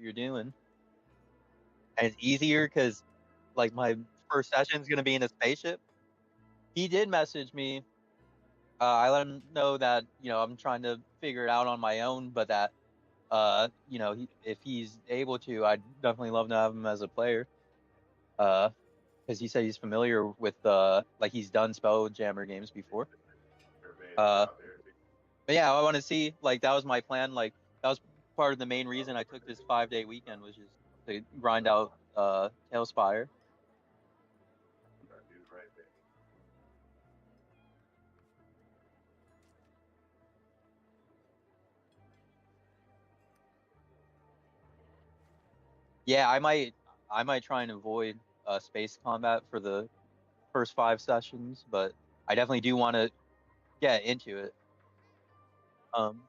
you're doing. And it's easier because, like, my first session's gonna be in a spaceship. He did message me. I let him know that, I'm trying to figure it out on my own, but that, if he's able to, I'd definitely love to have him as a player. Because he said he's familiar with, like, he's done Spelljammer games before. Uh, but yeah, I want to see, like, that was my plan. Like, that was part of the main reason I took this 5-day weekend, was just to grind out Talespire. Yeah, I might try and avoid space combat for the first 5 sessions, but I definitely do want to get into it. Um,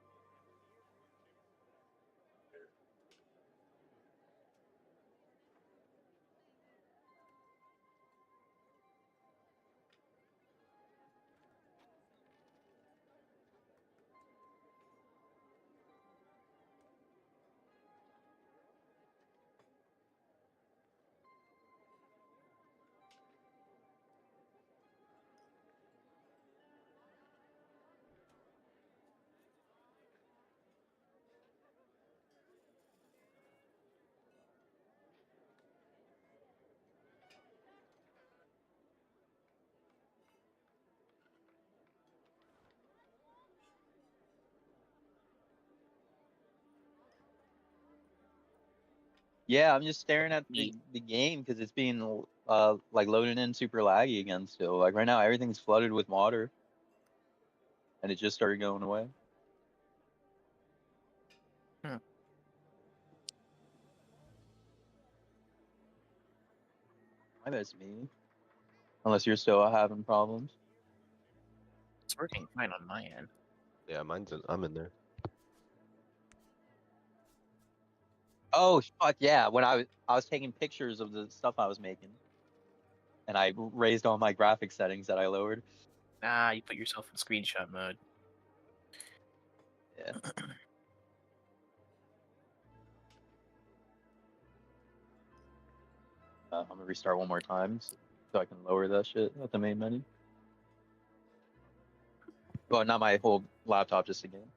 yeah, I'm just staring at the game because it's being like loaded in super laggy again still. Like right now, everything's flooded with water, and it just started going away. Hmm. I bet it's me, unless you're still having problems. It's working fine on my end. Yeah, I'm in there. Oh fuck yeah! When I was taking pictures of the stuff I was making, and I raised all my graphic settings that I lowered. Nah, you put yourself in screenshot mode. Yeah. I'm gonna restart one more time so I can lower that shit at the main menu. Well, not my whole laptop, just the game.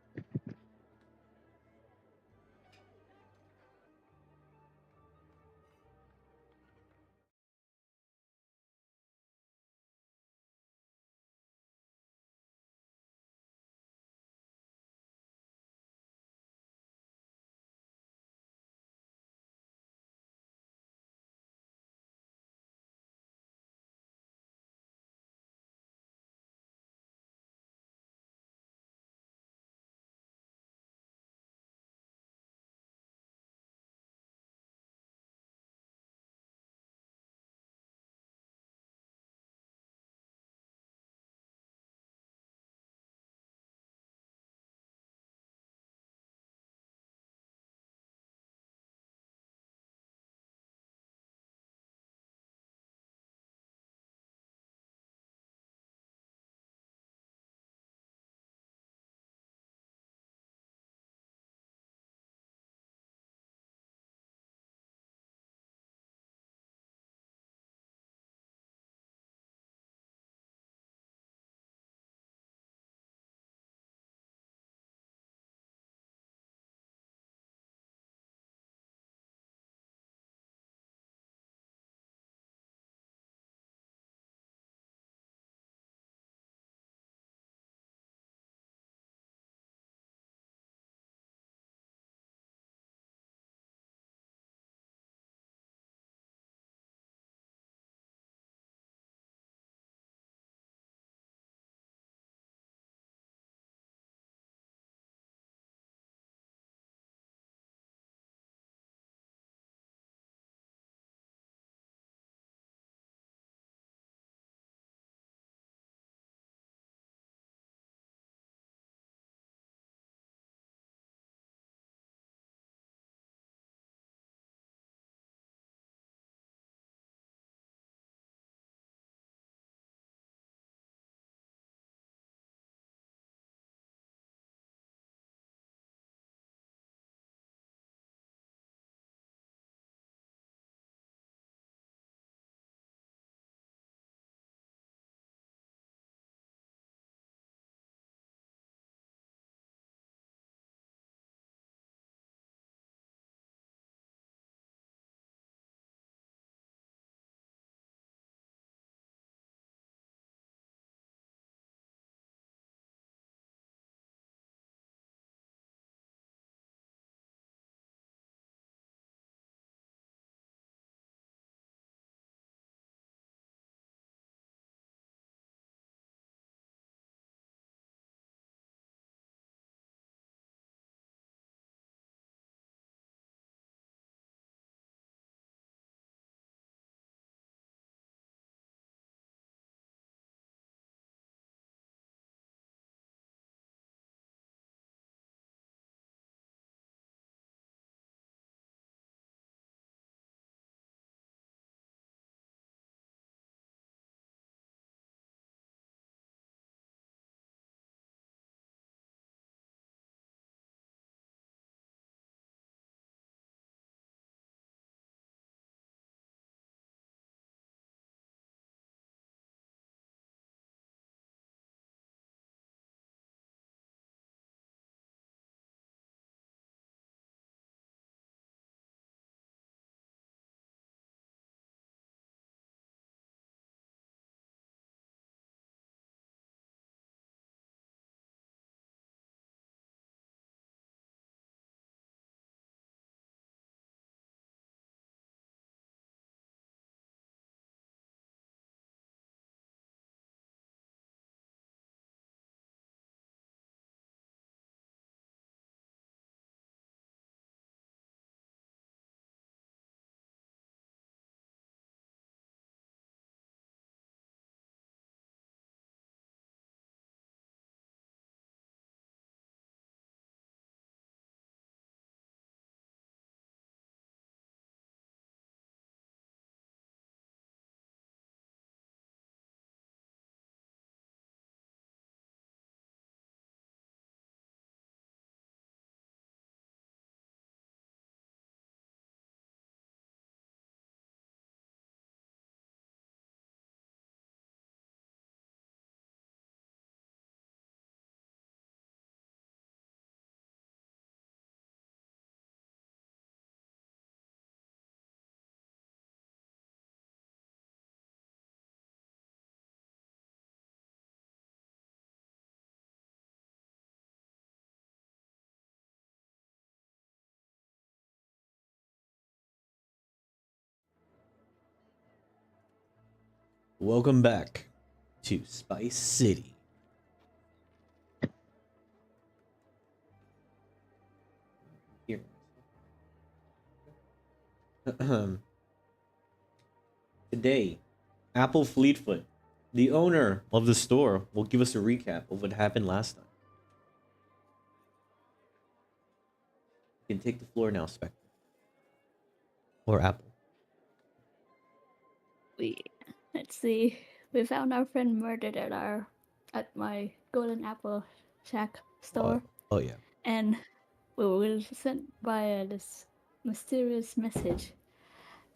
Welcome back to Spice City. Here. Today, Apple Fleetfoot, the owner of the store, will give us a recap of what happened last time. You can take the floor now, Spectre. Or Apple. Let's see. We found our friend murdered at my Golden Apple Shack store, Oh yeah. and we were sent by this mysterious message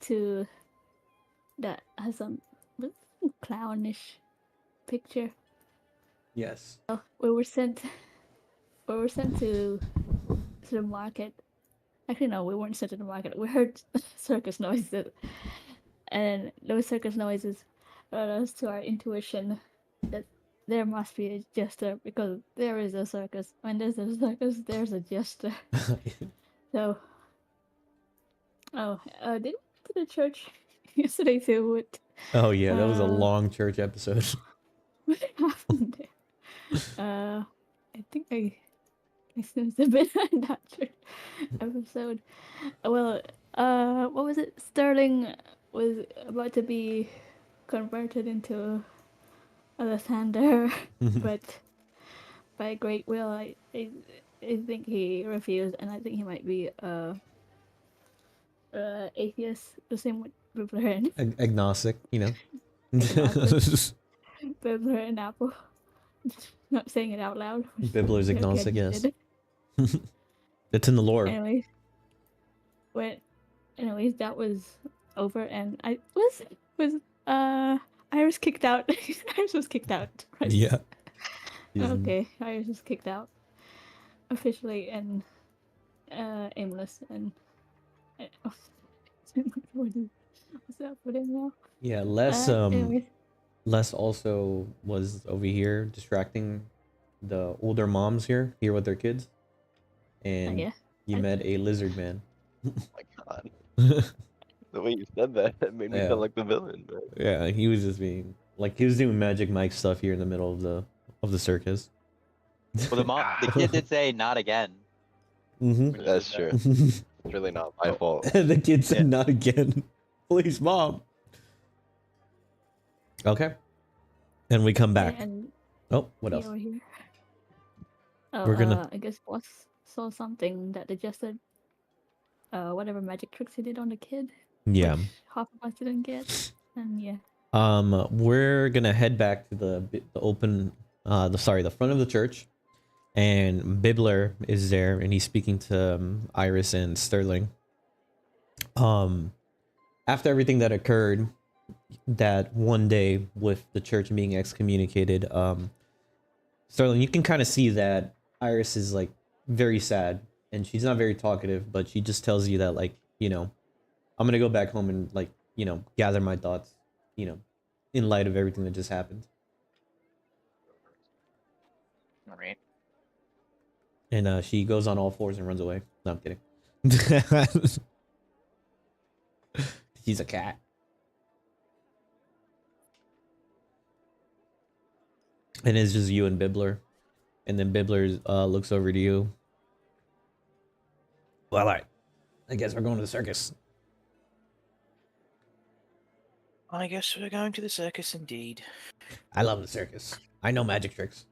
to that has some clownish picture. Yes. We were sent. We were sent to the market. Actually, no, we weren't sent to the market. We heard circus noises, and those circus noises brought us to our intuition that there must be a jester because there is a circus. When there's a circus, there's a jester. So, did we go to the church yesterday too? Oh yeah, that was a Uh, long church episode. What happened there? I think I snoozed a bit in that church episode. Well, what was it? Sterling was about to be converted into a Lysander, but by great will, I think he refused, and I think he might be atheist, the same with Bibler and Agnostic, you know. Agnostic. Bibler and Apple. Not saying it out loud. Bibler's Okay, I agnostic, just yes. did. It's in the lore. Anyways, that was over, and Iris kicked out. Iris was kicked out. Right? Yeah. Okay, Iris was kicked out officially and aimless and what's up with him now? Yeah, Les Anyways, Les also was over here distracting the older moms here with their kids. And yeah. you met a lizard man. Oh my god. The way you said that, it made me Yeah. feel like the villain. Man. Yeah, he was just being like he was doing Magic Mike stuff here in the middle of the circus. Well, the kid did say not again. Mm-hmm. That's true. It's really not my fault. The kid said Yeah. not again. Please, mom. Okay. And we come back. And Oh, what else? over here. Oh, We're gonna- I guess boss saw something that adjusted whatever magic tricks he did on the kid. Yeah. Which half of us didn't get. And yeah. We're gonna head back to the open, the front of the church, and Bibler is there, and he's speaking to Iris and Sterling. After everything that occurred that one day with the church being excommunicated, Sterling, you can kind of see that Iris is like very sad, and she's not very talkative, but she just tells you that, like, you know, I'm gonna go back home and, like, you know, gather my thoughts, you know, in light of everything that just happened. All right. And she goes on all fours and runs away. No, I'm kidding. She's a cat. And it's just you and Bibler. And then Bibler looks over to you. Well, alright. I guess we're going to the circus. I guess we're going to the circus indeed. I love the circus. I know magic tricks.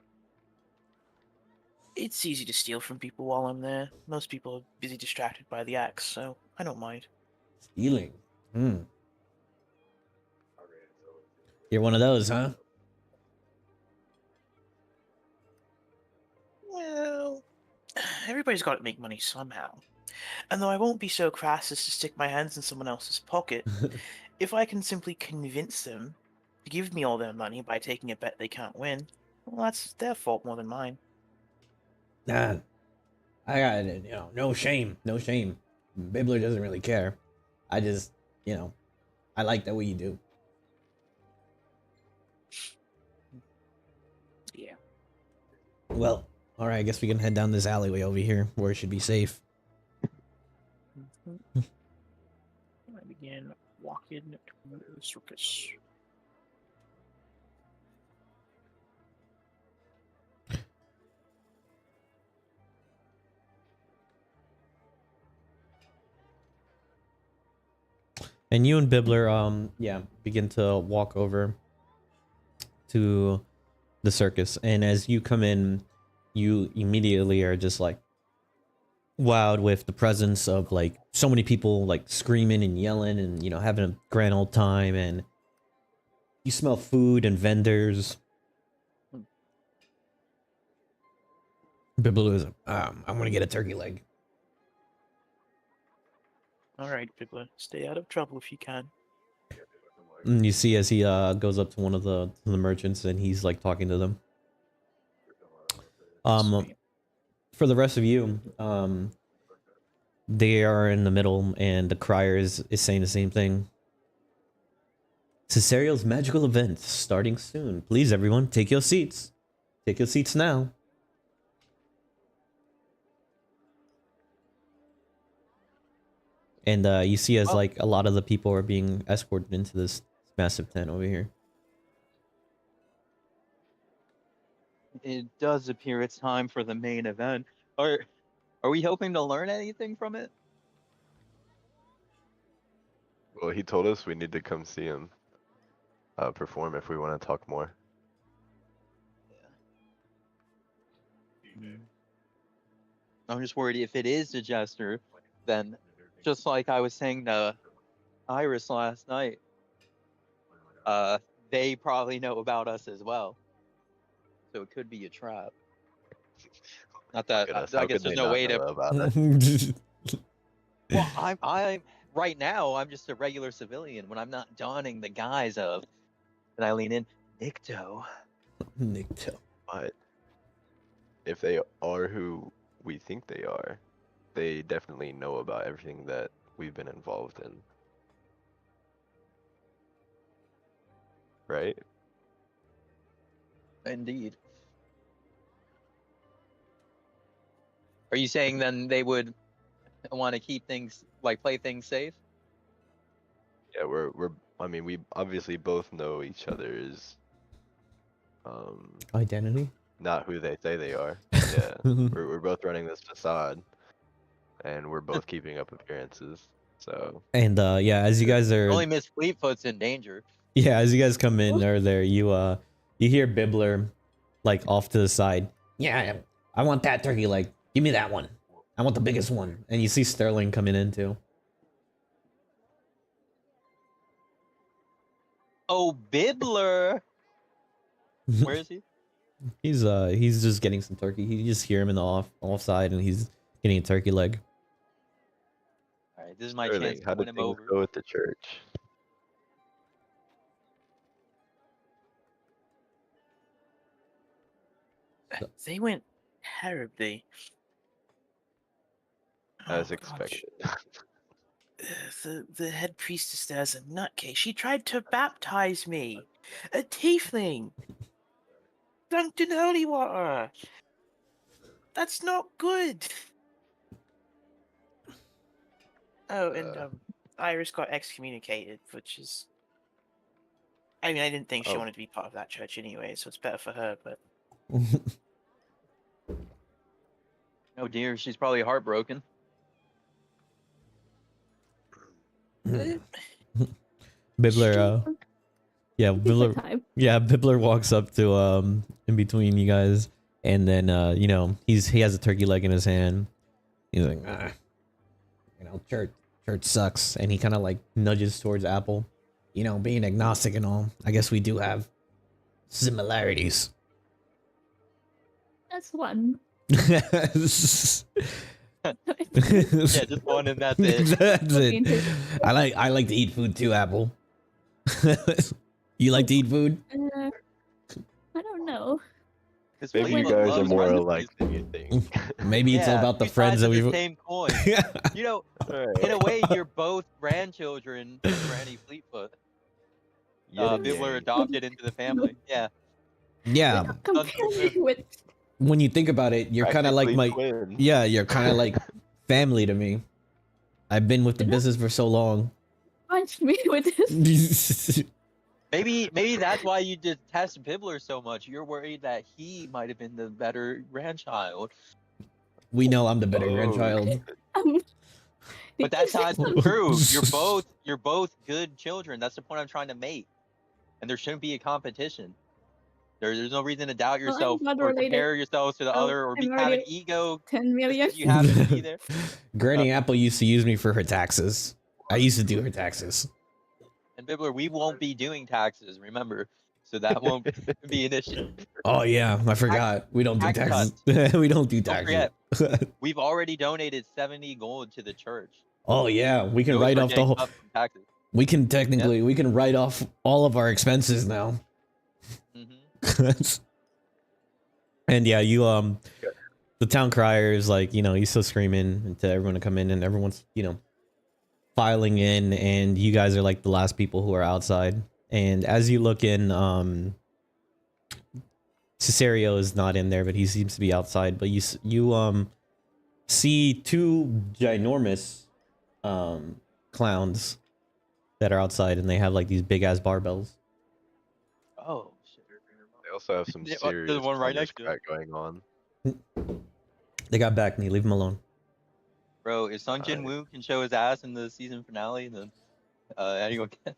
It's easy to steal from people while I'm there. Most people are busy distracted by the acts, so I don't mind. Stealing. You're one of those, huh? Well, everybody's got to make money somehow. And though I won't be so crass as to stick my hands in someone else's pocket, if I can simply convince them to give me all their money by taking a bet they can't win, well, that's their fault more than mine. Nah. I got it, you know, no shame. No shame. Bibler doesn't really care. I just, you know, I like the way you do. Yeah. Well, alright, I guess we can head down this alleyway over here where it should be safe. I begin walking to the circus. And you and Bibbler, yeah, begin to walk over to the circus. And as you come in, you immediately are just like wowed with the presence of like so many people like screaming and yelling and, you know, having a grand old time. And you smell food and vendors. Bibbler is, I'm gonna get a turkey leg. All right, Bibbler, stay out of trouble if you can. And you see as he goes up to one of the merchants and he's like talking to them. Sweet. For the rest of you, they are in the middle and the crier is saying the same thing. Cesario's magical event starting soon. Please, everyone, take your seats. Take your seats now. And you see as like a lot of the people are being escorted into this massive tent over here. It does appear it's time for the main event. Are we hoping to learn anything from it? Well, he told us we need to come see him perform if we want to talk more. I'm just worried if it is the jester, then just like I was saying to Iris last night, they probably know about us as well. So it could be a trap. Not that I guess there's no way to. About it. Well, I'm right now. I'm just a regular civilian. When I'm not donning the guise of, and I lean in, Nikto. Nikto. But if they are who we think they are, they definitely know about everything that we've been involved in. Right? Indeed. Are you saying then they would want to keep things like play things safe? Yeah, I mean, we obviously both know each other's Identity? not who they say they are. Yeah. we're both running this facade and we're both keeping up appearances. So And yeah, as you guys are Only Miss Fleetfoot's in danger. yeah, as you guys come in or there, you hear Bibbler like off to the side. Yeah, I want that turkey leg. Give me that one. I want the biggest one. And you see Sterling coming in too. Oh, Bibbler! Where is he? He's just getting some turkey. You just hear him in the off side and he's getting a turkey leg. All right, this is my Sterling, chance how to win did him things over. go at the church? They went terribly. As Oh, expected. gosh. The head priestess there's a nutcase. She tried to baptize me. A tiefling. Dunked in holy water. That's not good. Oh, and Iris got excommunicated, which is. I mean, I didn't think she Oh. wanted to be part of that church anyway, so it's better for her. But Oh dear, she's probably heartbroken. Bibbler, yeah, Take my Bibbler, time. yeah, Bibbler walks up to in between you guys, and then you know he has a turkey leg in his hand. He's like, you know, church sucks, and he kind of like nudges towards Apple. You know, being agnostic and all, I guess we do have similarities. That's one. Yeah, just one and that's it. That's it. I like to eat food too, Apple. You like to eat food? I don't know. This Maybe you Fleetfoot guys are loves more recipes. alike than you think. Maybe it's all Yeah, about the two friends sides that of the we've. same coin. You know, in a way, you're both grandchildren of Granny Fleetfoot. Yin and People are yang. adopted into the family. Yeah. Yeah, Compare me with when you think about it, you're kind of like my. Practically twins. Yeah, you're kind of like family to me. I've been with the business for so long. punch me with this. Maybe that's why you detest Bibbler so much. You're worried that he might have been the better grandchild. We know I'm the better Oh, grandchild. Um, But that's not true. You're both good children. That's the point I'm trying to make. And there shouldn't be a competition. There's no reason to doubt Well, I'm yourself blood or related. compare yourselves to the Oh, other or I'm have an already ego 10 just million. 'cause you happen to be there. Granny Apple used to use me for her taxes. I used to do her taxes. And Bibbler, we won't be doing taxes, remember? So that won't be an issue. Oh yeah, I forgot. We don't do tax taxes. We don't do Don't taxes. forget, we've already donated 70 gold to the church. Oh yeah, we can Those write are off the getting whole. cut from taxes. We can technically we can write off all of our expenses now. Mhm. And yeah, you the town crier is like, you know, he's still screaming to everyone to come in, and everyone's, you know, filing in, and you guys are like the last people who are outside. And as you look in, Cesario is not in there, but he seems to be outside. But you see two ginormous clowns that are outside, and they have like these big ass barbells. Oh, shit. They also have some There's serious one right commerce next to it. crack going on. They got back me. Leave them alone. Bro, if Sung Jin Woo can show his ass in the season finale, then anyone can.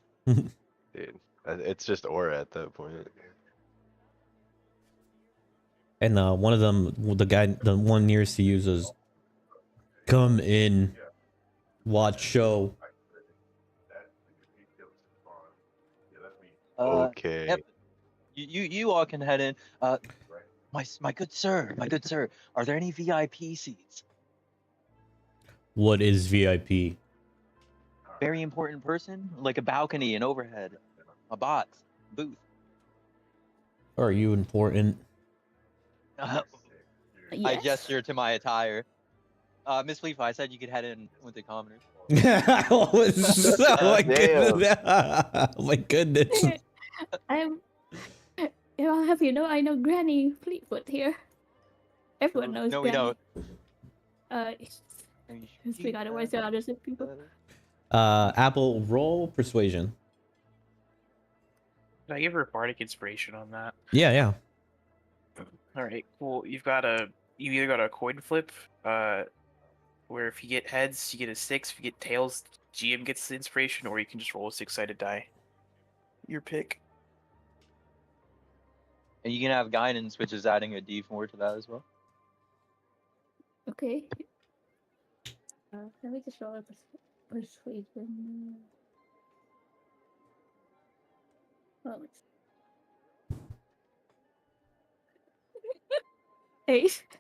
Dude, it's just aura at that point. And one of them, the one nearest to you, says, "Come in, watch show." Okay. Yep. You all can head in. My good sir, are there any VIP seats? What is VIP? Very important person, like a balcony, an overhead, a box, booth. Are you important? I Yes. gesture to my attire. Miss Leaf, I said you could head in with the commoners. Oh my goodness! Oh my goodness! I'm. I'll have you know, I know Granny Fleetfoot here. Everyone knows No, we Granny. don't. Speak otherwise, there are other people. Apple, roll persuasion. Did I give her bardic inspiration on that? Yeah, yeah. All right, cool. You either got a coin flip, where if you get heads, you get a 6. If you get tails, GM gets the inspiration, or you can just roll a 6-sided die. Your pick. And you can have guidance, which is adding a D4 to that as well. Okay. Let me just roll a persuasion. Oh, it's 8.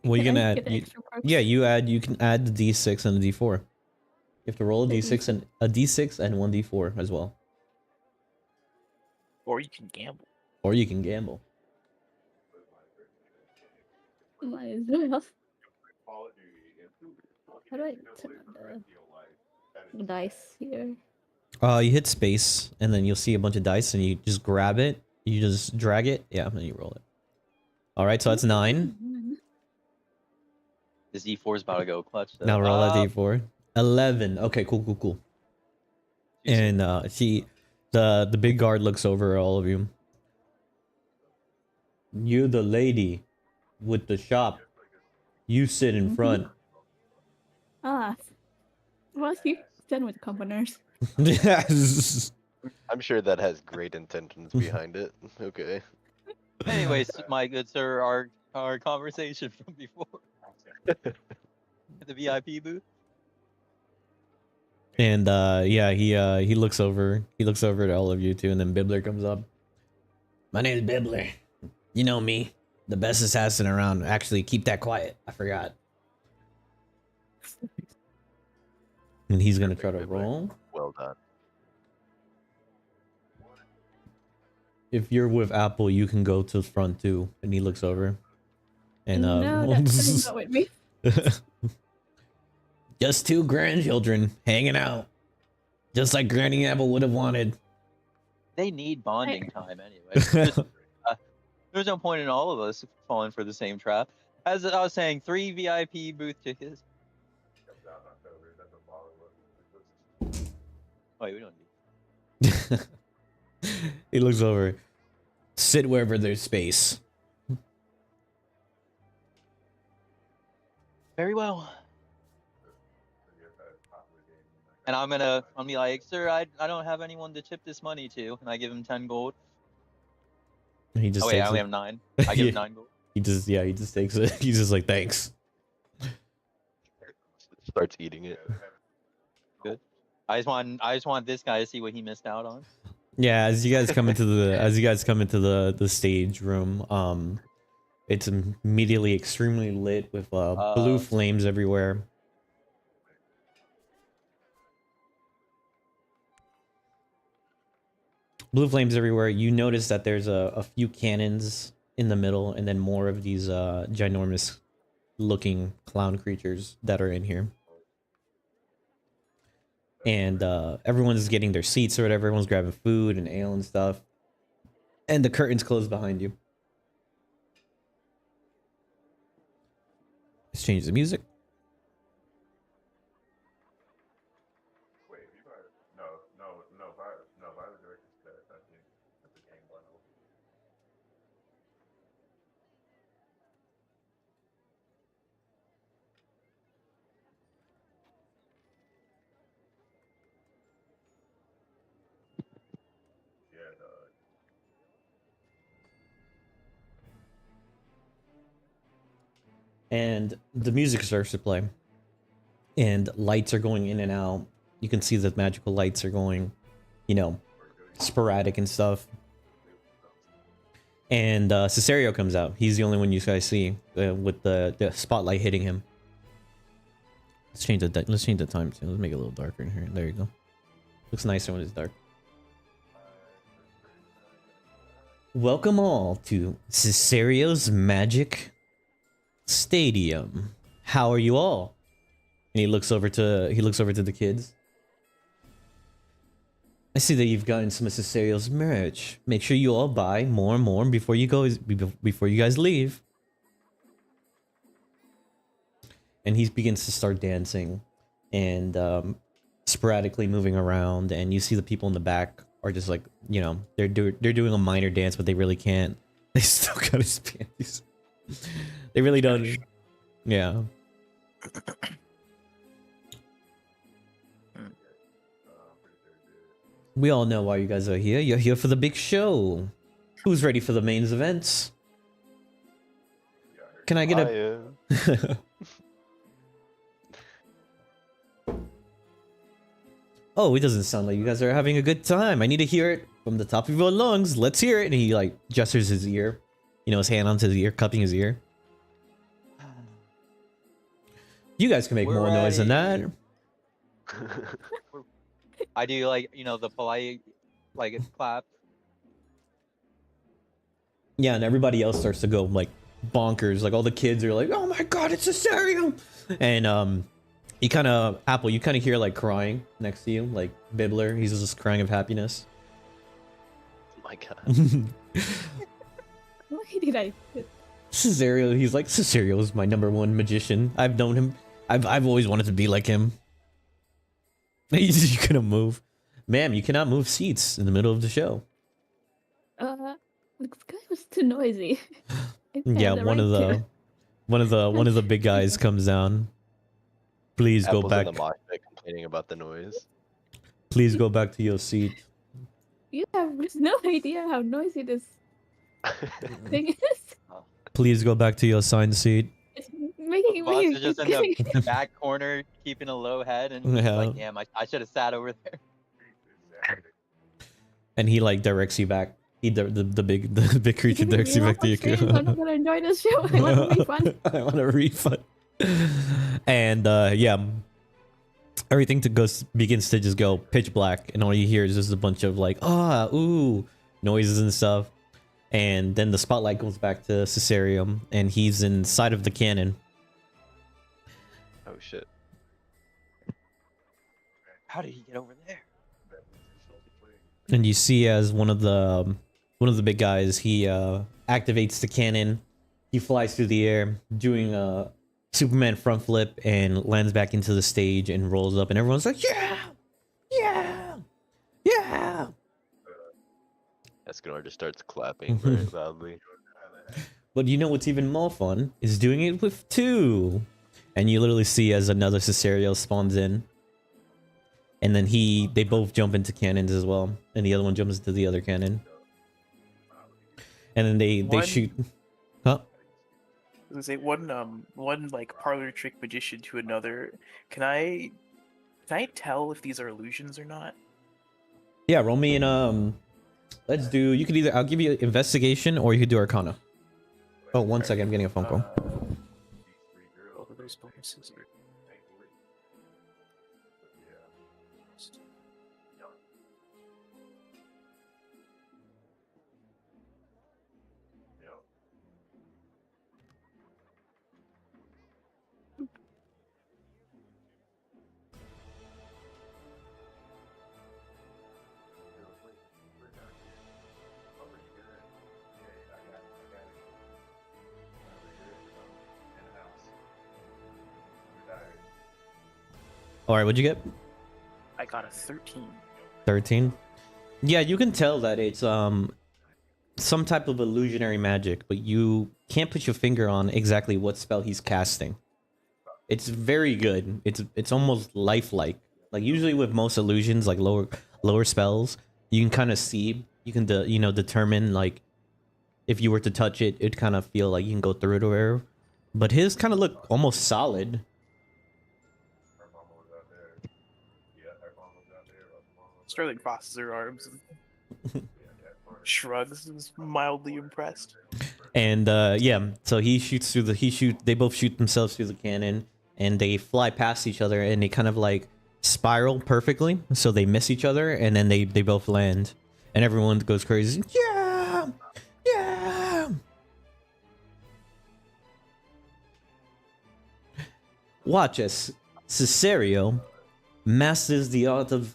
Well, you Can can I add. get extra marks? Yeah, you can add the D6 and the D4. You have to roll a The D6 and a D6 and one D4 as well, Or you can gamble. or you can gamble. Might as well. How do I turn on the dice here? You hit space, and then you'll see a bunch of dice, and you just grab it. You just drag it. Yeah, and then you roll it. All right, so that's 9. This D4 is about to go clutch. Though. Now roll that D4. 11. Okay, cool. And the big guard looks over at all of you. You're the lady with the shop. You sit in front. Ah. Well, you done with commoners. Yes. I'm sure that has great intentions behind it. Okay. Anyways, my good sir, our conversation from before. The VIP booth. And yeah, he looks over. He looks over at all of you too, and then Bibbler comes up. My name's Bibbler. You know me, the best assassin around. Actually, keep that quiet. I forgot. And he's gonna try to roll. Well done. If you're with Apple, you can go to the front too. And he looks over. And No, that's not with me. just 2 grandchildren hanging out, just like Granny Apple would have wanted. They need bonding time anyway. There's no point in all of us falling for the same trap. As I was saying, 3 VIP booth tickets. Wait, we don't need. He looks over. Sit wherever there's space. Very well. And I'll be like, sir, I don't have anyone to chip this money to, and I give him 10 gold. He just Oh wait, I takes only it. have 9. I give him 9 gold. He just takes it. He's just like, thanks. Starts eating it. Good. I just want this guy to see what he missed out on. Yeah, as you guys come into the stage room, it's immediately extremely lit with blue flames everywhere. Blue flames everywhere. You notice that there's a few cannons in the middle, and then more of these ginormous looking clown creatures that are in here. And everyone's getting their seats or whatever. Everyone's grabbing food and ale and stuff. And the curtains close behind you. Let's change the music. And the music starts to play. And lights are going in and out. You can see that magical lights are going, you know, sporadic and stuff. And Cesario comes out. He's the only one you guys see with the spotlight hitting him. Let's change the time too. Let's make it a little darker in here. There you go. Looks nicer when it's dark. Welcome all to Cesario's Magic Stadium. How are you all? And he looks over to the kids. I see that you've gotten some of Cesario's merch. Make sure you all buy more and more before you guys leave. And he begins to start dancing and sporadically moving around, and you see the people in the back are just like, you know, they're doing a minor dance, but they really can't. They still got his panties. They really don't. Yeah. We all know why you guys are here. You're here for the big show. Who's ready for the main events? Can I get a... Oh, it doesn't sound like you guys are having a good time. I need to hear it from the top of your lungs. Let's hear it. And he like gestures his ear. You know, his hand onto his ear, cupping his ear. You guys can make more noise than that. I do, like, you know, the polite, like, clap. Yeah, and everybody else starts to go like bonkers. Like all the kids are like, "Oh my god, it's Cesario!" And you kind of hear like crying next to you, like Bibbler. He's just crying of happiness. Oh my god. Why did I? Cesario, he's like, Cesario is my #1 magician. I've known him. I've always wanted to be like him. You couldn't move, ma'am. You cannot move seats in the middle of the show. This guy was too noisy. Yeah, one of the big guys comes down. Please go Apple's back. in the mosh pit complaining about the noise. Please go back to your seat. You have no idea how noisy this thing is. Please go back to your assigned seat. It's making Boss me. is just in the back corner, keeping a low head, and he's like, damn, I should have sat over there. And he like directs you back. The big creature directs you back to your I'm not gonna enjoy this show. I want a refund. I want a refund. And yeah, everything begins to just go pitch black, and all you hear is just a bunch of like ooh noises and stuff. And then the spotlight goes back to Cesarium, and he's inside of the cannon. Oh shit. How did he get over there? And you see as one of the big guys, he activates the cannon. He flies through the air, doing a Superman front flip, and lands back into the stage and rolls up, and everyone's like, yeah, yeah, yeah. Escanor just starts clapping very loudly. But you know what's even more fun is doing it with 2. And you literally see as another Cesario spawns in. and then they both jump into cannons as well, and the other one jumps into the other cannon, and then they shoot. Huh? I was gonna say one like parlor trick magician to another. Can I tell if these are illusions or not? Yeah, roll me in let's do. You could I'll give you investigation, or you could do Arcana. Oh, one second, I'm getting a phone call. Both of those bonuses are... All right, what'd you get? I got a 13. 13. Yeah, you can tell that it's some type of illusionary magic, but you can't put your finger on exactly what spell he's casting. It's very good. It's almost lifelike. Like usually with most illusions, like lower spells, you can kind of see, you can determine like if you were to touch it, it'd kind of feel like you can go through it or whatever. But his kind of look almost solid. Sterling crosses her arms and shrugs, is mildly impressed. And yeah, so they both shoot themselves through the cannon, and they fly past each other, and they kind of like spiral perfectly, so they miss each other, and then they both land, and everyone goes crazy. Yeah, yeah. Watch as Cesario masters the art of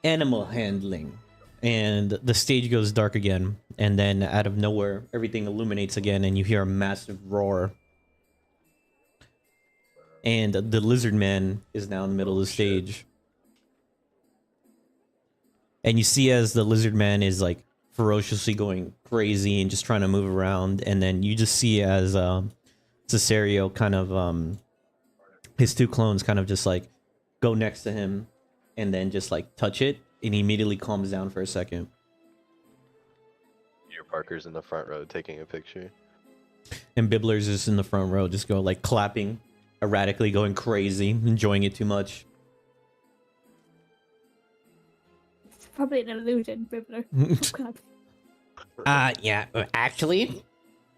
animal handling, and the stage goes dark again, and then out of nowhere everything illuminates again, and you hear a massive roar, and the lizard man is now in the middle of the stage, and you see as the lizard man is like ferociously going crazy and just trying to move around, and then you just see as Cesario kind of his two clones kind of just like go next to him and then just like touch it, and he immediately calms down for a second. Your Parker's in the front row taking a picture. And Bibbler's just in the front row, just go like clapping erratically, going crazy, enjoying it too much. It's probably an illusion, Bibbler. Yeah, actually,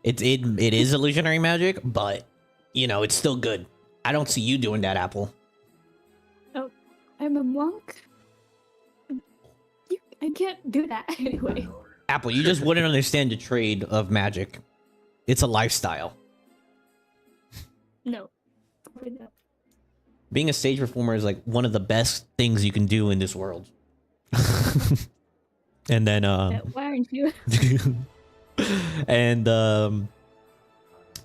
it is illusionary magic, but you know it's still good. I don't see you doing that, Apple. Oh, I'm a monk. I can't do that anyway. Apple, you just wouldn't understand the trade of magic. It's a lifestyle. No. Probably not. Being a stage performer is like one of the best things you can do in this world. And then Why aren't you? and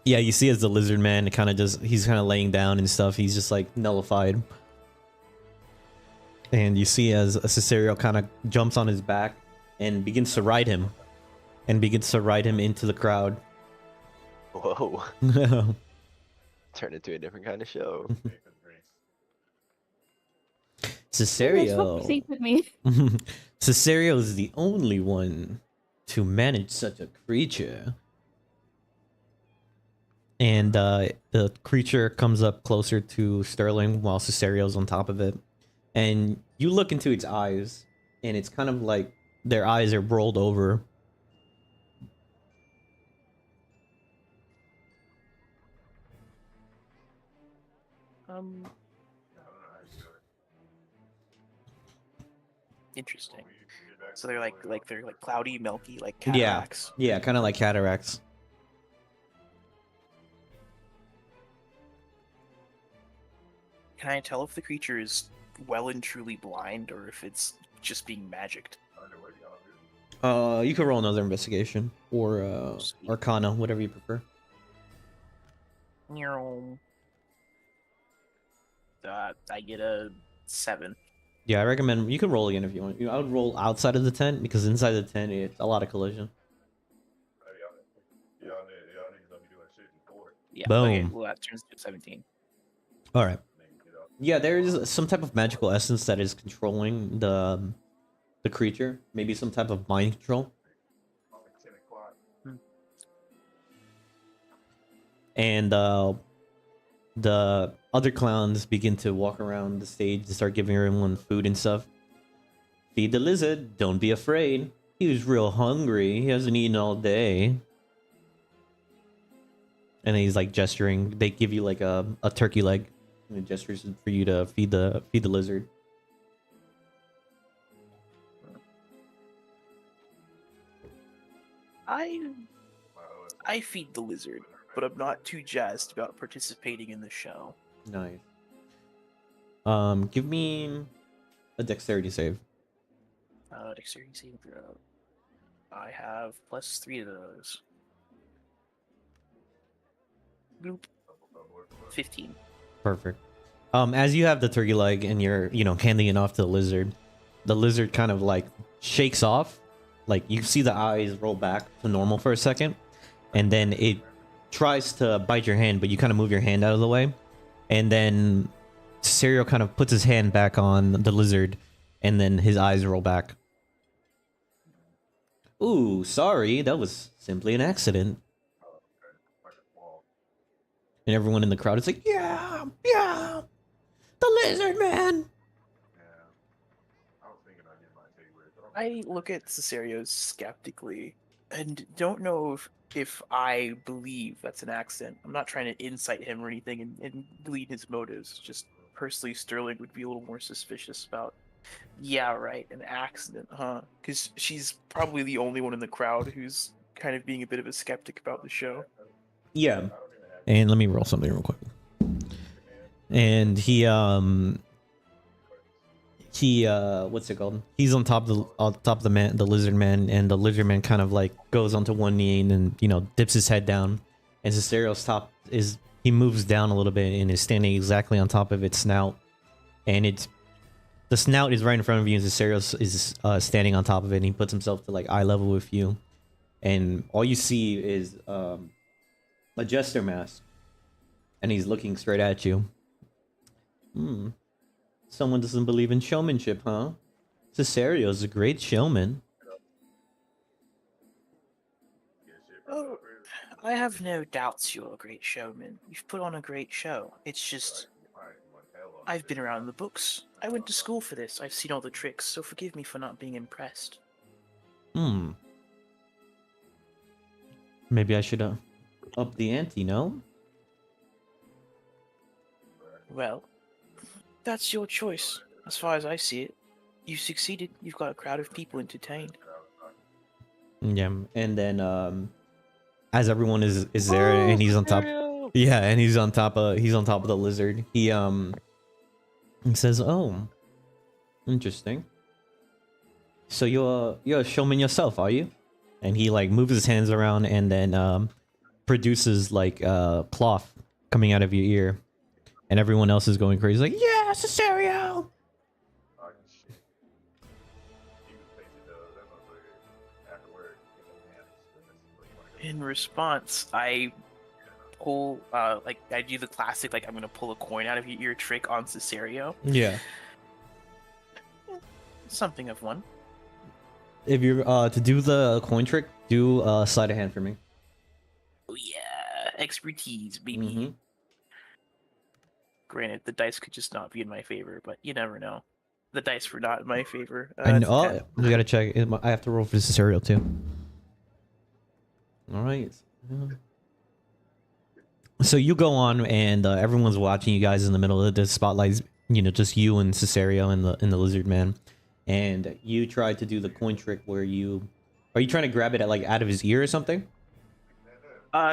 yeah, you see as the lizard man kind of just he's kind of laying down and stuff, he's just like nullified. And you see as Cesario kind of jumps on his back and begins to ride him into the crowd. Whoa. Turn into a different kind of show. Cesario. Proceed with me. Cesario is the only one to manage such a creature. And the creature comes up closer to Sterling while Cesario's on top of it. And you look into its eyes, and it's kind of like their eyes are rolled over. Interesting. So they're like cloudy, milky, like cataracts. Yeah, kind of like cataracts. Can I tell if the creature is well and truly blind, or if it's just being magicked? You can roll another investigation or Arcana, whatever you prefer. I get a 7. Yeah, I recommend you can roll again if you want. I would roll outside of the tent because inside the tent it's a lot of collision. Yeah. Boom. Okay, well that turns to 17. All right. Yeah, there is some type of magical essence that is controlling the creature. Maybe some type of mind control. Hmm. And the other clowns begin to walk around the stage to start giving everyone food and stuff. Feed the lizard. Don't be afraid. He was real hungry. He hasn't eaten all day. And he's like gesturing. They give you like a turkey leg. And it gestures for you to feed the lizard. I feed the lizard, but I'm not too jazzed about participating in the show. Nice. Give me a dexterity save. Dexterity saving throw. I have +3 to those. Bloop. 15. Perfect. As you have the turkey leg and you're, handing it off to the lizard kind of like shakes off. Like you see the eyes roll back to normal for a second, and then it tries to bite your hand, but you kind of move your hand out of the way, and then Cesario kind of puts his hand back on the lizard, and then his eyes roll back. Ooh, sorry, that was simply an accident. And everyone in the crowd is like, yeah, the lizard man. I look at Cesario skeptically and don't know if I believe that's an accident. I'm not trying to incite him or anything and glean his motives. Just personally, Sterling would be a little more suspicious about, yeah, right, an accident, huh? Because she's probably the only one in the crowd who's kind of being a bit of a skeptic about the show. Yeah. And let me roll something real quick. And he what's it called? He's on top of the lizard man, and the lizard man kind of like goes onto one knee and then, dips his head down. And Cesario's he moves down a little bit and is standing exactly on top of its snout. And the snout is right in front of you, and Cesario is standing on top of it, and he puts himself to like eye level with you. And all you see is a jester mask. And he's looking straight at you. Someone doesn't believe in showmanship, huh? Cesario's a great showman. Oh, I have no doubts you're a great showman. You've put on a great show. It's just, I've been around the books. I went to school for this. I've seen all the tricks, so forgive me for not being impressed. Maybe I should up the ante, no? Well, that's your choice. As far as I see it, you succeeded. You've got a crowd of people entertained. Yeah, and then as everyone is there and he's on top, yeah, and he's on top of the lizard. He says, "Oh, interesting. So you're a showman yourself, are you?" And he like moves his hands around and then produces like cloth coming out of your ear, and everyone else is going crazy, like, "Yeah, Cesario!" In response, I pull, like, I do the classic, like, I'm gonna pull a coin out of your ear trick on Cesario. Yeah. Something of one. If you're to do the coin trick, do sleight of hand for me. Oh yeah, expertise, baby. Mm-hmm. Granted, the dice could just not be in my favor, but you never know. The dice were not in my favor. I know. That's Oh, we gotta check. I have to roll for Cesario too. All right. So you go on, and everyone's watching you guys in the middle of the spotlights. Just you and Cesario and the lizard man, and you try to do the coin trick where are you trying to grab it out of his ear or something?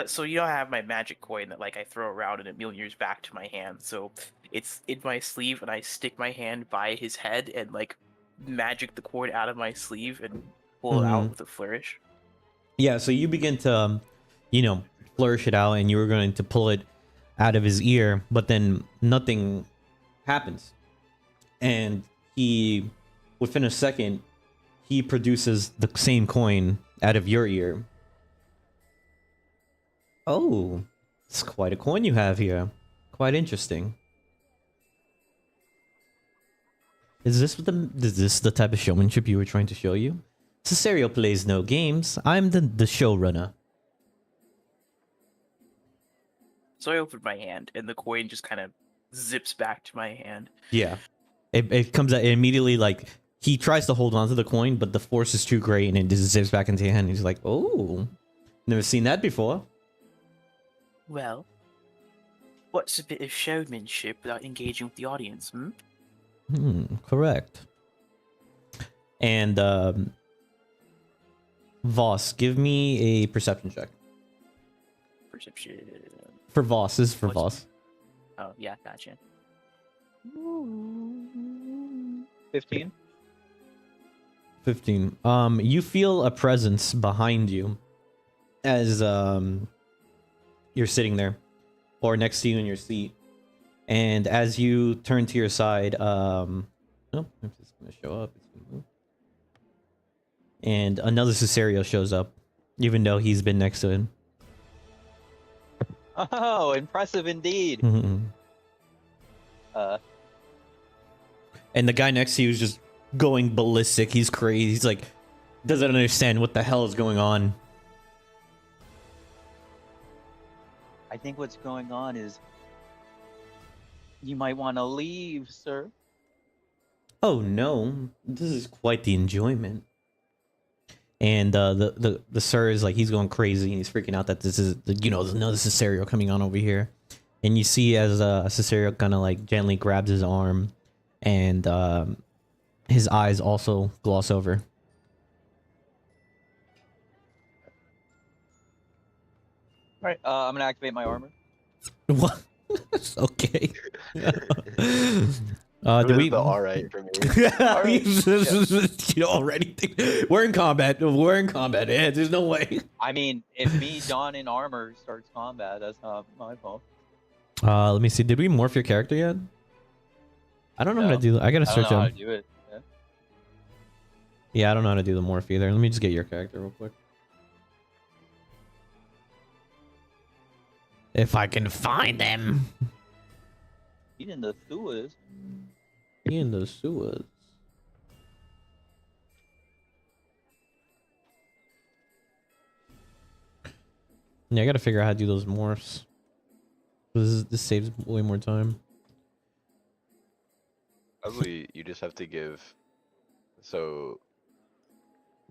So I have my magic coin that like I throw around and it meanders back to my hand. So it's in my sleeve, and I stick my hand by his head and like magic the coin out of my sleeve and pull it out with a flourish. Yeah, so you begin to, flourish it out, and you were going to pull it out of his ear, but then nothing happens. And within a second, he produces the same coin out of your ear. Oh, it's quite a coin you have here. Quite interesting. Is this the type of showmanship you were trying to show you? Cesario plays no games. I'm the showrunner. So I opened my hand, and the coin just kind of zips back to my hand. Yeah. It comes out immediately, like, he tries to hold on to the coin, but the force is too great, and it just zips back into your hand. He's like, oh, never seen that before. Well, what's a bit of showmanship without engaging with the audience, Correct. And, Voss, give me a perception check. Perception. For Voss, this is for What's- Voss. Oh, yeah, gotcha. 15. 15. You feel a presence behind you as you're sitting there, or next to you in your seat. And as you turn to your side, oh, if it's gonna show up, it's gonna move. And another Cesario shows up, even though he's been next to him. Oh, impressive indeed. And the guy next to you is just going ballistic. He's crazy. He's like, doesn't understand what the hell is going on. I think what's going on is you might want to leave, sir. Oh no, this is quite the enjoyment. And the sir is like, he's going crazy and he's freaking out that this is, you know, there's another Cesario coming on over here. And you see as Cesario kind of like gently grabs his arm, and his eyes also gloss over. All right, I'm gonna activate my armor. What? Okay. It Do was we? the alright for me. You know, already. We're in combat. We're in combat. Yeah, there's no way. I mean, if me donning armor starts combat, that's not my fault. Let me see. Did we morph your character yet? I don't know how to do. I gotta I don't search know how him. to do it. Yeah. Yeah, I don't know how to do the morph either. Let me just get your character real quick. If I can find them. He's in the sewers. In the sewers. Yeah, I gotta figure out how to do those morphs. This saves way more time. Probably you just have to give. So,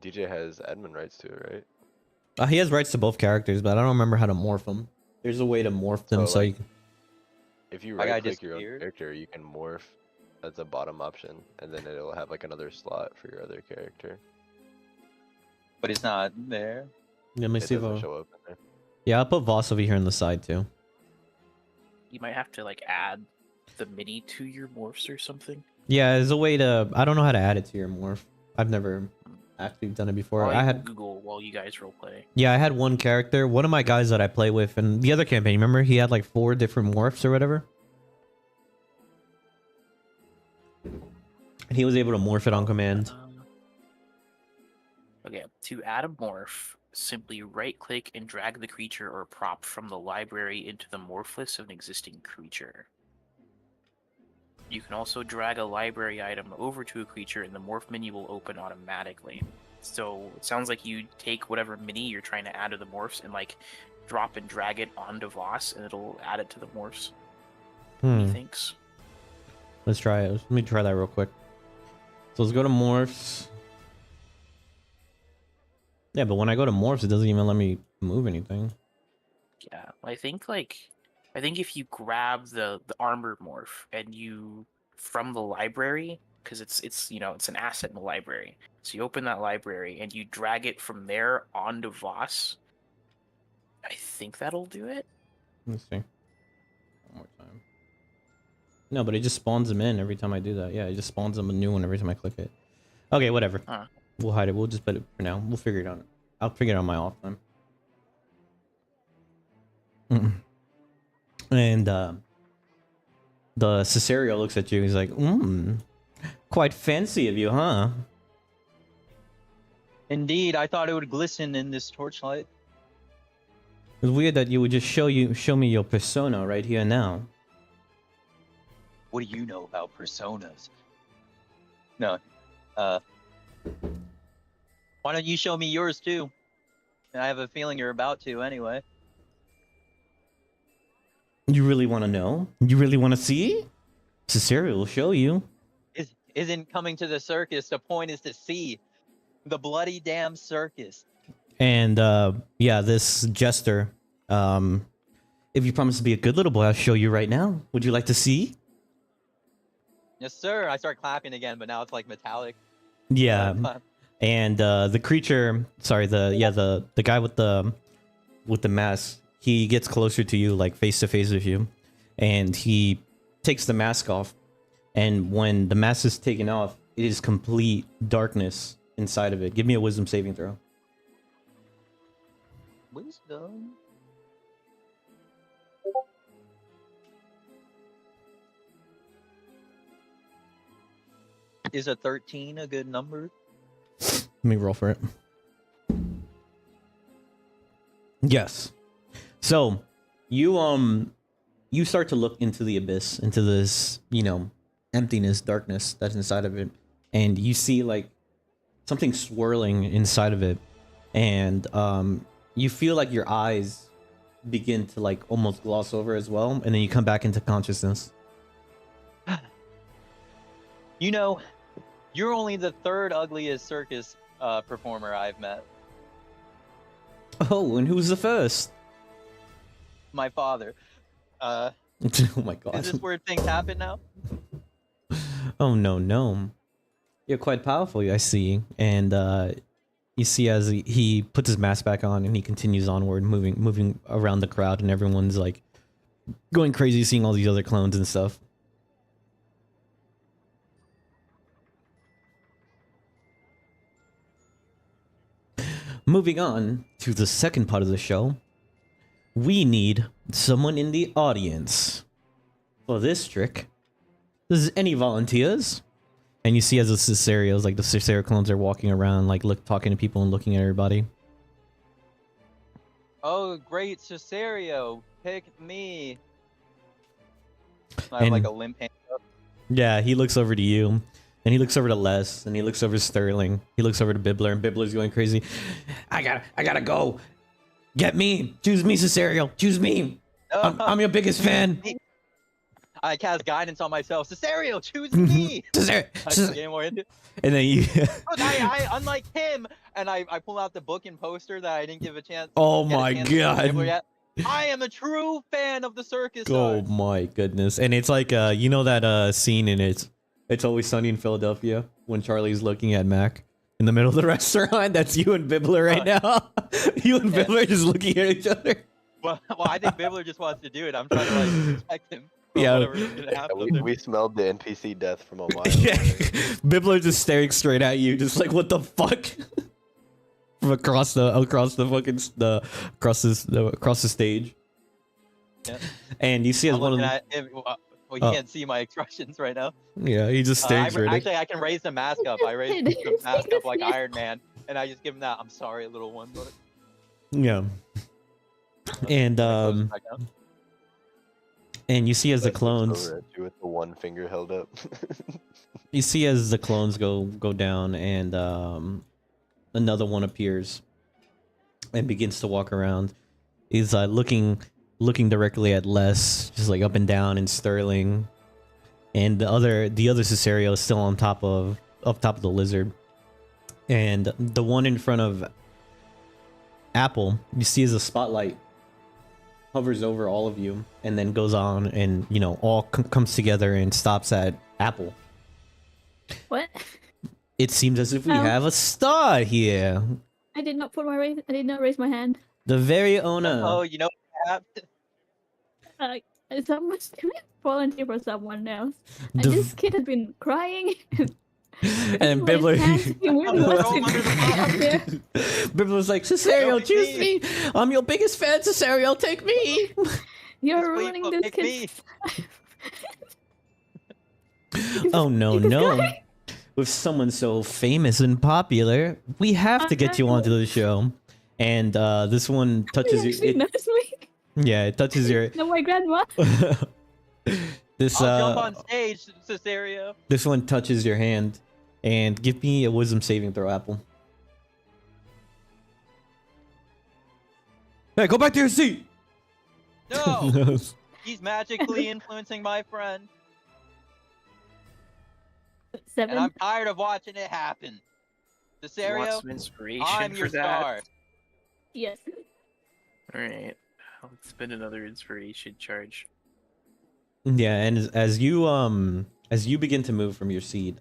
DJ has admin rights to it, right? He has rights to both characters, but I don't remember how to morph them. There's a way to morph them, So, so like, you can... If you My guy right click your own disappeared. character, you can morph as a bottom option, and then it'll have like another slot for your other character. But it's not there. Let me It see if doesn't I... show up in there. Yeah, I'll put Voss over here on the side too. You might have to like add the mini to your morphs or something. Yeah, there's a way to... I don't know how to add it to your morph. I've never actually done it before. I'll I had... Google while you guys roleplay. Yeah, I had one character. One of my guys that I play with, and the other campaign, remember? He had like 4 different morphs or whatever. And he was able to morph it on command. Okay, to add a morph, simply right-click and drag the creature or prop from the library into the morph list of an existing creature. You can also drag a library item over to a creature and the morph menu will open automatically. So it sounds like you take whatever mini you're trying to add to the morphs and like drop and drag it onto Voss and it'll add it to the morphs. He thinks. Let's try it. Let me try that real quick. So let's go to morphs. Yeah, but when I go to morphs, it doesn't even let me move anything. Yeah, I think if you grab the armor morph and you from the library, because it's you know it's an asset in the library, so you open that library and you drag it from there onto Voss. I think that'll do it. Let's see. One more time. No, but it just spawns them in every time I do that. Yeah, it just spawns them a new one every time I click it. Okay, whatever. Huh. We'll hide it. We'll just put it for now. We'll figure it out. I'll figure it out on my off time. And the Cesario looks at you. He's like, quite fancy of you, huh? Indeed, I thought it would glisten in this torchlight. It's weird that you would just show me your persona right here now. What do you know about personas? No. Why don't you show me yours too? I have a feeling you're about to anyway. You really want to know? You really want to see? Cesare will show you. Isn't coming to the circus. The point is to see the bloody damn circus. And yeah, this jester, if you promise to be a good little boy, I'll show you right now. Would you like to see? Yes, sir. I start clapping again, but now it's like metallic. Yeah. Clap. And the creature, sorry, the guy with the mask, he gets closer to you, like face to face with you, and he takes the mask off. And when the mask is taken off, it is complete darkness inside of it. Give me a wisdom saving throw. Wisdom. Is a 13 a good number? Let me roll for it. Yes. So you start to look into the abyss, into this, emptiness, darkness that's inside of it, and you see like something swirling inside of it, and you feel like your eyes begin to like almost gloss over as well, and then you come back into consciousness. You're only the third ugliest circus performer I've met. Oh, and who's the first? My father. Oh my god. Is this where things happen now? Oh no. You're quite powerful, I see. And you see as he puts his mask back on and he continues onward, moving around the crowd, and everyone's like going crazy seeing all these other clones and stuff. Moving on to the second part of the show, we need someone in the audience for this trick. Does any volunteers? And you see as the Cesarios, like the Cesario clones are walking around, like talking to people and looking at everybody. Oh, great, Cesario, pick me. I have like a limp hand up. Yeah, he looks over to you. And he looks over to Les, and he looks over to Sterling. He looks over to Bibbler, and Bibbler's going crazy. I gotta go. Get me. Choose me, Cesario. Choose me. I'm your biggest fan. I cast guidance on myself. Cesario, choose me. Cesario. I can get more into it. And then you... I unlike him, and I pull out the book and poster that I didn't give a chance. Oh my god. I am a true fan of the circus. Oh my goodness. And it's like, you know that scene in It's Always Sunny in Philadelphia when Charlie's looking at Mac in the middle of the restaurant? That's you and Bibbler right now. You and Bibbler just looking at each other. Well, I think Bibbler just wants to do it. I'm trying to like protect him. Yeah. We smelled the NPC death from a mile Yeah. away. Bibbler just staring straight at you, just like, what the fuck? From across the stage. Yeah. And you see as one of them. Well, you can't see my expressions right now. Yeah, he just stares right at actually, I can raise the mask up. I raise the mask up like Iron Man, and I just give him that. I'm sorry, little one. But... Yeah. And you see as the clones. Over at you with the one finger held up. You see as the clones go down, and another one appears and begins to walk around. He's looking directly at Les, just like up and down, and Sterling, and the other Cesario is still on top of the lizard. And the one in front of Apple, you see as a spotlight hovers over all of you, and then goes on, and all comes together and stops at Apple. What? It seems as if we have a star here. I did not raise my hand. The very owner. Oh, you know what happened? Someone's volunteer for someone else. And The- this kid has been crying. And Bibbler. Bibbler's like, Cesario, Don't choose me. me. I'm your biggest fan, Cesario. Take me. You're Just wait ruining for this pick kid's Oh no, no. With someone so famous and popular, we have to get you onto the show. And this one touches you. Actually knows me. Yeah, it touches your. No, my grandma. This I'll jump on stage, Cesario. This one touches your hand, And give me a wisdom saving throw, Apple. Hey, go back to your seat! No! He's magically influencing my friend. 7. And I'm tired of watching it happen. You want Cesario, some inspiration I'm for your that? star. Yes. Alright. Let's spend another inspiration charge. Yeah, and as you begin to move from your seat,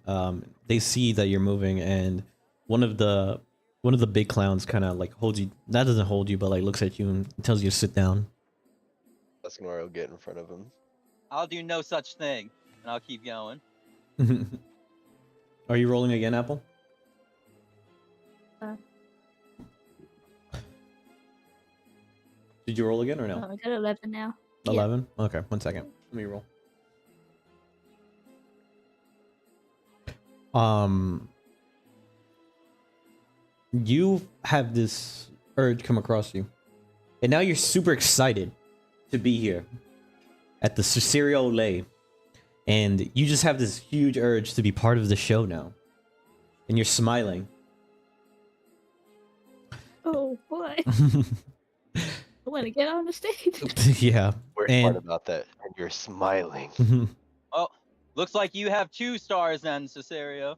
they see that you're moving, and one of the big clowns kind of like holds you. That doesn't hold you, but like looks at you and tells you to sit down. Tuscanora will get in front of him. I'll do no such thing. And I'll keep going. Are you rolling again, Apple? Did you roll again or no? Oh, I got 11 now. Yeah. 11? Okay, 1 second. Let me roll. You have this urge come across you. And now you're super excited to be here at the Cesario Lay. And you just have this huge urge to be part of the show now. And you're smiling. Oh boy. I want to get on the stage. Yeah. Worst And part about that, and you're smiling. Oh, looks like you have 2 stars then, Cesario.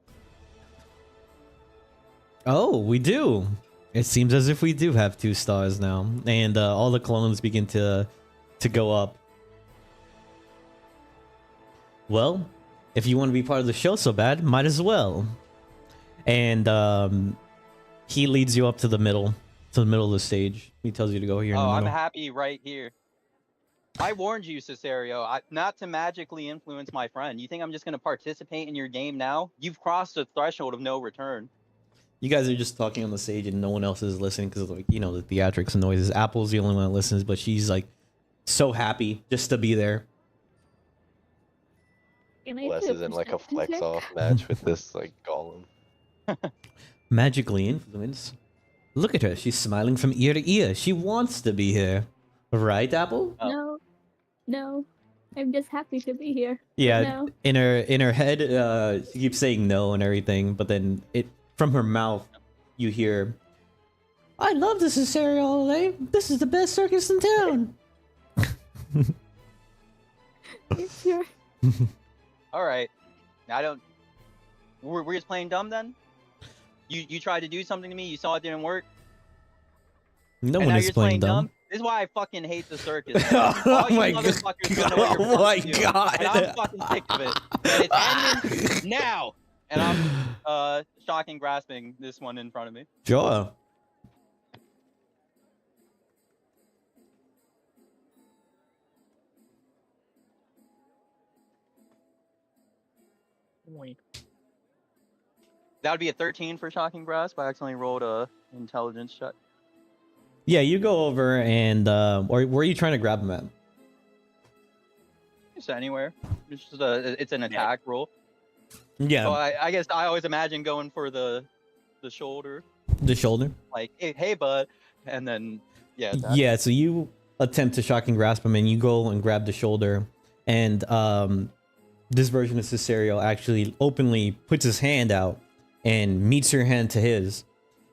oh, we do. It seems as if we do have 2 stars now. And all the clones begin to go up. Well, if you want to be part of the show so bad, might as well. And he leads you up to the middle of the stage. He tells you to go here in Oh, the I'm middle. happy right here. I warned you, Cesario, not to magically influence my friend. You think I'm just going to participate in your game now? You've crossed the threshold of no return. You guys are just talking on the stage and no one else is listening because, like, you know, the theatrics and noises. Apple's the only one that listens, but she's like so happy just to be there. Can I Les do is in like a perception flex check? off match with this like golem. Magically influenced. Look at her. She's smiling from ear to ear. She wants to be here. Right, Apple? Oh. No. No. I'm just happy to be here. Yeah. No. In her head, she keeps saying no and everything, but then from her mouth, you hear, "I love this Cesario holiday. This is the best circus in town." It's your... All right. We're just playing dumb then? You tried to do something to me, you saw it didn't work, No and one now is you're playing dumb. This is why I fucking hate the circus. Oh All you my motherfuckers god! don't know what you're Oh my fucking doing, god! And I'm fucking sick of it. And it's ending now. And I'm shocking grasping this one in front of me. Sure. Wait. That would be a 13 for shocking grasp. I accidentally rolled a intelligence check. Yeah, you go over and or where are you trying to grab him at? Just anywhere. It's an attack roll. Yeah, So I guess I always imagine going for the shoulder. the shoulder. Like, hey bud. And then attack. Yeah, so you attempt to shock and grasp him, and you go and grab the shoulder, and this version of Cesario actually openly puts his hand out and meets your hand to his,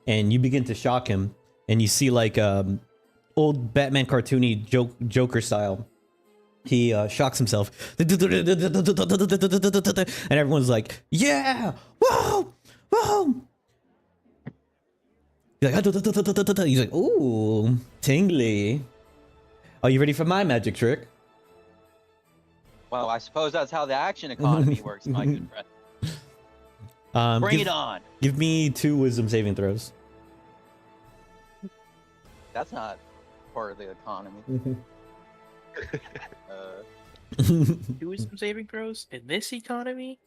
and you begin to shock him, and you see like old Batman cartoony Joker style. He shocks himself, and everyone's like, "Yeah, whoa, whoa!" He's like, "Ooh, tingly. Are you ready for my magic trick?" Well, I suppose that's how the action economy works, my good friend. Bring it on. Give me 2 wisdom saving throws. That's not part of the economy. Do wisdom saving throws in this economy?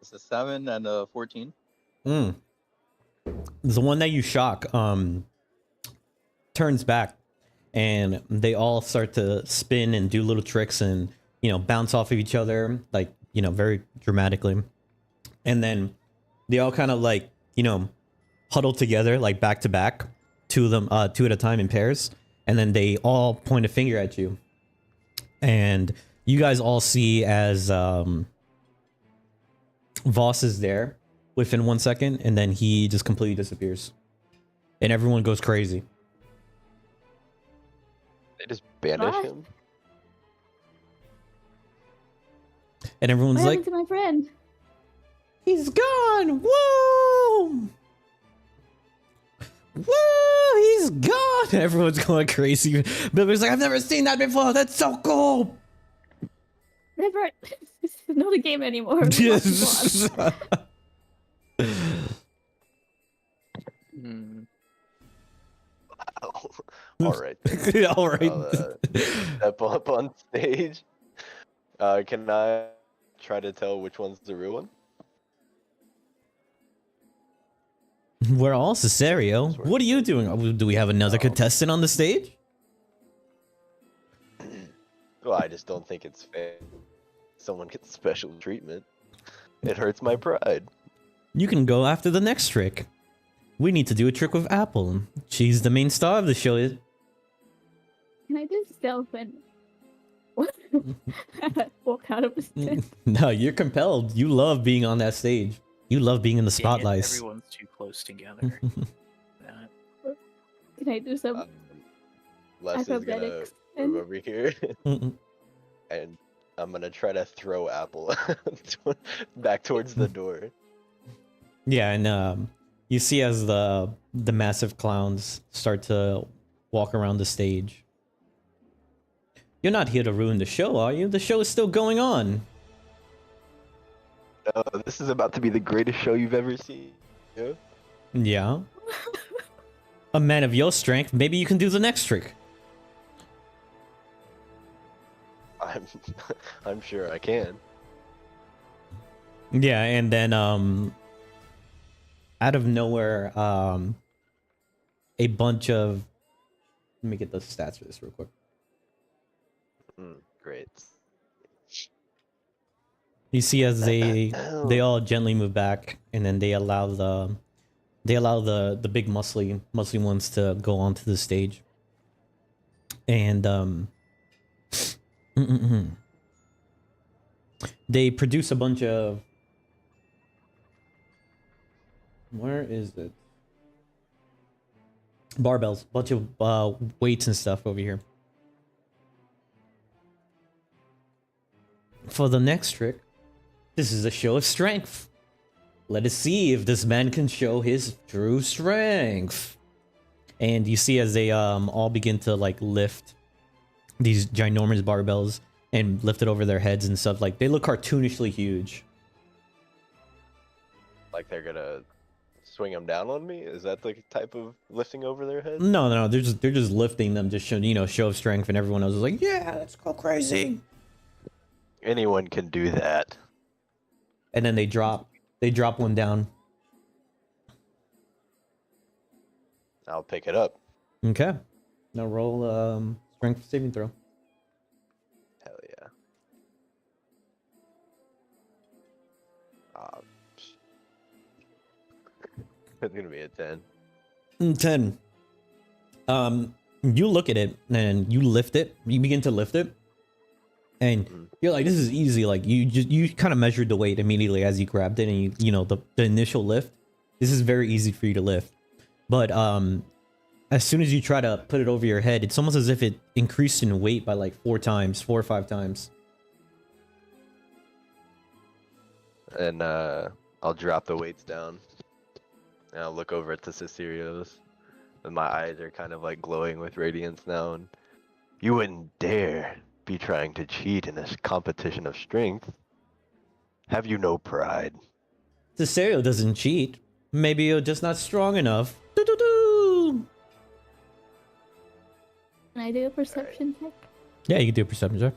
It's a 7 and a 14. The one that you shock turns back, and they all start to spin and do little tricks and, you know, bounce off of each other, like, you know, very dramatically. And then they all kind of like, you know, huddle together, like back to back, 2 of them, 2 at a time in pairs. And then they all point a finger at you. And you guys all see as Voss is there, within 1 second, and then he just completely disappears. And everyone goes crazy. They just banish What? him. And What everyone's happened like, to my friend? he's gone! Woo! Woo! He's gone! And everyone's going crazy. Billy's like, I've never seen that before! That's so cool! Never. This is not a game anymore. We lost. Hmm. All right. Then. All right. I'll, step up on stage. Can I try to tell which one's the real one? We're all Cesario. What are you doing? Do we have another contestant on the stage? Well, I just don't think it's fair. Someone gets special treatment. It hurts my pride. You can go after the next trick. We need to do a trick with Apple. She's the main star of the show. Can I do stealth and walk out of the stage? No, you're compelled. You love being on that stage. You love being in the Dang it, spotlights. everyone's too close together. Can I do some Les is gonna acrobatics? move over here, Mm-mm. and I'm gonna try to throw Apple back towards the door. Yeah, and you see as the massive clowns start to walk around the stage. You're not here to ruin the show, are you? The show is still going on. This is about to be the greatest show you've ever seen. Yeah? Yeah. A man of your strength, maybe you can do the next trick. I'm sure I can. Yeah, and then out of nowhere, a bunch of, let me get the stats for this real quick. Great. You see as they all gently move back, and then they allow the big muscly ones to go onto the stage. And they produce a bunch of, where is it? Barbells, bunch of weights and stuff over here. For the next trick, this is a show of strength. Let us see if this man can show his true strength. And you see as they all begin to like lift these ginormous barbells and lift it over their heads and stuff. Like they look cartoonishly huge. Like they're gonna swing them down on me? Is that the type of lifting over their heads? No, they're just lifting them, just show, show of strength, and everyone else is like, yeah, let's go crazy. Anyone can do that. And then they drop one down. I'll pick it up. Okay. Now roll strength saving throw. Hell yeah. It's gonna be a 10. 10. You look at it and you lift it. You begin to lift it, and you're like, "This is easy." Like you kind of measured the weight immediately as you grabbed it, and you know the initial lift. This is very easy for you to lift, but as soon as you try to put it over your head, it's almost as if it increased in weight by like 4 or 5 times. And I'll drop the weights down. And I'll look over at the Cicerios. And my eyes are kind of like glowing with radiance now. And you wouldn't dare be trying to cheat in this competition of strength. Have you no pride? Cesario doesn't cheat. Maybe you're just not strong enough. Doo-doo-doo. Can I do a perception check? Yeah, you can do a perception check.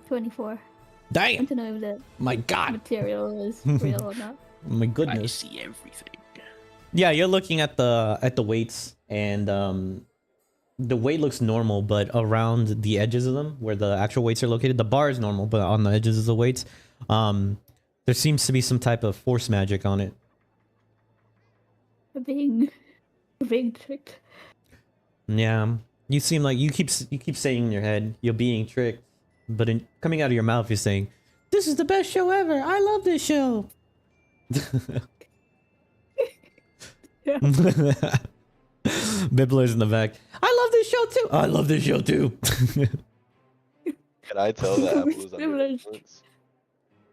24. I Damn! want to know if the My God! material is real or not. My I goodness. see everything. Yeah, you're looking at the weights, and the weight looks normal, but around the edges of them, where the actual weights are located, the bar is normal, but on the edges of the weights, there seems to be some type of force magic on it. We're being tricked. Yeah, you seem like you keep saying in your head, "You're being tricked," but in coming out of your mouth, you're saying, "This is the best show ever. I love this show." Yeah. Bibbler's in the back. I love this show too. I love this show too. Can I tell that Apple is under Privileged. influence?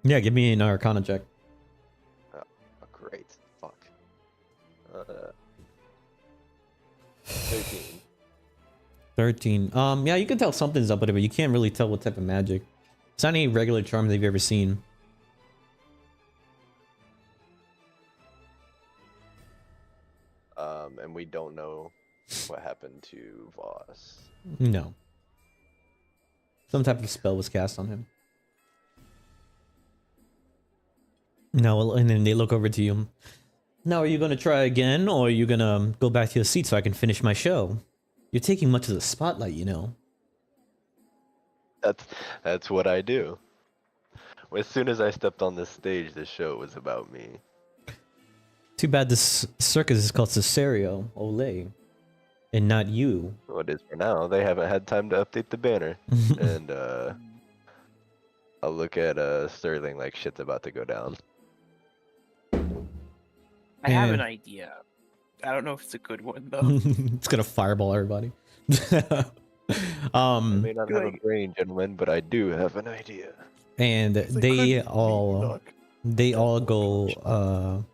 Yeah, give me an Arcana check. Oh, great. Fuck. 13. 13. Yeah, you can tell something's up with it, but you can't really tell what type of magic. It's not any regular charm they've ever seen. And we don't know what happened to Voss. No. Some type of spell was cast on him. No, and then they look over to you. Now, are you going to try again, or are you going to go back to your seat so I can finish my show? You're taking much of the spotlight, you know. That's what I do. As soon as I stepped on this stage, the show was about me. Too bad this circus is called Cesario Ole, and not you. Well, it is for now. They haven't had time to update the banner. And I'll look at Sterling like shit's about to go down. I have an Yeah. idea. I don't know if it's a good one though. It's gonna fireball everybody. I may not have a brain, gentlemen, but I do have an idea. And they all go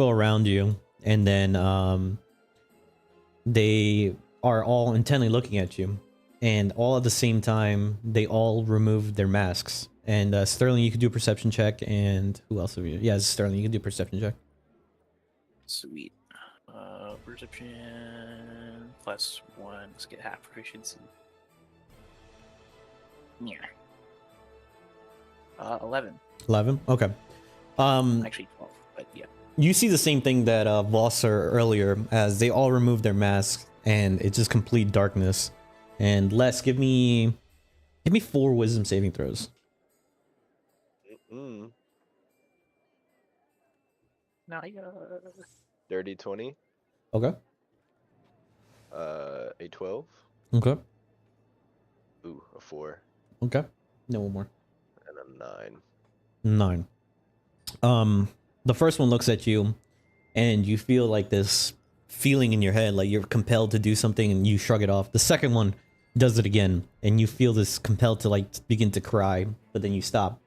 around you, and then they are all intently looking at you, and all at the same time they all remove their masks. And Sterling, you can do a perception check, and who else have you? Yeah, Sterling, you can do a perception check. Sweet. Perception +1. Let's get half proficiency. Yeah. 11. 11. Okay. Actually 12, but yeah. You see the same thing that Voss saw earlier, as they all remove their masks, and it's just complete darkness. And Les, give me 4 wisdom saving throws. Mm. Now you Dirty 20. Okay. A 12. Okay. Ooh, a 4. Okay. No one more. And a 9. 9. The first one looks at you, and you feel like this feeling in your head, like you're compelled to do something, and you shrug it off. The second one does it again, and you feel this compelled to like begin to cry, but then you stop.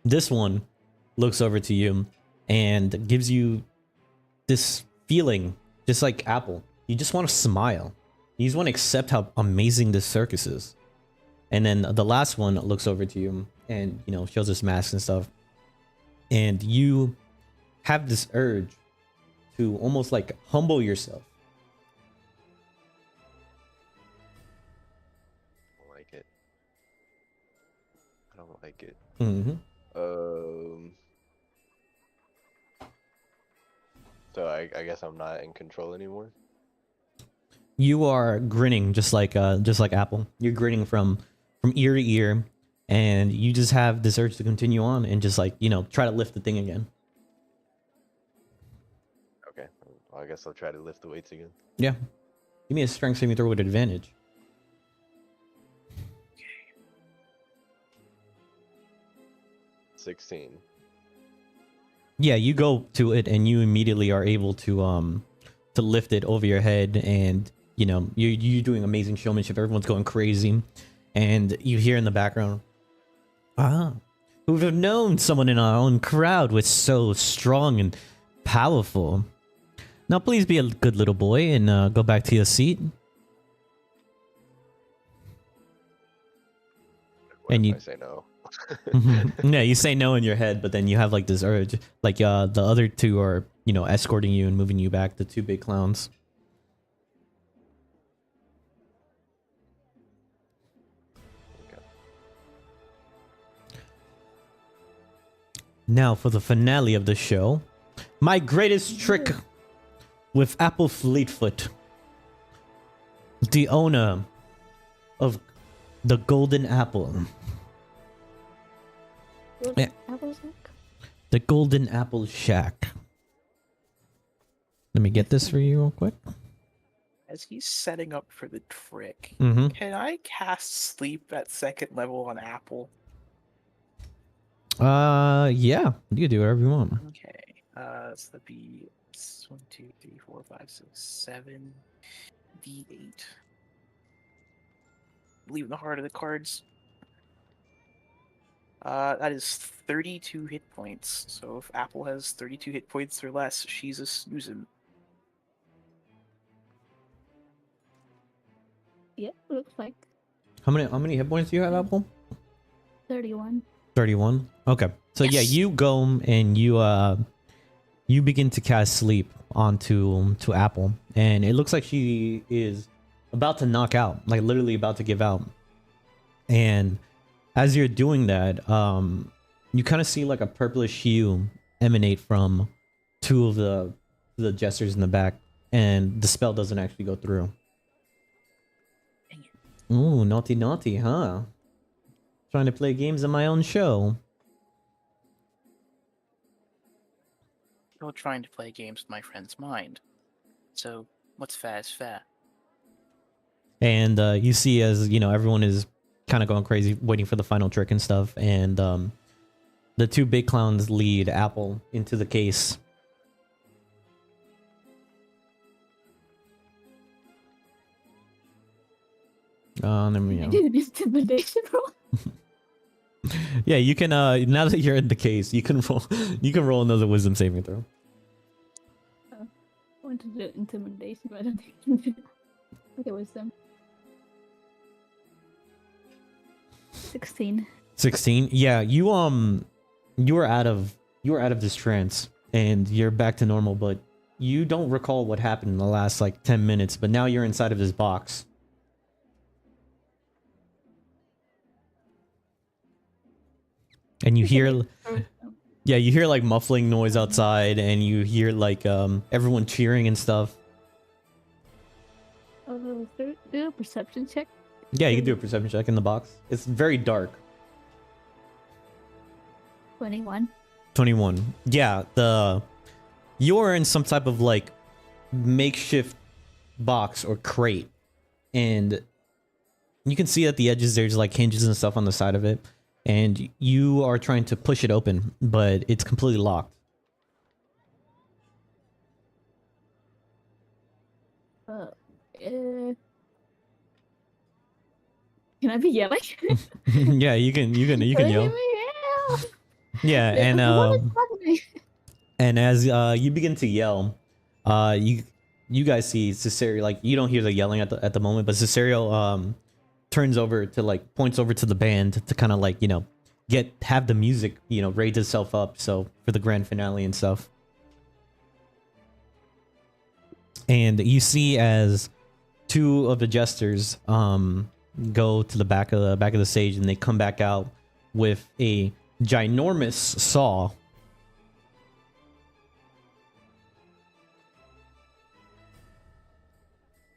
This one looks over to you and gives you this feeling, just like Apple. You just want to smile. You just want to accept how amazing this circus is. And then the last one looks over to you and, you know, shows us masks and stuff. And you have this urge to almost like humble yourself. I don't like it. I don't like it. Mm-hmm. So I guess I'm not in control anymore. You are grinning just like Apple. You're grinning from ear to ear, and you just have this urge to continue on and just like, you know, try to lift the thing again. Okay. Well, I guess I'll try to lift the weights again. Yeah. Give me a strength saving throw with advantage. 16. Yeah, you go to it and you immediately are able to lift it over your head, and you know, you're doing amazing showmanship. Everyone's going crazy, and you hear in the background, who would have known someone in our own crowd was so strong and powerful. Now please be a good little boy and go back to your seat. What And if you- I say no? Yeah, you say no in your head, but then you have like this urge, like the other two are, you know, escorting you and moving you back, the two big clowns. Okay. Now for the finale of the show, my greatest trick with Apple Fleetfoot, the owner of the Golden Apple. Yeah. Apple Shack? The Golden Apple Shack. Let me get this for you real quick. As he's setting up for the trick, Mm-hmm. can I cast sleep at 2nd level on Apple? Yeah, you can do whatever you want. Okay. So that'd be 1, 2, 3, 4, 5, 6, 7, D8. Leaving the heart of the cards. That is 32 hit points. So if Apple has 32 hit points or less, she's a snoozin'. Yeah, looks like How many hit points do you have, Apple? 31. 31. Okay. So yeah, Yes. you go and you begin to cast sleep onto Apple, and it looks like she is about to knock out, like literally about to give out. And as you're doing that, you kind of see like a purplish hue emanate from two of the jesters in the back, and the spell doesn't actually go through. Dang it. Ooh, naughty, huh? Trying to play games on my own show. Still trying to play games with my friend's mind. So what's fair is fair. And you see, as you know, everyone is kind of going crazy waiting for the final trick and stuff, and the two big clowns lead Apple into the case. Then we I go. did an intimidation roll. Yeah, you can now that you're in the case, you can roll another wisdom saving throw. I wanted to do intimidation, but I don't think I can do that. Okay, wisdom. 16. 16. Yeah, you were out of this trance and you're back to normal, but you don't recall what happened in the last like 10 minutes, but now you're inside of this box. And you hear yeah, you hear like muffling noise outside, and you hear like everyone cheering and stuff. Do a perception check. Yeah, you can do a perception check in the box. It's very dark. 21. 21. Yeah, you're in some type of like makeshift box or crate, and you can see at the edges there's like hinges and stuff on the side of it, and you are trying to push it open, but it's completely locked. Can I be yelling? Yeah, you can yell. Yeah, and and as you begin to yell, you guys see Cesario, like you don't hear the yelling at the moment, but Cesario turns over to like points over to the band to kind of like, you know, have the music, you know, raise itself up so for the grand finale and stuff. And you see as two of the jesters go to the back of the stage, and they come back out with a ginormous saw.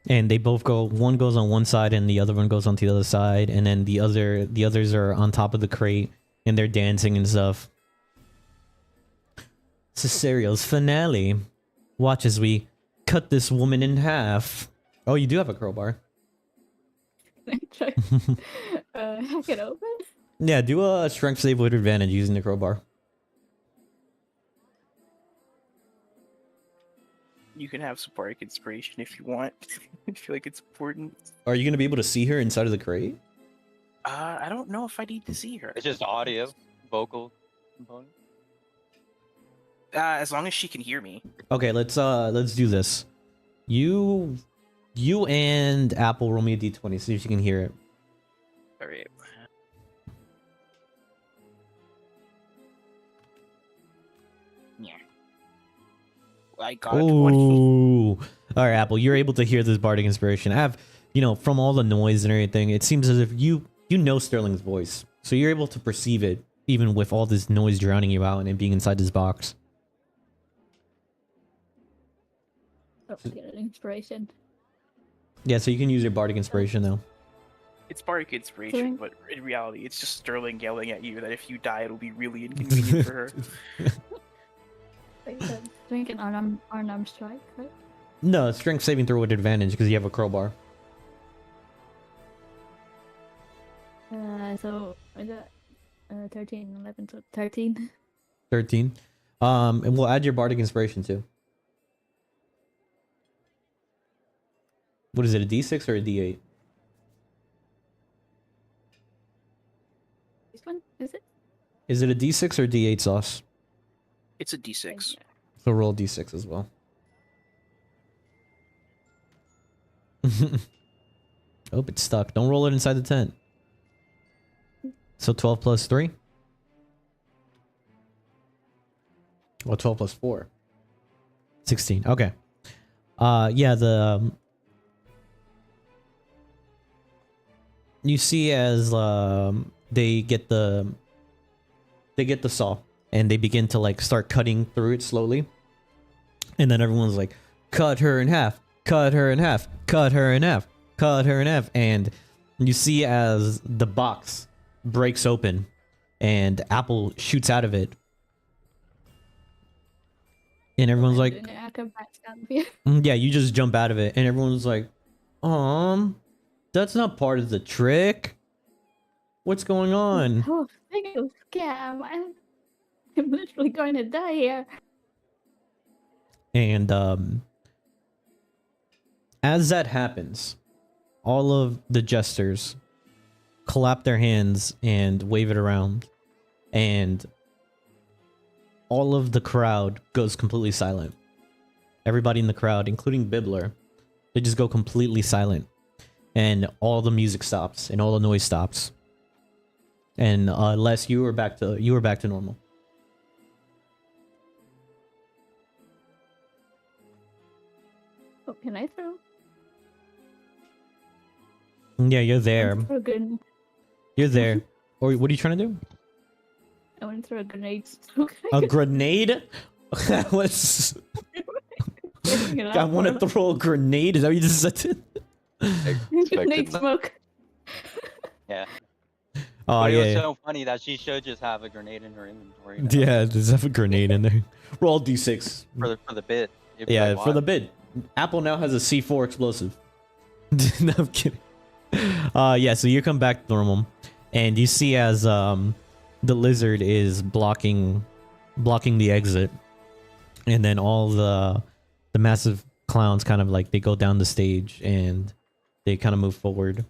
And they both go, one goes on one side and the other one goes on the other side, and then the others are on top of the crate and they're dancing and stuff. Cesario's finale. Watch as we cut this woman in half. Oh, you do have a crowbar. Can I try hack it open? Yeah, do a strength save with advantage using the crowbar. You can have some bardic inspiration if you want. I feel like it's important. Are you going to be able to see her inside of the crate? I don't know if I need to see her. It's just audio, vocal component. As long as she can hear me. Okay, let's do this. You and Apple roll me a d20, see if you can hear it. All right. Yeah. I got 20. Ooh. All right, Apple, you're able to hear this bardic inspiration. I have, you know, from all the noise and everything, it seems as if you know Sterling's voice. So you're able to perceive it, even with all this noise drowning you out and it being inside this box. Oh, get an inspiration. Yeah, so you can use your bardic inspiration, though. It's bardic inspiration, Sterling? but in reality, it's just Sterling yelling at you that if you die, it'll be really inconvenient for her. Like the drink an unarmed strike, right? No, strength saving throw with advantage because you have a crowbar. So I got 13, 11, so 13. 13. And we'll add your bardic inspiration too. What is it, a D6 or a D8? This one, is it? Is it a D6 or D8 sauce? It's a D6. So roll D6 as well. Oh, it's stuck. Don't roll it inside the tent. So 12 plus 3? Well, 12 plus 4. 16. Okay. Yeah, the... you see as they get the saw and they begin to like start cutting through it slowly, and then everyone's like, cut her in half, cut her in half, cut her in half, cut her in half, and you see as the box breaks open and Apple shoots out of it, and everyone's like, yeah, you just jump out of it, and everyone's like, that's not part of the trick. What's going on? Oh, thank you, scam. I'm literally going to die here. And as that happens, all of the jesters clap their hands and wave it around, and all of the crowd goes completely silent. Everybody in the crowd, including Bibbler, they just go completely silent. And all the music stops and all the noise stops. And Les, you were back to normal. Oh, can I throw? Yeah, you're there. Throw a grenade. You're there. Or what are you trying to do? I want to throw a grenade. A grenade? What's... I want to throw a grenade? Is that what you just said? Grenade smoke. Yeah. Oh, But yeah. it was Yeah. so funny that she should just have a grenade in her inventory. Yeah, just have a grenade in there. Roll D6. For the bit. It'd be Yeah, like, for the why? bid. Apple now has a C4 explosive. No, I'm kidding. Yeah, so you come back to normal, and you see as the lizard is blocking the exit, and then all the massive clowns kind of like they go down the stage and they kind of move forward,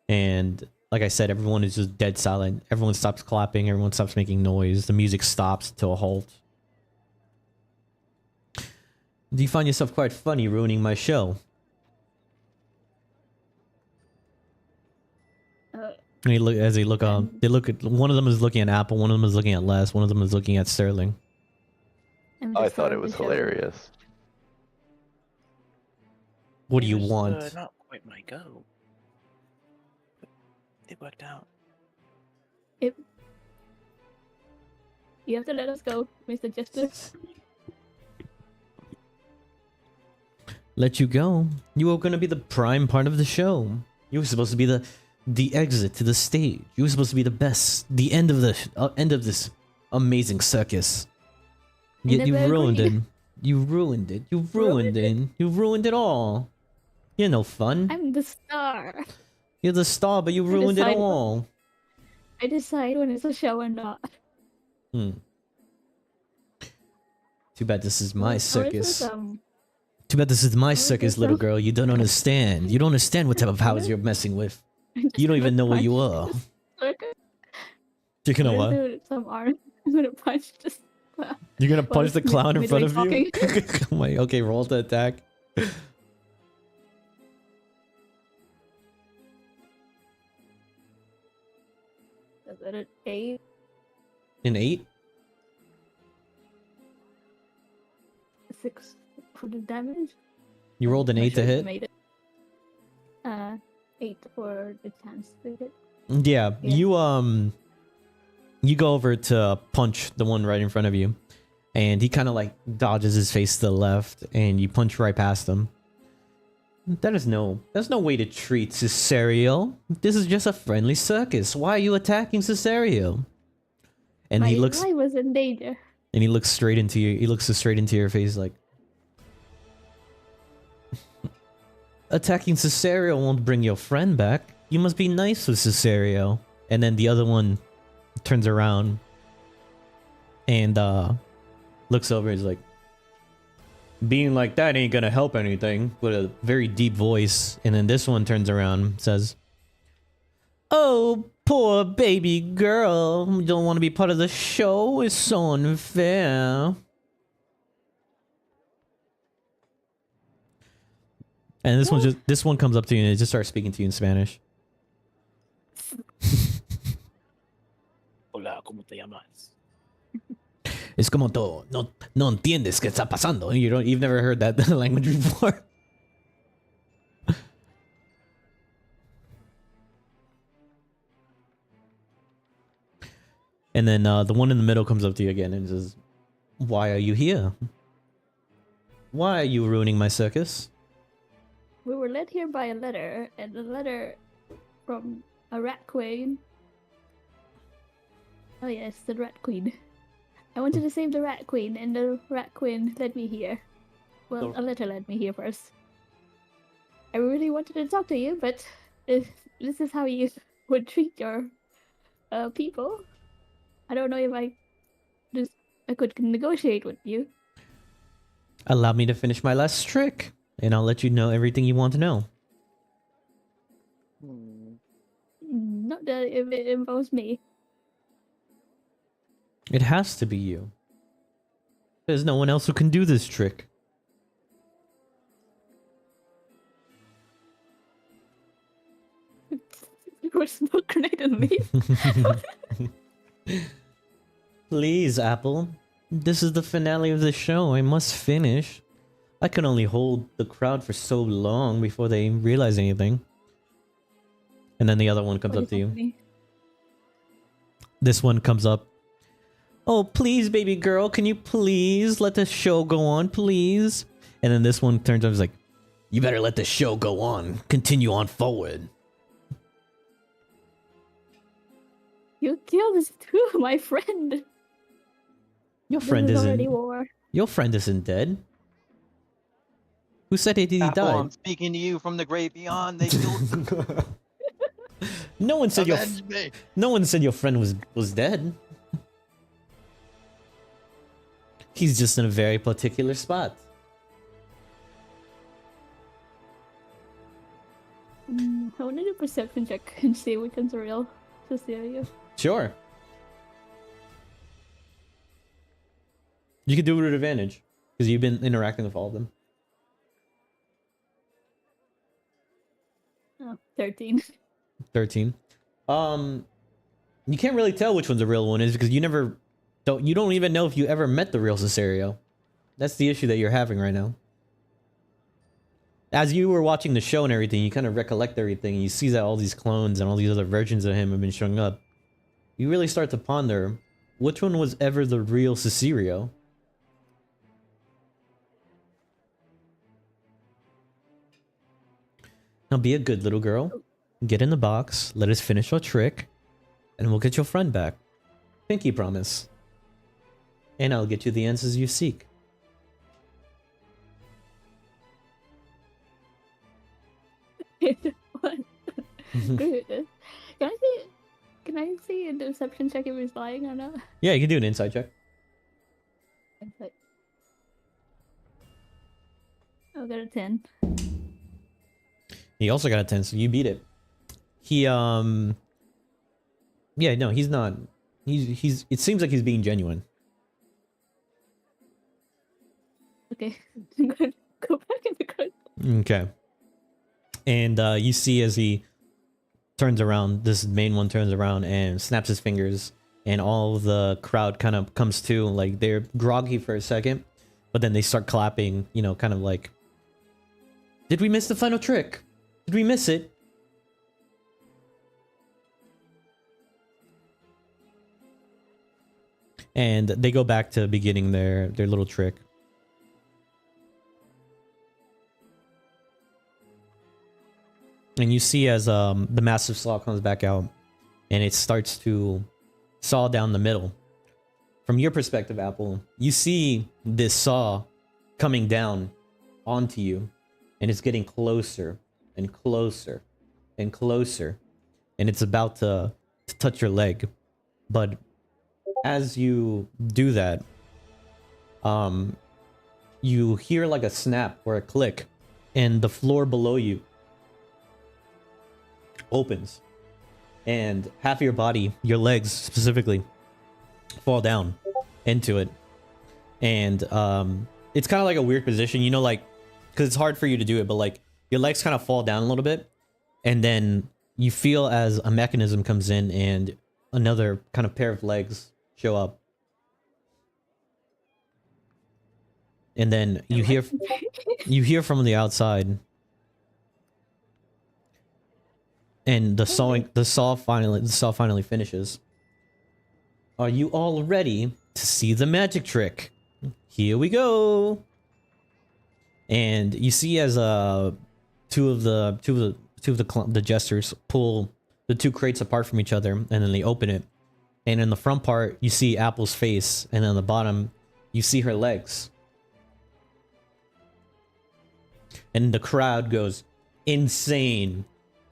and like I said, everyone is just dead silent. Everyone stops clapping. Everyone stops making noise. The music stops to a halt. Do you find yourself quite funny ruining my show? And they look at one of them is looking at Apple, one of them is looking at Les, one of them is looking at Sterling. I thought it was hilarious. What do you It was, want? not quite my go. But it worked out. You have to let us go, Mr. Jester. Let you go. You were gonna be the prime part of the show. You were supposed to be the exit to the stage. You were supposed to be the best, the end of this amazing circus. Yet you ruined it. You ruined it. You ruined it. You ruined it all. You're no fun. I'm the star. You're the star, but you ruined it all. I decide when it's a show or not. Too bad this is my circus. Too bad this is my circus, little girl. You don't understand. You don't understand what type of powers you're messing with. You don't even know what you are. You're gonna what? Some arm. I'm gonna punch this. You're gonna punch the clown in front of you? Talking. Oh my, okay, roll to attack. Is that an 8? An 8? 6 for the damage? You rolled an Not 8 to sure if I hit? made it. 8 for the chance to hit. Yeah, Yeah. you go over to punch the one right in front of you, and he kind of like dodges his face to the left, and you punch right past him. There's no way to treat Cesario. This is just a friendly circus. Why are you attacking Cesario? And My he looks life was in danger. and he looks straight into your face like, attacking Cesario won't bring your friend back. You must be nice with Cesario. And then the other one turns around and looks over and is like, being like that ain't gonna help anything, with a very deep voice. And then this one turns around and says, oh, poor baby girl. You don't want to be part of the show? It's so unfair. And this one comes up to you and it just starts speaking to you in Spanish. Hola, ¿cómo te llamas? Es como todo, no entiendes qué está pasando. You've never heard that language before. And then the one in the middle comes up to you again and says, why are you here? Why are you ruining my circus? We were led here by a letter, and a letter from a rat queen. Oh yes, the rat queen. I wanted to save the rat queen, and the rat queen led me here. Well, a letter led me here first. I really wanted to talk to you, but if this is how you would treat your people, I don't know if I could negotiate with you. Allow me to finish my last trick, and I'll let you know everything you want to know. Not that if it involves me. It has to be you. There's no one else who can do this trick. You were smoke grenade and leave. Please, Apple. This is the finale of the show. I must finish. I can only hold the crowd for so long before they realize anything. And then the other one comes up to you. This one comes up. Oh, please, baby girl, can you please let the show go on, please? And then this one turns up and is like, you better let the show go on. Continue on forward. You killed my friend. Your friend isn't. War. Your friend isn't dead. Who said he died? I'm speaking to you from the great beyond. They killed. No one said me. No one said your friend was dead. He's just in a very particular spot. I want to do a perception check and see which one's real. Cecilia. Sure. You can do it with advantage because you've been interacting with all of them. Oh, 13. 13. You can't really tell which one's the real one is because you don't even know if you ever met the real Cesario. That's the issue that you're having right now. As you were watching the show and everything, you kind of recollect everything, and you see that all these clones and all these other versions of him have been showing up. You really start to ponder, which one was ever the real Cesario? Now be a good little girl. Get in the box, let us finish our trick, and we'll get your friend back. Pinky promise. And I'll get you the answers you seek. What? Good. Can I see a deception check if he's lying or not? Yeah, you can do an insight check. Insight. I got a 10. He also got a 10, so you beat it. He yeah, no, he's not. He's it seems like he's being genuine. Okay. I'm gonna go back in the card. Okay. And you see as he turns around, this main one turns around and snaps his fingers, and all of the crowd kind of comes to, like they're groggy for a second, but then they start clapping, you know, kind of like, did we miss the final trick? Did we miss it? And they go back to beginning their little trick. And you see as the massive saw comes back out and it starts to saw down the middle. From your perspective, Apple, you see this saw coming down onto you. and it's getting closer and closer and closer, and it's about to touch your leg. But as you do that, you hear like a snap or a click, and the floor below you opens, and half of your body, your legs specifically, fall down into it. And it's kind of like a weird position, you know, like, because it's hard for you to do it, but like your legs kind of fall down a little bit, and then you feel as a mechanism comes in and another kind of pair of legs show up. And then you hear from the outside, and the saw finally finishes. Are you all ready to see the magic trick? Here we go. And you see as two of the jesters pull the two crates apart from each other, and then they open it. And in the front part, you see Apple's face, and on the bottom, you see her legs. And the crowd goes insane.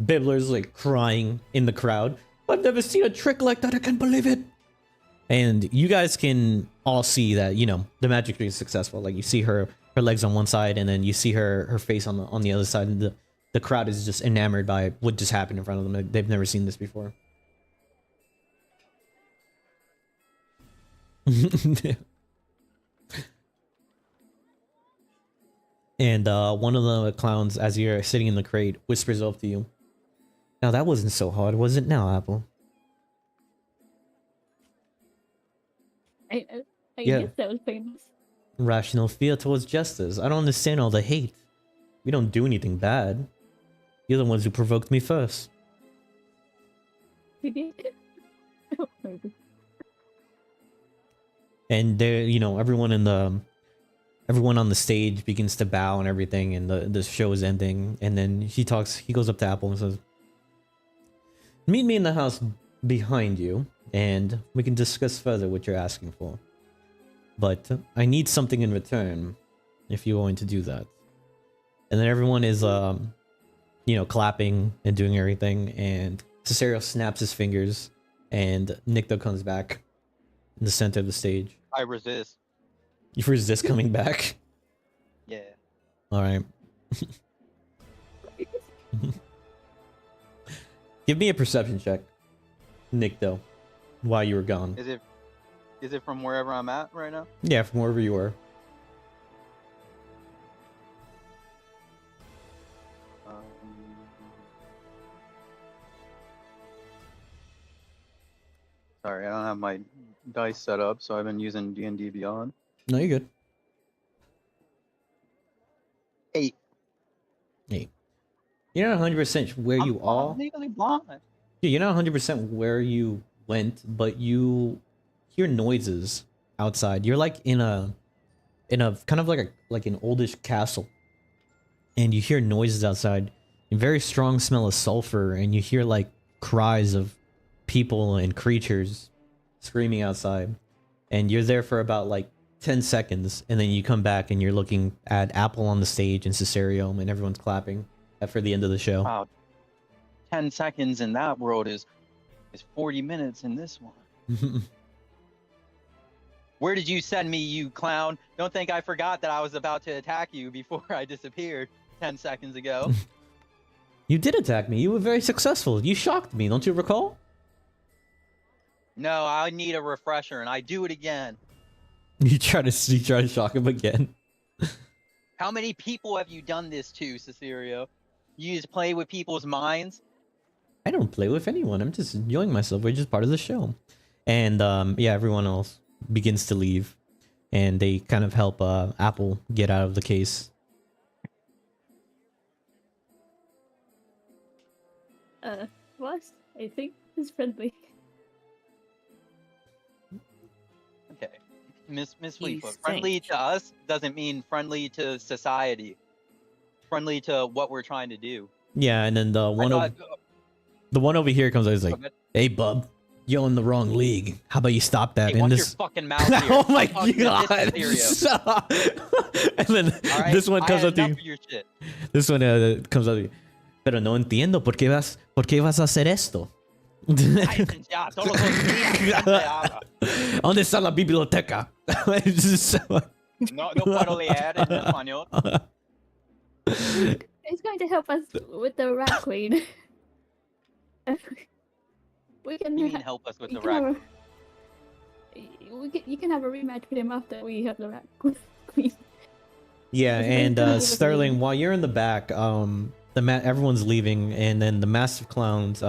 Bibbler's like crying in the crowd. I've never seen a trick like that. I can't believe it. And you guys can all see that, you know, the magic trick is successful. Like you see her legs on one side, and then you see her face on the other side, and the crowd is just enamored by what just happened in front of them. They've never seen this before. And one of the clowns, as you're sitting in the crate, whispers up to you. Now that wasn't so hard, was it now, Apple? I Yeah. guess that was famous. Rational fear towards jesters. I don't understand all the hate. We don't do anything bad. You're the ones who provoked me first. We did. And there, you know, everyone on the stage begins to bow and everything, and the show is ending. And then he goes up to Apple and says, "Meet me in the house behind you, and we can discuss further what you're asking for. But I need something in return, if you're going to do that." And then everyone is, you know, clapping and doing everything, and Cesario snaps his fingers, and Nikto comes back in the center of the stage. I resist. You resist coming back? Yeah. Alright. Give me a perception check, Nikto, while you were gone. Is it from wherever I'm at right now? Yeah, from wherever you were. Sorry, I don't have my dice set up, so I've been using D&D Beyond. No, you're good. 8. You're not 100% where you are. I'm legally blind. Yeah, you're not 100% where you went, but you hear noises outside. You're like in a kind of like an oldish castle, and you hear noises outside. A very strong smell of sulfur, and you hear like cries of people and creatures screaming outside. And you're there for about like 10 seconds, and then you come back and you're looking at Apple on the stage and Cesario, and everyone's clapping for the end of the show. Wow. 10 seconds in that world is 40 minutes in this one. Where did you send me, you clown? Don't think I forgot that I was about to attack you before I disappeared 10 seconds ago. You did attack me. You were very successful. You shocked me. Don't you recall? No, I need a refresher, and I do it again. You try to shock him again. How many people have you done this to, Cesario? You just play with people's minds? I don't play with anyone. I'm just enjoying myself. We're just part of the show. And yeah, everyone else begins to leave, and they kind of help Apple get out of the case. Boss, I think is friendly. Okay. Miss Fleetfoot, think. friendly to us doesn't mean friendly to society. Friendly to what we're trying to do. Yeah, and then the one over here comes out. He's like, Okay. "Hey, bub, You're in the wrong league. How about you stop that? Hey, In watch this... your fucking mouth here. Oh my Talking to god! this Ethereum. And then All right? this one I comes had up to enough you. of your shit. This one comes up to you. Pero no entiendo por qué vas a hacer esto. Cállense ya, todos los días, gente habla. ¿Dónde está la biblioteca? It's just so- No puedo leer en español. It's going to help us with the rat queen. We can. You mean help us with you the can have rack? you can have a rematch with him after we have the rat queen. Yeah, It's very and cool. Sterling, while you're in the back, everyone's leaving, and then the massive clowns,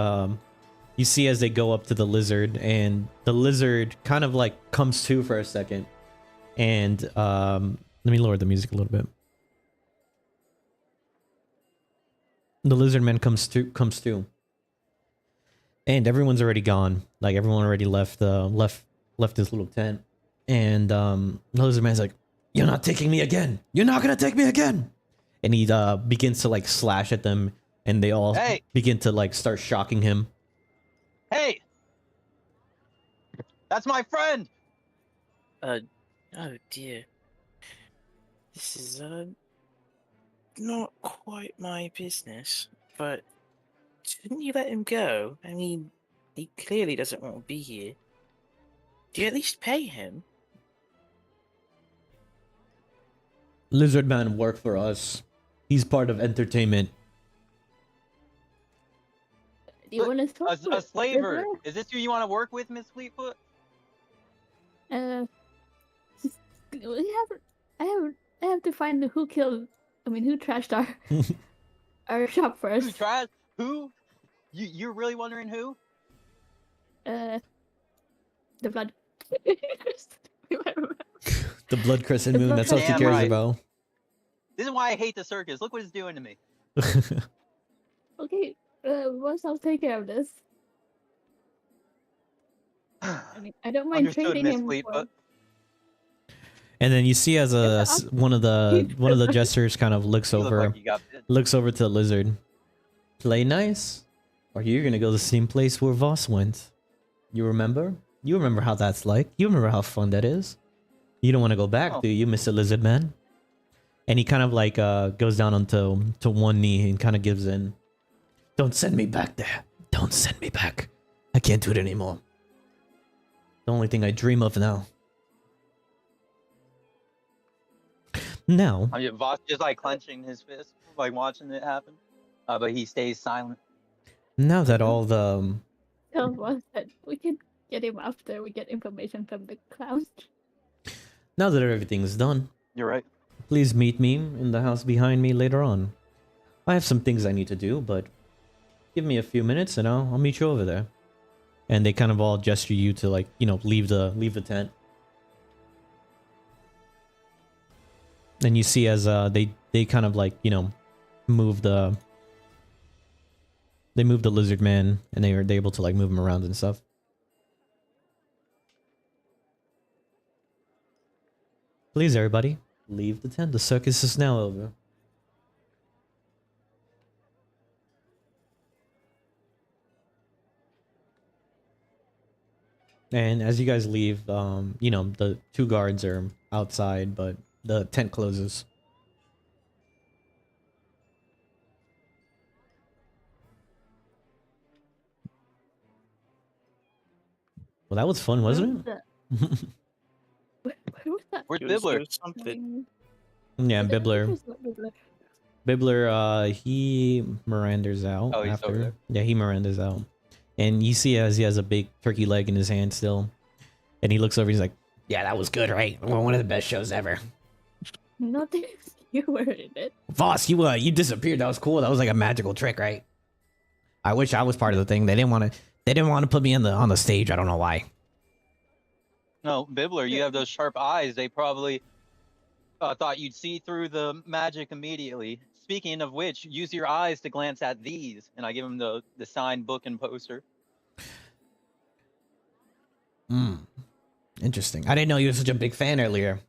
you see as they go up to the lizard, and the lizard kind of like comes to for a second, and let me lower the music a little bit. The lizard man comes to, and everyone's already gone. Like everyone already left this little tent, and the lizard man's like, "You're not taking me again. You're not gonna take me again." And he begins to like slash at them, and they all Hey! begin to like start shocking him. Hey! That's my friend! Oh dear. This is not quite my business, but shouldn't you let him go? I mean, he clearly doesn't want to be here. Do you at least pay him? Lizard man work for us. He's part of entertainment. Do you want to talk A slaver. her? Is this who you want to work with, Miss Fleetfoot? I have to find who killed. I mean, who trashed our shop Who first. tried? Who? You're really wondering who? The blood. The blood crescent The moon. blood That's all she Damn cares right. about. This is why I hate the circus. Look what it's doing to me. Okay, boss, I'll take care of this. I mean, I don't mind Understood, trading Miss him for. Fleetfoot. And then you see as one of the jesters kind of looks You look over like you got bit. looks over to the lizard. Play nice, or you're gonna go the same place where Voss went. You remember? You remember how that's like. You remember how fun that is. You don't want to go back, Oh. do you, Mr. Lizard Man? And he kind of like goes down onto one knee and kind of gives in. Don't send me back there. Don't send me back. I can't do it anymore. The only thing I dream of now. Now, I mean, Voss just like clenching his fist, like watching it happen. But he stays silent. now that all the Tell boss that we can get him after we get information from the clowns. now that everything's done, You're right. please meet me in the house behind me later on. I have some things I need to do, but give me a few minutes and I'll meet you over there. And they kind of all gesture you to like, you know, leave the tent. And you see as they kind of like, you know, move the lizard man, and they're able to like move him around and stuff. Please, everybody, leave the tent. The circus is now over. And as you guys leave, you know, the two guards are outside, but the tent closes. Well, that was fun, wasn't it? Where was that? Where's It was Bibbler? something. Yeah, I think Bibbler. it's not Bibbler. Bibbler, he Miranda's out Oh, he's after. over there. Yeah, he Miranda's out. And you see as he has a big turkey leg in his hand still. And he looks over, he's like, yeah, that was good, right? One of the best shows ever. Nothing. You were in it. Voss, you disappeared. That was cool. That was like a magical trick, right? I wish I was part of the thing. They didn't want to put me on the stage. I don't know why. No, Bibbler, you have those sharp eyes. They probably thought you'd see through the magic immediately. Speaking of which, use your eyes to glance at these. And I give him the signed book and poster. Interesting. I didn't know you were such a big fan earlier.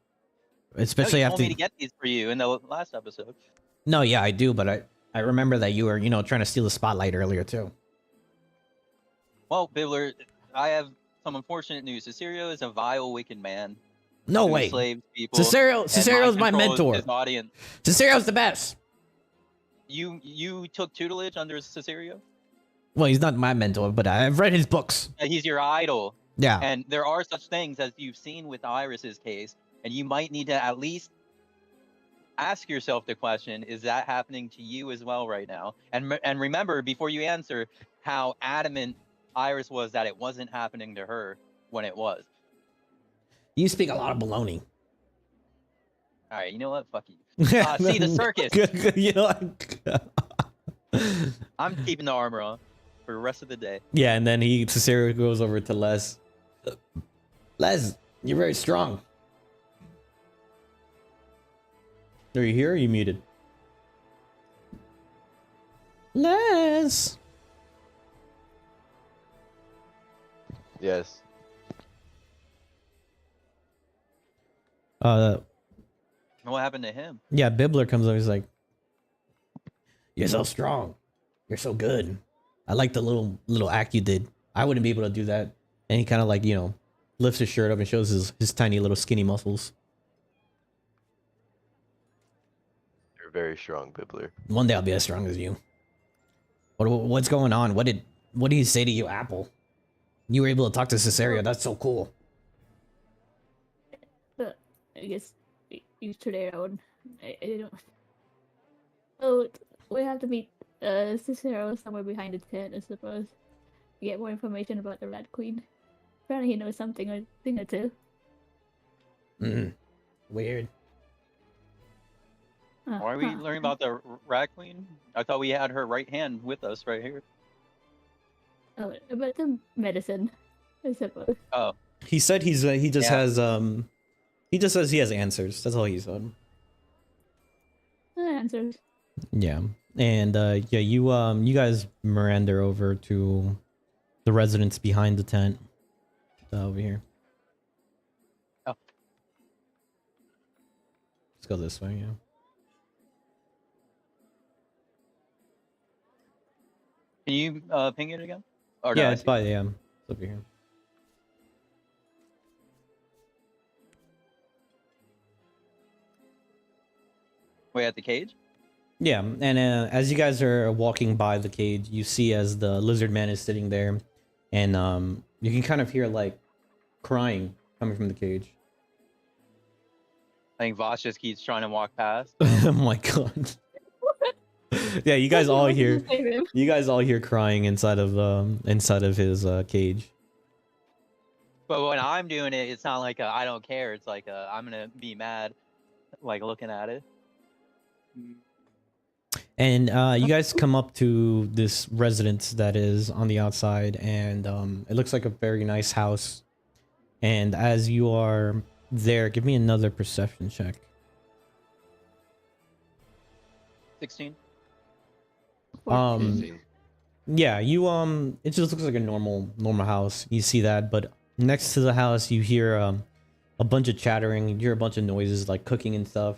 Especially no, you after told me to get these for you in the last episode. No, yeah, I do, but I remember that you were, you know, trying to steal the spotlight earlier too. Well, Bibbler, I have some unfortunate news. Cesario is a vile, wicked man No who way. enslaves people. Cesario's and my mind controls mentor. His audience. Cesario's the best. You took tutelage under Cesario? Well, he's not my mentor, but I've read his books. He's your idol. Yeah. And there are such things as you've seen with Iris's case, and you might need to at least ask yourself the question, is that happening to you as well right now? And remember, before you answer, how adamant Iris was that it wasn't happening to her when it was. You speak a lot of baloney. All right, you know what? Fuck you. See the circus. You know, I'm keeping the armor on for the rest of the day. yeah, and then Cesario goes over to Les. Les, you're very strong. Are you here or are you muted? Les. Yes. What happened to him? Yeah, Bibbler comes over. He's like, "You're so strong. You're so good. I like the little act you did. I wouldn't be able to do that." And he kind of like, you know, lifts his shirt up and shows his tiny little skinny muscles. You're very strong, Bibbler. One day I'll be as strong as you. What's going on? What did he say to you, Apple? You were able to talk to Cesario. That's so cool. But I guess each to their own. I don't. Oh, we have to meet Cicero somewhere behind the tent, I suppose. To get more information about the Rat Queen. Apparently, he knows something or thing or two. Weird. Why are we learning about the Rat Queen? I thought we had her right hand with us right here. Oh, about the medicine, I suppose. Oh. He said he just Yeah. has he just says he has answers. That's all he said. Answers. Yeah. And yeah, you guys Miranda over to the residence behind the tent. Over here. Oh. Let's go this way, yeah. Can you ping it again? Or Yeah, no, I it's see. by it's over here. Wait, at the cage? Yeah, and as you guys are walking by the cage, you see as the lizard man is sitting there, and you can kind of hear like crying coming from the cage. I think Vosh just keeps trying to walk past. Oh my god. Yeah, you guys all hear crying inside of his cage. But when I'm doing it, it's not like I don't care. It's like I'm gonna be mad, like looking at it. And you guys come up to this residence that is on the outside, and it looks like a very nice house. And as you are there, give me another perception check. 16. Yeah, you it just looks like a normal house. You see that, but next to the house you hear a bunch of chattering. You hear a bunch of noises like cooking and stuff,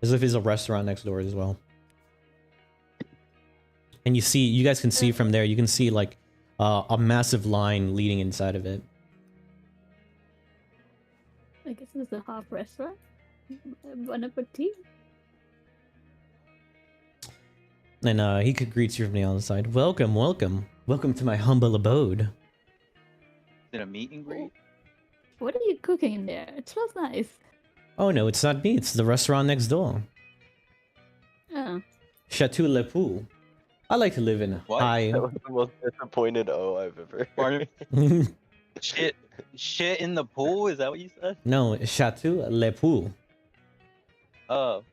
as if there's a restaurant next door as well. And you guys can see from there, you can see like a massive line leading inside of it. I guess it's a half restaurant. Bon appetit. And he could greet you from the outside. Welcome to my humble abode. Is it a meet and greet? What are you cooking in there? It smells nice. Oh no, it's not me. It's the restaurant next door. Oh. Chateau Le Pou. I like to live in What? high. That was the most disappointed O I've ever Pardon heard. Shit in the pool? Is that what you said? No, Chateau Le Pou. Oh,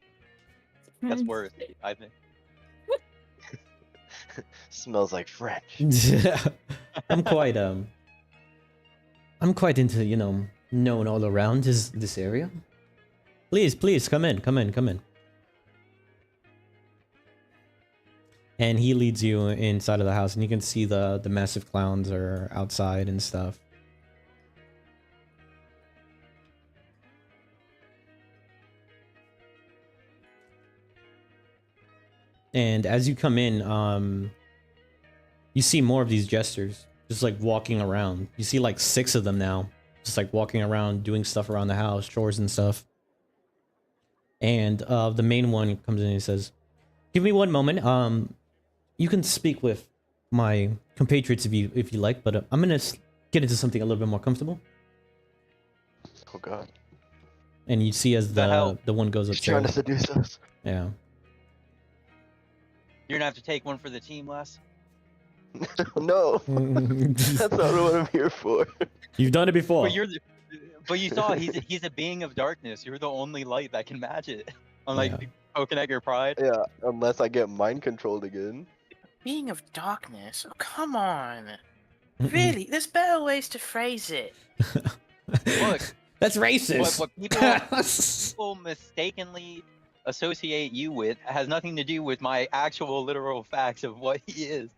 that's French. worse, I think. Smells like French. I'm quite into, you know, known all around this area. Please come in. And he leads you inside of the house, and you can see the massive clowns are outside and stuff. And as you come in, you see more of these jesters just like walking around. You see like 6 of them now, just like walking around doing stuff around the house, chores and stuff. And the main one comes in and he says, "Give me one moment. You can speak with my compatriots if you like, but I'm gonna get into something a little bit more comfortable." Oh god. And you see as The hell? the one goes He's trying upstairs. to seduce us. Yeah. You're gonna have to take one for the team, Les. No. That's not what I'm here for. You've done it before. But you saw he's a being of darkness. You're the only light that can match it. Unlike Yeah. poking at your pride. Yeah, unless I get mind controlled again. Being of darkness? Oh, come on. Really? There's better ways to phrase it. Look, That's racist. what people mistakenly associate you with has nothing to do with my actual literal facts of what he is.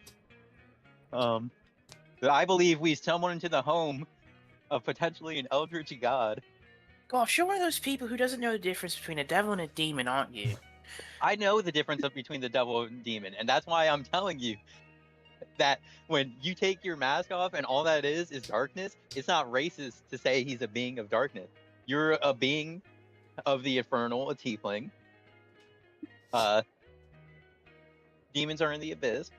I believe we stumbled into the home of potentially an eldritch god. Gosh, you're one of those people who doesn't know the difference between a devil and a demon, aren't you? I know the difference between the devil and demon, and that's why I'm telling you that when you take your mask off and all that is darkness, it's not racist to say he's a being of darkness. You're a being of the infernal, a tiefling. Demons are in the abyss.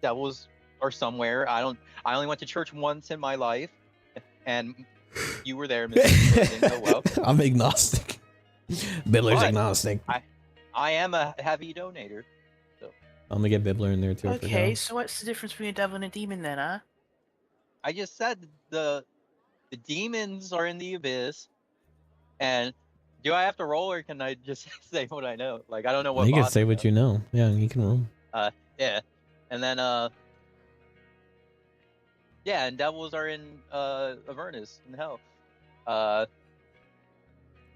Devils are somewhere. I only went to church once in my life, and you were there, Mr. So it didn't go well. I'm agnostic. Bibbler's What? agnostic. I am a heavy donator. I'm gonna get Bibbler in there too. for Okay, now. so what's the difference between a devil and a demon then, huh? I just said the demons are in the abyss, and do I have to roll or can I just say what I know? Like I don't know what. You can boss say I what know. you know. Yeah, you can roll. Yeah, and then yeah, and devils are in Avernus in hell.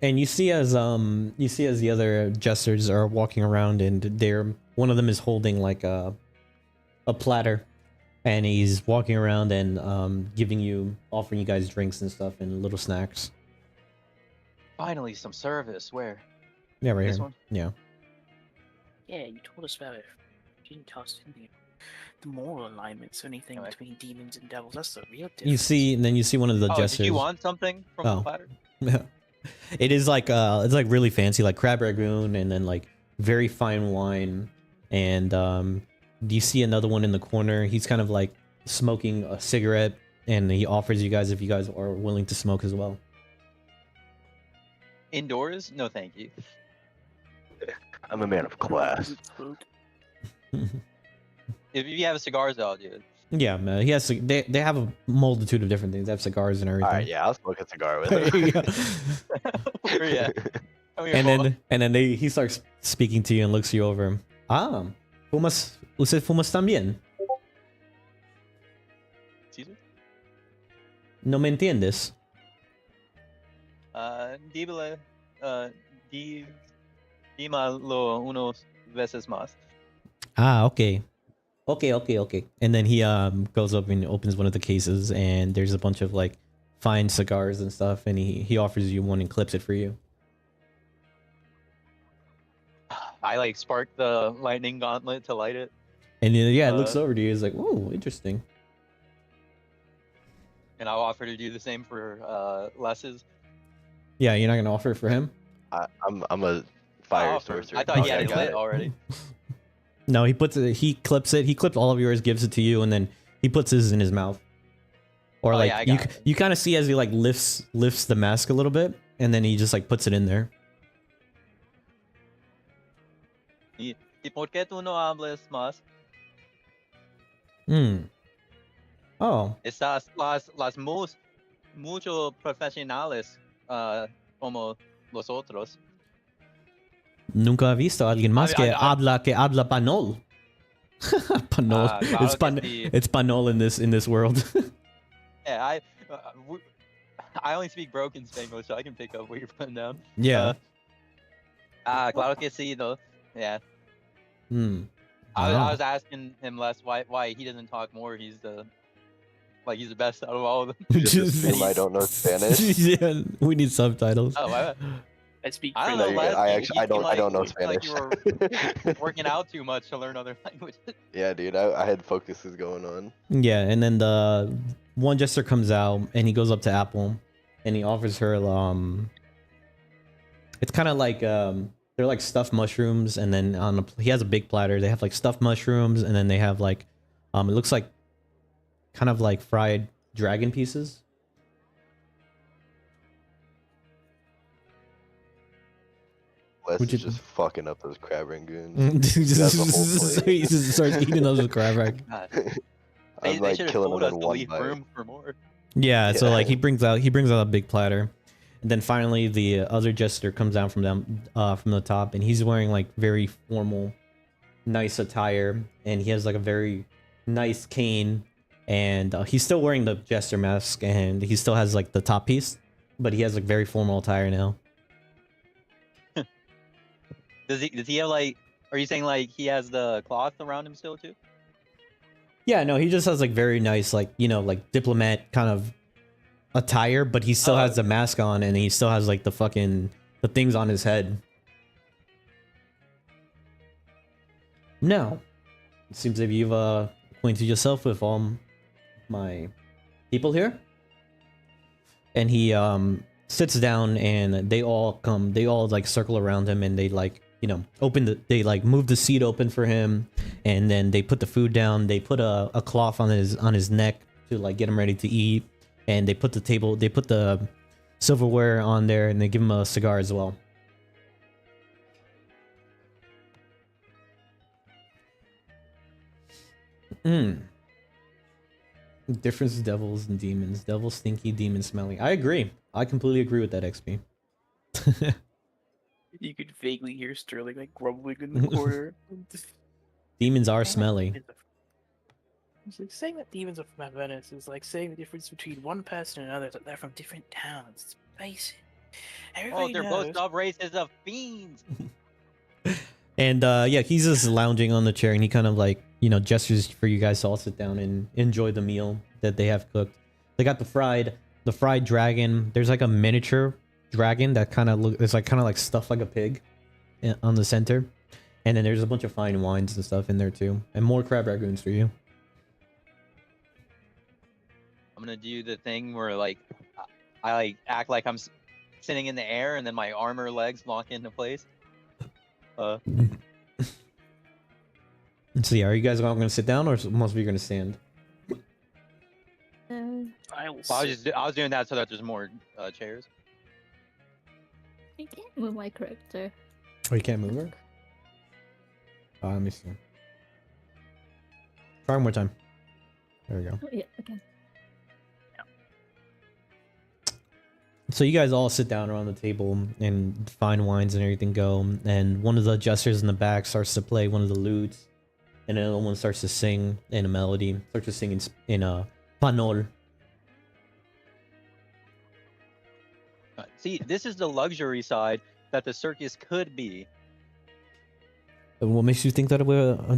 And you see as the other jesters are walking around, and one of them is holding like a platter, and he's walking around and offering you guys drinks and stuff and little snacks. Finally, some service. Where? Yeah, right This here. one? Yeah. Yeah, you told us about it. You didn't tell us the moral alignments or anything Anyway. between demons and devils. That's the real difference. You see, and then you see one of the Oh, jesters. did you want something from Oh. the platter? It is like it's like really fancy, like crab ragoon, and then like very fine wine. And do you see another one in the corner? He's kind of like smoking a cigarette, and he offers you guys if you guys are willing to smoke as well. Indoors? No, thank you. I'm a man of class. If you have cigars, I'll do it. Yeah, man. He has. They have a multitude of different things. They have cigars and everything. Alright, yeah, I'll smoke a cigar with him. Where you at? Come here, And boy. then he starts speaking to you and looks you over. Ah, usted fumas también. Caesar? No me entiendes. Dímelo, dímelo unos veces más. Ah, okay. Okay. And then he goes up and opens one of the cases, and there's a bunch of like fine cigars and stuff, and he offers you one and clips it for you. I like spark the lightning gauntlet to light it. And then, yeah, it looks over to you. He's like, "Whoa, interesting." And I'll offer to do the same for Les's. Yeah, you're not gonna offer it for him? I'm a fire sorcerer. I thought he had Okay, it got lit already. No, he puts it. He clips it. He clips all of yours, gives it to you, and then he puts his in his mouth. Or Oh, like yeah, I got it. you kind of see as he like lifts the mask a little bit, and then he just like puts it in there. ¿Y por qué tú no hablas más? Oh, Estas las mucho profesionales como los otros. nunca he visto a alguien más que habla panol. Panol. Claro que sí. It's panol in this world. Yeah, I only speak broken Spanglish, so I can pick up what you're putting down. Yeah. Claro que sí, though. Yeah. Wow. I was asking him less why he doesn't talk more. He's the best out of all of them. Just assume I don't know Spanish. Yeah, we need subtitles. Oh, I speak I don't No, know, French. you're good. last game I you seemed don't like know you seemed like Spanish. you were working out too much to learn other languages. Yeah, dude, I had focuses going on. Yeah, and then the one jester comes out and he goes up to Apple and he offers her it's kind of like they're like stuffed mushrooms, and then he has a big platter. They have like stuffed mushrooms, and then they have like it looks like kind of like fried dragon pieces. Wes Would is you- just fucking up those crab rangoons. He just starts eating those with crab rank. God. I'm They like should have killing told them us in to one leave bite. room for more. Yeah, so like Yeah. he brings out a big platter, and then finally the other jester comes down from the top, and he's wearing like very formal, nice attire, and he has like a very nice cane, and he's still wearing the jester mask, and he still has like the top piece, but he has like very formal attire now. Does he have like? Are you saying like he has the cloth around him still too? Yeah, no, he just has like very nice, like, you know, like diplomat kind of attire, but he still Oh, has the okay. mask on, and he still has like the things on his head. Now, it seems that you've acquainted yourself with my people here. And he sits down, and they all like circle around him, and they like, you know, they like move the seat open for him, and then they put the food down. They put a cloth on his neck to like get him ready to eat, and they put the silverware on there, and they give him a cigar as well. Difference of devils and demons. Devil stinky, demon smelly. I agree. I completely agree with that, XP. You could vaguely hear Sterling like grumbling in the corner. Demons are Saying that smelly. demons are- It's like saying that demons are from Venice is like saying the difference between one person and another, that they're from different towns. It's basic. Oh, Everybody they're knows. both sub races of fiends. And yeah, he's just lounging on the chair, and he kind of like, you know, gestures for you guys to all sit down and enjoy the meal that they have cooked. They got the fried dragon. There's like a miniature dragon that kind of it's like kind of like stuffed like a pig on the center. And then there's a bunch of fine wines and stuff in there too, and more crab ragoons for you. I'm gonna do the thing where like I like act like I'm sitting in the air, and then my armor legs lock into place. So yeah, are you guys all gonna sit down, or most of you gonna stand? Uh, I will Well, sit. I was doing that so that there's more chairs. I can't move my character. Oh, you can't move her? Let me see. Try one more time. There we go. Oh, yeah, okay. So you guys all sit down around the table, and fine wines and everything go, and one of the jesters in the back starts to play one of the lutes, and another one starts to sing in a melody, starts to sing in a panol. See, this is the luxury side that the circus could be. What makes you think that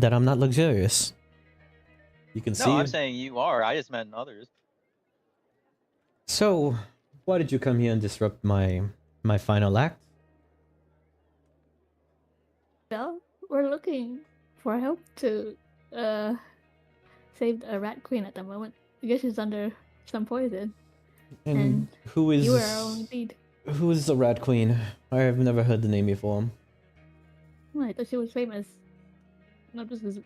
that I'm not luxurious? You can see. No, I'm saying you are. I just meant others. So, why did you come here and disrupt my final act? Well, we're looking for help to save a rat queen at the moment. I guess she's under some poison. And who is You were our only lead. who is the Rat Queen? I have never heard the name before. Well, I thought she was famous. Not just as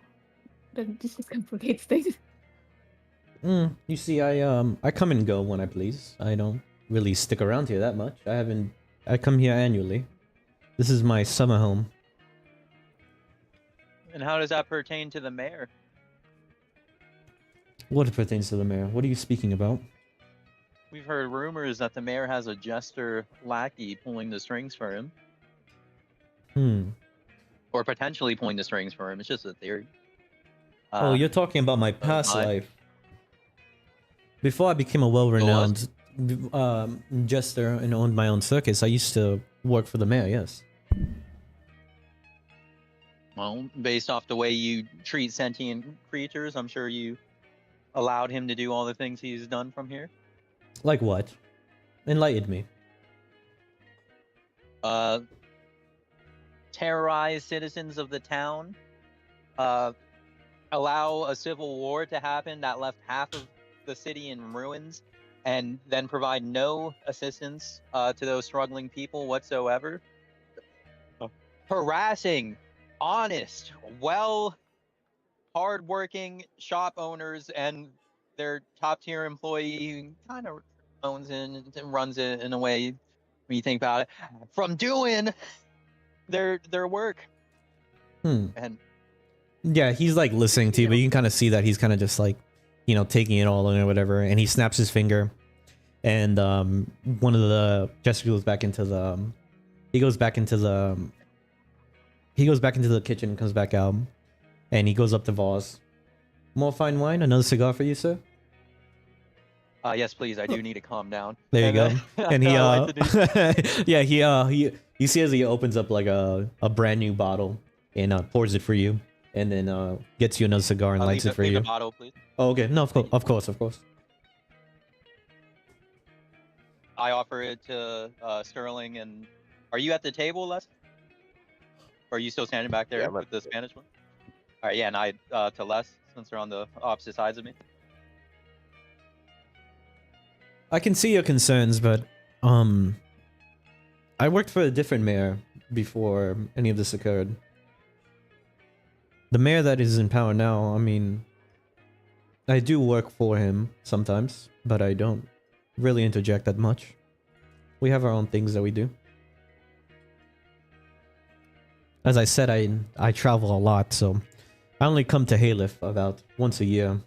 that just complicates things. You see, I come and go when I please. I don't really stick around here that much. I come here annually. This is my summer home. And how does that pertain to the mayor? What pertains to the mayor? What are you speaking about? We've heard rumors that the mayor has a jester lackey pulling the strings for him, or potentially pulling the strings for him. It's just a theory. Oh, you're talking about my past mine. life. Before I became a well-renowned jester and owned my own circus, I used to work for the mayor, yes. Well, based off the way you treat sentient creatures, I'm sure you allowed him to do all the things he's done from here. Like what? Enlighten me. uh, terrorize citizens of the town, allow a civil war to happen that left half of the city in ruins, and then provide no assistance to those struggling people whatsoever. Harassing honest, hardworking shop owners and their top tier employee who kind of owns it and runs it in a way when you think about it from doing their work. And yeah, he's like listening to you, but you can kind of see that he's kind of just like, you know, taking it all in or whatever. And he snaps his finger, and one of the Jester goes back into the he goes back into the kitchen and comes back out, and he goes up to Voss. More fine wine, another cigar for you, sir. Yes, please. I do need to calm down. There you go. And he I like to do- yeah, he you see as he opens up like a brand new bottle and pours it for you, and then gets you another cigar and lights it for leave you. the bottle, please. Oh, okay. No, of course. I offer it to Sterling. And are you at the table, Les? Or are you still standing back there Yeah, I'm at with the Spanish one? All right, yeah, and I to Les, since they're on the opposite sides of me. I can see your concerns, but I worked for a different mayor before any of this occurred. The mayor that is in power now, I mean, I do work for him sometimes, but I don't really interject that much. We have our own things that we do. As I said, I travel a lot, so I only come to Halif about once a year.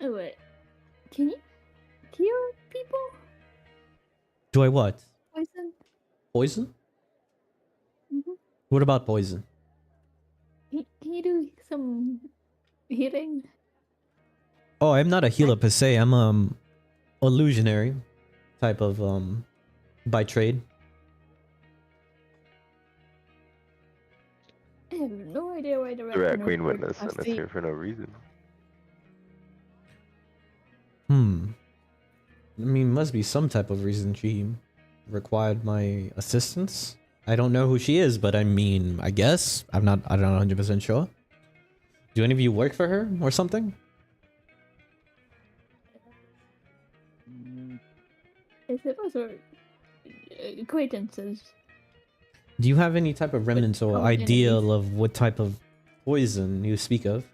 Oh wait, can you cure people? Do I what? Poison? Poison? Mm-hmm. What about poison? Can you do some healing? Oh, I'm not a healer per se. I'm illusionary type of by trade. I have no idea why the The Rat Queen report witness, and it's here for no reason. I mean, must be some type of reason she required my assistance. I don't know who she is, but I mean, I guess I'm not 100% sure. Do any of you work for her or something? I suppose we're acquaintances. Do you have any type of remnants or common idea enemies. of what type of poison you speak of?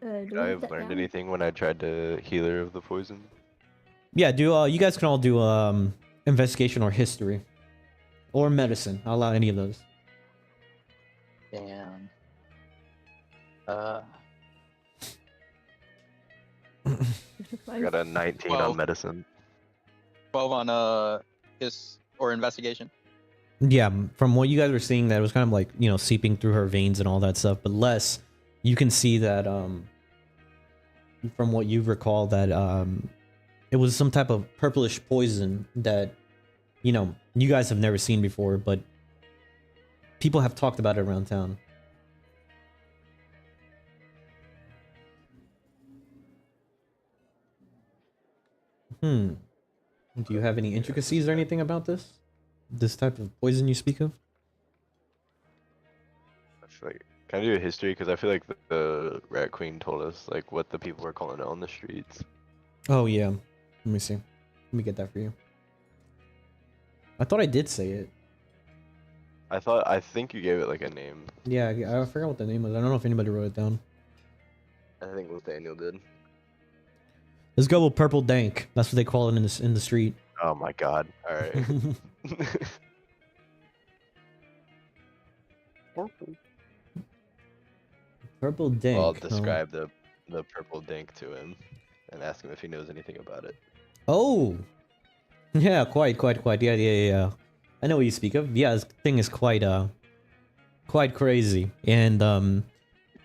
Do Could we I have have that learned down? anything when I tried to heal her of the poison? Yeah, do you guys can all do investigation or history or medicine. I'll allow any of those. Damn. I got a 19 Well- on medicine. 12 on his or investigation. Yeah, from what you guys were seeing, that it was kind of like, you know, seeping through her veins and all that stuff. But less, you can see that from what you recall, that it was some type of purplish poison that, you know, you guys have never seen before, but people have talked about it around town. Do you have any intricacies or anything about this? This type of poison you speak of? I feel like, can I do a history? Because I feel like the Rat Queen told us like what the people were calling it on the streets. Oh, yeah. Let me see. Let me get that for you. I thought I did say it. I think you gave it like a name. Yeah, I forgot what the name was. I don't know if anybody wrote it down. I think Nathaniel did. Let's go with Purple Dank. That's what they call it in the street. Oh my god. Alright. Purple Dank. I'll huh? describe the purple dink to him and ask him if he knows anything about it. Oh, yeah, quite. Yeah. I know what you speak of. Yeah, this thing is quite crazy. And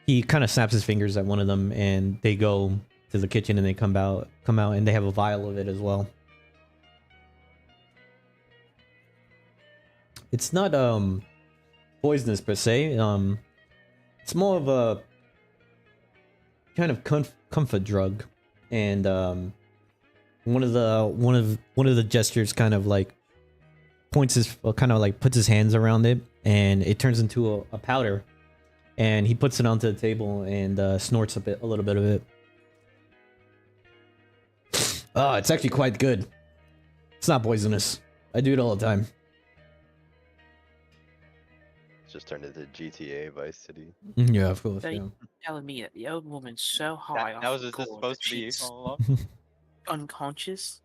he kind of snaps his fingers at one of them, and they go to the kitchen, and they come out, and they have a vial of it as well. It's not poisonous per se. It's more of a kind of comfort drug, and one of the gestures kind of like points his kind of like puts his hands around it, and it turns into a powder, and he puts it onto the table and snorts a little bit of it. Oh, it's actually quite good. It's not poisonous. I do it all the time. It's just turned into GTA Vice City. Yeah, of course. So Yeah. you're telling me that the old woman's so high That off was the just gourd supposed that to be she's all along. unconscious?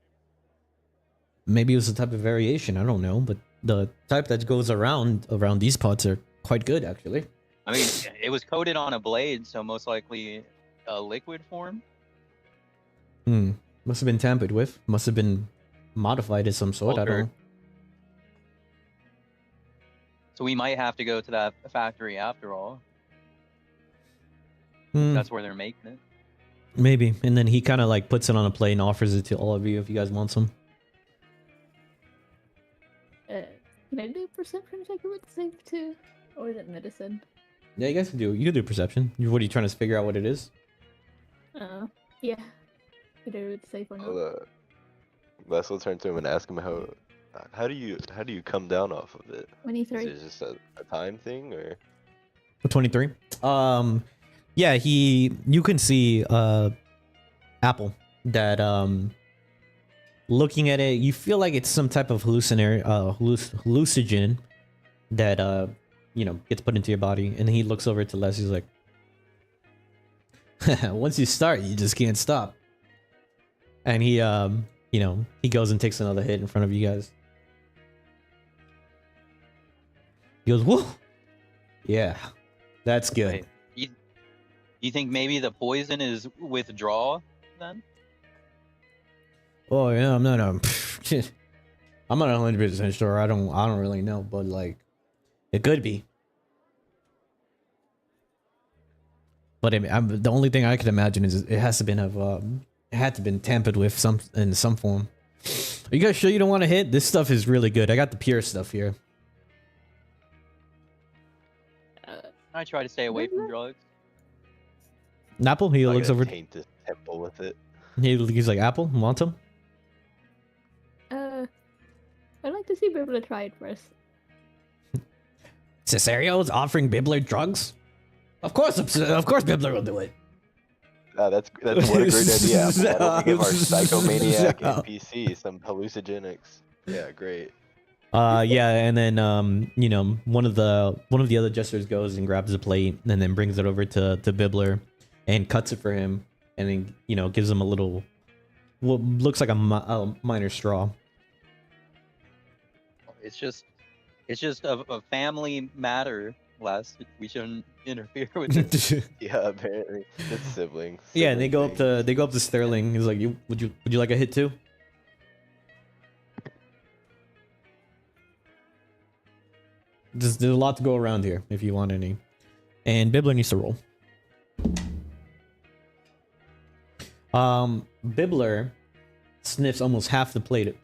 Maybe it was a type of variation. I don't know, but the type that goes around these pots are quite good, actually. I mean, it was coated on a blade, so most likely a liquid form. Hmm. Must have been tampered with. Must have been modified of some sort. I don't Altered. know. So we might have to go to that factory after all. Hmm. That's where they're making it. Maybe. And then he kind of like puts it on a plate and offers it to all of you if you guys want some. Can I do perception check with save too? Or is it medicine? Yeah, you guys can do. You can do perception. What are you trying to figure out what it is? Yeah. Either it's safe or not. Les will turn to him and ask him how do you come down off of it? Is 23. it just a time thing or? 23. Yeah, you can see Apple that looking at it, you feel like it's some type of hallucinogen that gets put into your body. And then he looks over to Les. He's like, once you start, you just can't stop. And he he goes and takes another hit in front of you guys. He goes, whoa, yeah, that's good. Wait, you think maybe the poison is withdrawal then? Oh yeah, I'm not I'm not 100% sure. I don't really know, but like, it could be. But the only thing I could imagine is it has to it had to been tampered with in some form. Are you guys sure you don't want to hit? This stuff is really good. I got the pure stuff here. I try to stay away from drugs. Apple, he I'm looks gonna over. taint this temple with it. He's like, Apple, want some? I'd like to see Bibla try it first. Cesario's offering Bibbler drugs? Of course Bibbler will do it. That's what a great idea. Apple. Why don't we give our psychomaniac NPC some hallucinogenics? Yeah, great. Yeah, and then one of the other jesters goes and grabs a plate and then brings it over to Bibbler and cuts it for him, and then gives him a little what looks like a minor straw. It's just a family matter, Les. We shouldn't interfere with it. Yeah, apparently it's siblings. Yeah, and they go Sibling up to Sterling. He's like, would you like a hit too? There's a lot to go around here if you want any. And Bibbler needs to roll. Bibbler sniffs almost half the plate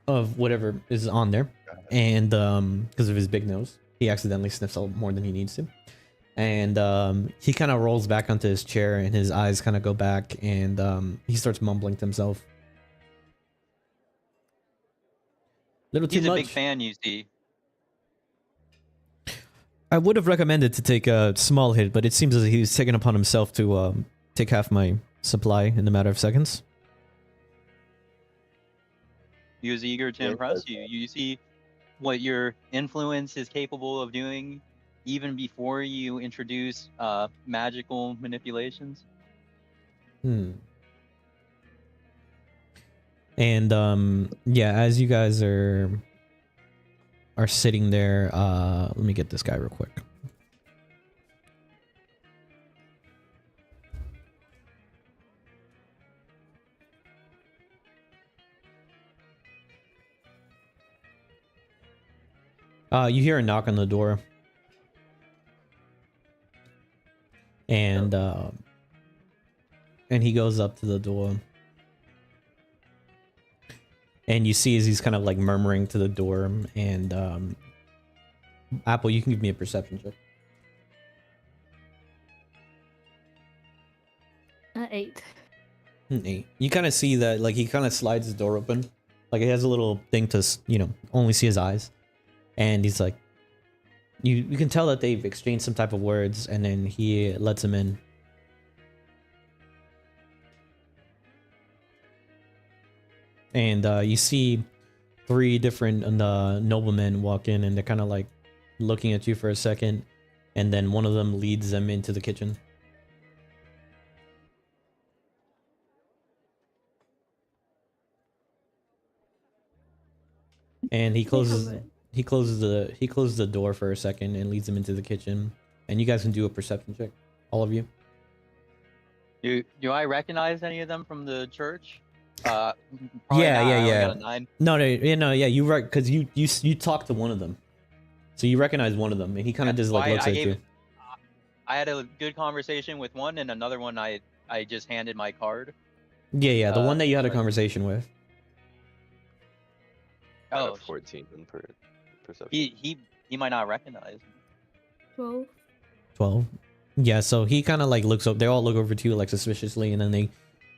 of whatever is on there. And because of his big nose, he accidentally sniffs out more than he needs to. And he kind of rolls back onto his chair and his eyes kind of go back, and he starts mumbling to himself. Little too He's a much. big fan, you see. I would have recommended to take a small hit, but it seems as if he's taken upon himself to take half my supply in a matter of seconds. He was eager to Yeah, impress you. You see what your influence is capable of doing even before you introduce magical manipulations. And yeah, as you guys are sitting there, let me get this guy real quick. You hear a knock on the door. And he goes up to the door. And you see as he's kind of like murmuring to the door, and Apple, you can give me a perception check. 8. You kind of see that, like, he kind of slides the door open. Like, it has a little thing to, only see his eyes. And he's like, you can tell that they've exchanged some type of words, and then he lets him in. And you see 3 different noblemen walk in, and they're kind of like looking at you for a second, and then one of them leads them into the kitchen. And he closes the door for a second and leads them into the kitchen. And you guys can do a perception check, all of you. Do I recognize any of them from the church? Yeah. I only got a 9. Yeah, you right, because you talked to one of them, so you recognize one of them, and he kind of just like looks at you. I had a good conversation with one, and another one I just handed my card. Yeah, the one that you had a conversation with. Oh, 14 in perception. He might not recognize me. 12. Yeah, so he kind of like looks up. They all look over to you like suspiciously, and then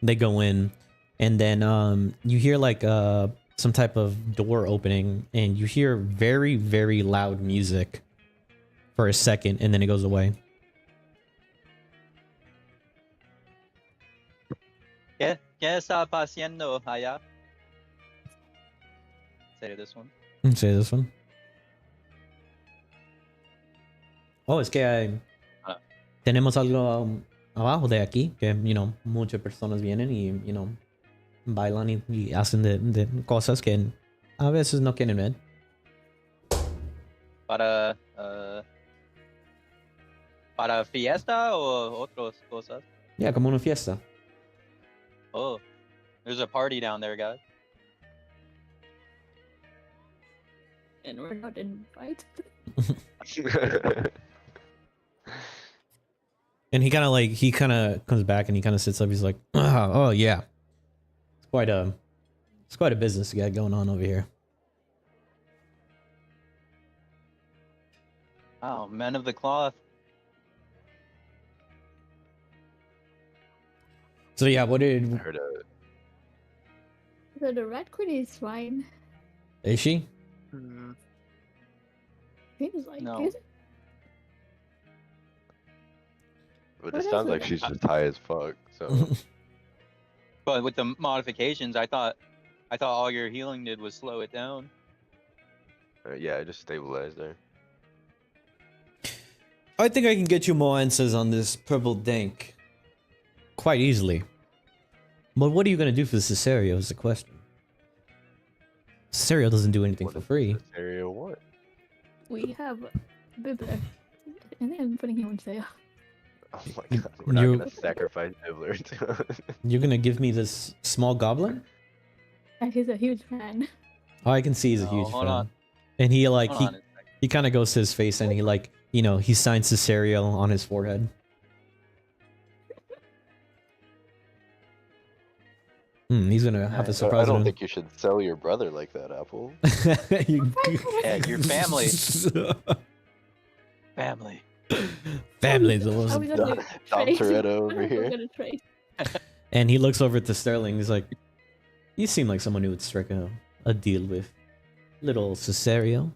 they go in, and then you hear like some type of door opening, and you hear very, very loud music for a second, and then it goes away. ¿Qué está pasando allá? Say this one. Say this one. Oh, es que tenemos algo abajo de aquí que, muchas personas vienen y, bailan y hacen de cosas que a veces no quieren ver. ¿Para fiesta o otras cosas? Yeah, como una fiesta. Oh, there's a party down there, guys. And we're not invited. And he kind of comes back and he kind of sits up. He's like, oh yeah, it's quite a business you got going on over here. Oh, men of the cloth. So yeah, what did? I heard of it. So the Red Queen is fine. Is she? Seems like No. it. But What it is sounds it? like she's just high as fuck. So But with the modifications, I thought all your healing did was slow it down. yeah, I just stabilized her. I think I can get you more answers on this purple dank quite easily. But what are you gonna do for Cesario is the question. Cesario doesn't do anything What for does free. Cesario what? We have Bibbler. And then I'm putting him on sale. Oh my god, we're not You- gonna sacrifice Dibbler to You're gonna give me this small goblin? And he's a huge fan. Oh, I can see he's a No, huge hold fan. on. And he Hold on a second. he kind of goes to his face and he he signs Cesario on his forehead. He's gonna have a I surprise. I don't on think you should sell your brother like that, Apple. him. Yeah, your family. Family. Family's Are awesome. we gonna Dom trade? Toretto over We're here. gonna trade. And he looks over to Sterling. He's like, "You seem like someone who would strike a deal with little Cesario.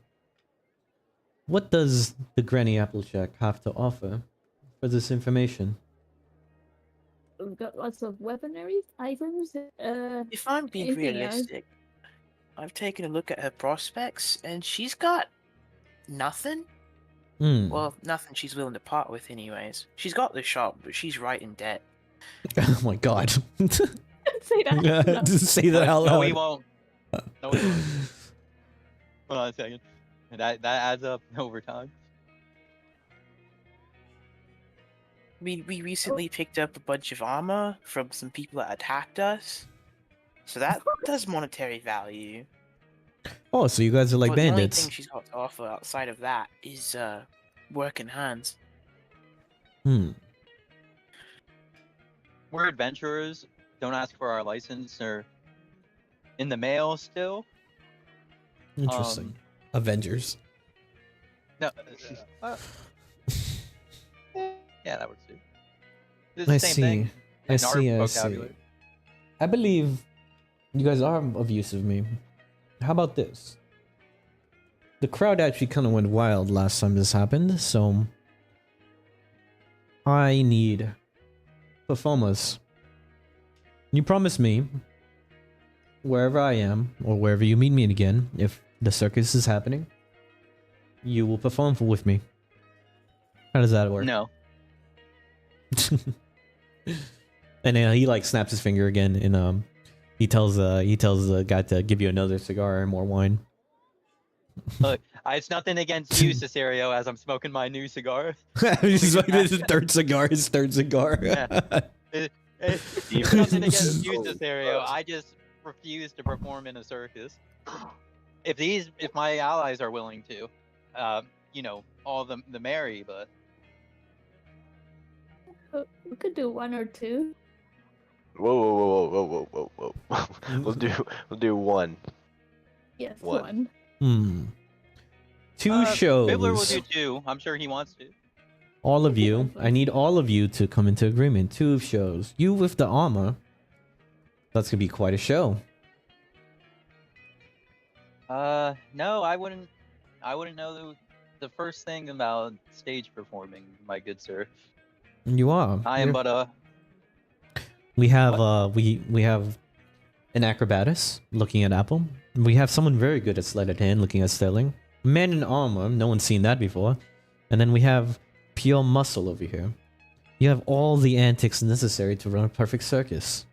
What does the Granny Applejack have to offer for this information?" We've got lots of weaponry items. If I'm being Anything else? realistic, I've taken a look at her prospects, and she's got nothing. Well, nothing she's willing to part with, anyways. She's got the shop, but she's right in debt. Oh my god. Say that. No. Just say that out loud. No, we won't. No, we won't. Hold on a second. That adds up over time. We recently picked up a bunch of armor from some people that attacked us, so that does monetary value. Oh, so you guys are like But the only bandits. thing she's got to offer outside of that is working hands. Hmm. We're adventurers. Don't ask for our license or in the mail still. Interesting. Avengers. No. Yeah, that works too. It's I the same see. thing. I in our see. I see. vocabulary. I believe you guys are of use of me. How about this? The crowd actually kind of went wild last time this happened, so I need performers. You promise me, wherever I am, or wherever you meet me again, if the circus is happening, you will perform with me. How does that work? No. And then he like snaps his finger again, and he tells the guy to give you another cigar and more wine. Look, it's nothing against you, Cesario, as I'm smoking my new cigar. He's like, this is third cigar. His third cigar. Yeah. It's nothing against you, Cesario. I just refuse to perform in a circus. If my allies are willing to, you know, all the merry, but We could do 1 or 2. Whoa. We'll do one. Yes, What? 1. Two shows. Fiddler will do 2. I'm sure he wants to. All of you. I need all of you to come into agreement. 2 shows. You with the armor. That's gonna be quite a show. No, I wouldn't know the first thing about stage performing, my good sir. You are. I am but a. We have we have an acrobatus looking at Apple. We have someone very good at sleight of hand looking at Sterling. Man in armor, no one's seen that before. And then we have pure muscle over here. You have all the antics necessary to run a perfect circus.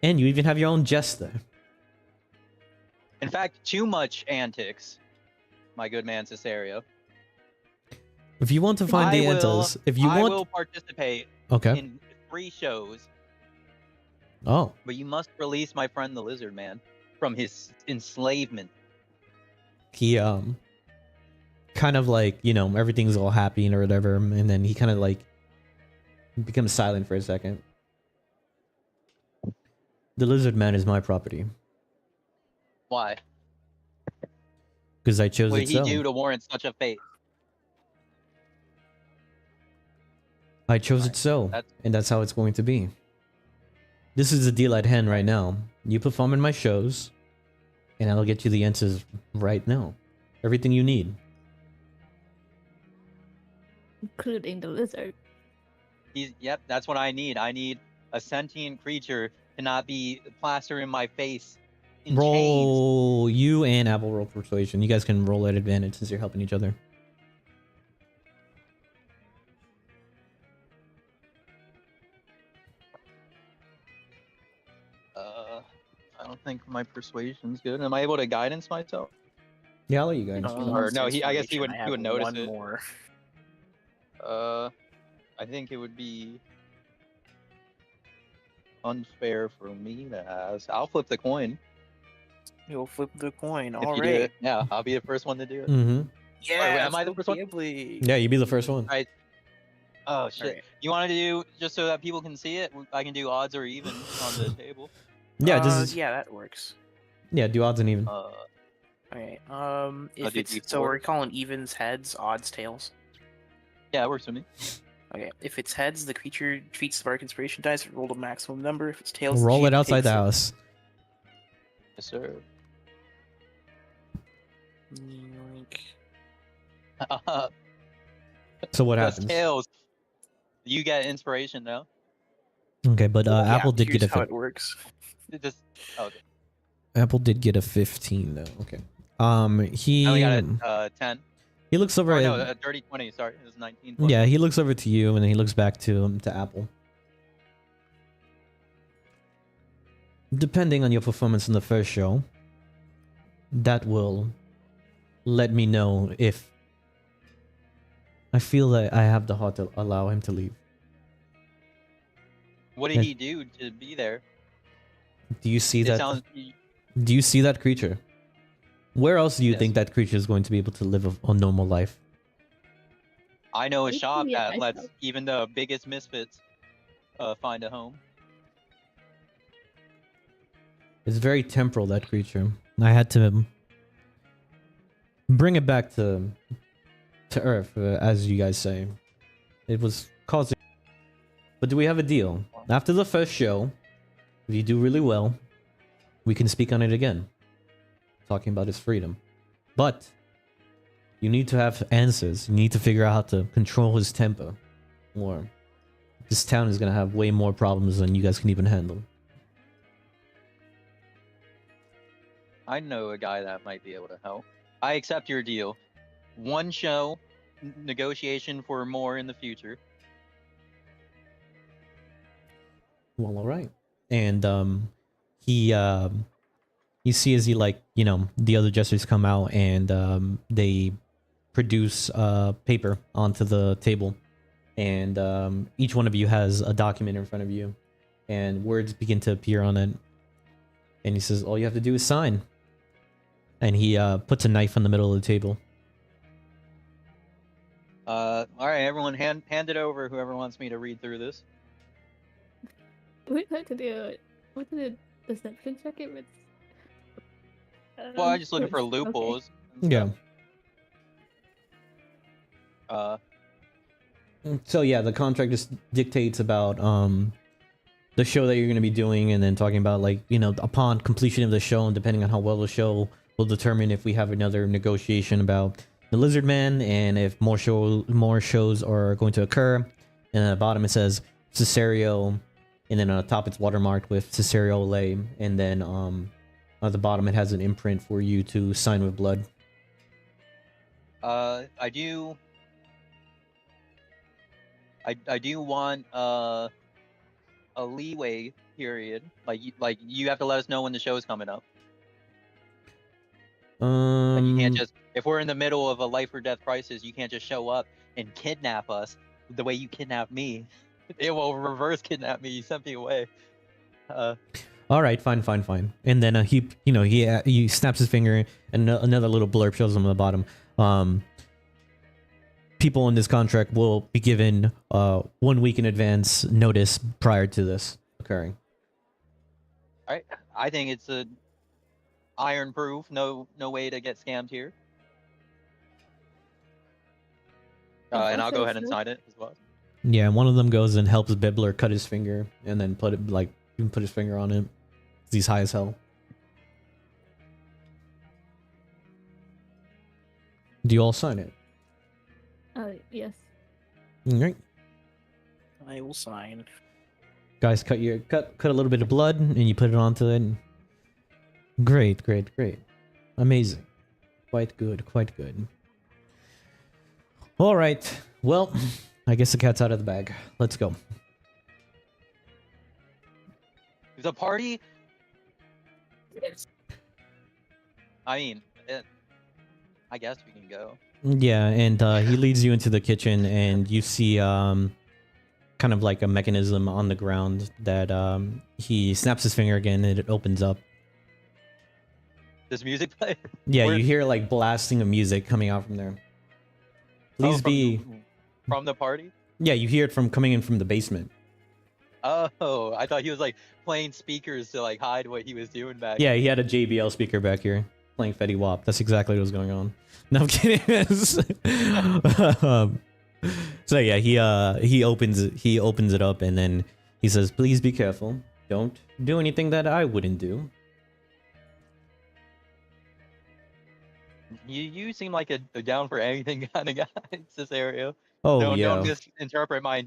And you even have your own jester. In fact, too much antics, my good man Cesario. If you want to find the answers, if you I want, will participate okay. in 3 shows, Oh, but you must release my friend the Lizard Man from his enslavement. he kind of like, you know, everything's all happy and or whatever, and then he kind of like becomes silent for a second. The Lizard Man is my property Why? because I chose What it did he so. do to warrant such a fate? I chose it so, and that's how it's going to be. This is the deal at hand right now. You perform in my shows, and I'll get you the answers right now. Everything you need. Including the lizard. Yep, that's what I need. I need a sentient creature to not be plastered in my face in chains. Roll, you and Apple roll persuasion. You guys can roll at advantage since you're helping each other. I don't think my persuasion's good. Am I able to guidance myself? Yeah, I'll let you guys. Or no, I guess he would notice one it. More. I think it would be unfair for me to ask. I'll flip the coin. You'll flip the coin. If All you do right. it. Yeah, I'll be the first one to do it. Mm-hmm. Yeah. am I the first one? Yeah, you be the first one. Right. Oh shit! Alright. You want to do just so that people can see it? I can do odds or even on the table. Yeah, just yeah, that works. yeah, do odds and even. Okay. If do it's D4. so we're calling evens heads, odds tails. Yeah, it works for me. Okay. If it's heads, the creature treats the bark inspiration dice. Roll the maximum number. If it's tails, the Roll it cheat outside takes the house. Yes, sir. Yoink. So what That's happens? tails. You get inspiration though. Okay, but Yeah, Apple did get here's a how it works. It just okay. Apple did get a 15 though. Okay. He I only got a 10. he looks over Oh, at no, a dirty 20. Sorry, it was 19. Plus. yeah, he looks over to you and then he looks back to Apple. Depending on your performance in the first show, that will let me know if I feel that I have the heart to allow him to leave. What did he do to be there? Do you see It that? sounds. Do you see that creature? Where else do you Yes. think that creature is going to be able to live a normal life? I know a Maybe shop I that lets felt- even the biggest misfits find a home. It's very temporal, that creature. I had to bring it back to Earth, as you guys say. It was causing... But do we have a deal? After the first show, If you do really well, we can speak on it again. Talking about his freedom. But you need to have answers. You need to figure out how to control his temper. Or this town is gonna have way more problems than you guys can even handle. I know a guy that might be able to help. I accept your deal. One show, negotiation for more in the future. Well, all right. And he you see as he, like, you know, the other jesters come out and they produce paper onto the table, and each one of you has a document in front of you, and words begin to appear on it. And he says, all you have to do is sign. And he puts a knife on the middle of the table. All right, everyone, hand it over. Whoever wants me to read through this. We have to do deception check if it's. Well, I'm just looking for okay. loopholes. and Yeah. stuff. So yeah, the contract just dictates about the show that you're going to be doing, and then talking about, like, you know, upon completion of the show, and depending on how well the show will determine if we have another negotiation about the Lizard Man, and if more shows are going to occur. And at the bottom it says Cesario, and then on the top it's watermarked with Cesario Lay, and then at the bottom it has an imprint for you to sign with blood. I do want a leeway period. Like you have to let us know when the show is coming up. Like you can't just, if we're in the middle of a life or death crisis, you can't just show up and kidnap us the way you kidnapped me. It will reverse kidnap me. You sent me away. All right, fine. And then he snaps his finger, and another little blurb shows him on the bottom. People in this contract will be given 1 week in advance notice prior to this occurring. I think it's a iron proof. No way to get scammed here. And I'll go ahead and sign it as well. Yeah, one of them goes and helps Bibbler cut his finger, and then put his finger on it. He's high as hell. Do you all sign it? Yes. All right. I will sign. Guys, cut a little bit of blood, and you put it onto it. Great. Amazing. Quite good. All right. Well, I guess the cat's out of the bag. Let's go. The party. I mean, I guess we can go. Yeah, and he leads you into the kitchen, and you see kind of like a mechanism on the ground that he snaps his finger again, and it opens up. Does music play? Yeah, you hear like blasting of music coming out from there. Please be from the party. Yeah, you hear it coming in from the basement. Oh, I thought he was like playing speakers to like hide what he was doing back. Yeah, he had a JBL speaker back here playing Fetty Wap. That's exactly what was going on. No, I'm kidding. So yeah, he opens it up, and then he says, "Please be careful. Don't do anything that I wouldn't do." You seem like a down for anything kind of guy, Cesario. Oh yeah. Don't misinterpret my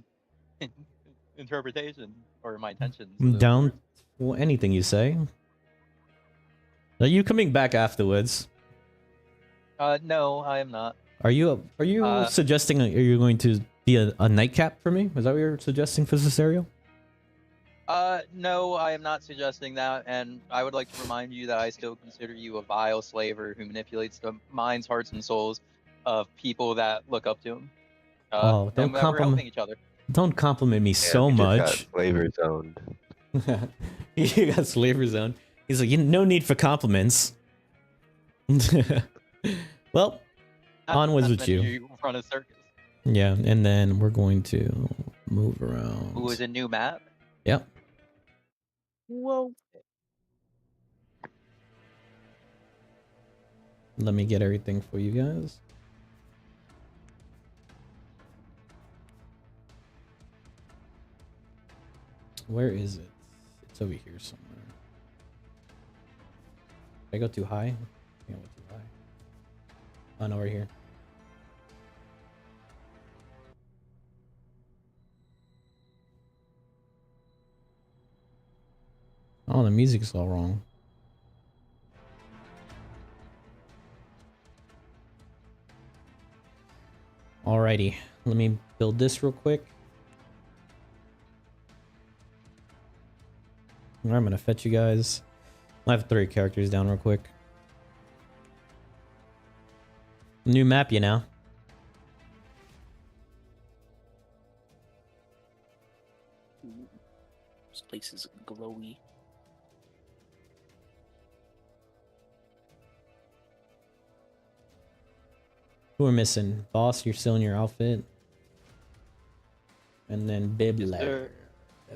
interpretation or my intentions. Down for anything you say. Are you coming back afterwards? No, I am not. Are you suggesting are you going to be a nightcap for me? Is that what you're suggesting for Cesario? No, I am not suggesting that, and I would like to remind you that I still consider you a vile slaver who manipulates the minds, hearts, and souls of people that look up to him. Don't we're helping each other. Don't compliment me so we just much. got flavor zoned. You got flavor zone. He's like, no need for compliments. Well, onwards with you. In front of circus. Yeah, and then we're going to move around. Who is a new map? Yep. Whoa. Let me get everything for you guys. Where is it? It's over here somewhere. Did I go too high? I think I went too high. Oh no, right here. Oh, the music's all wrong. Alrighty, let me build this real quick. I'm gonna fetch you guys. I have 3 characters down real quick. New map, you know. This place is glowy. Who are missing? Boss, you're still in your outfit. And then Bib Yes, left. sir.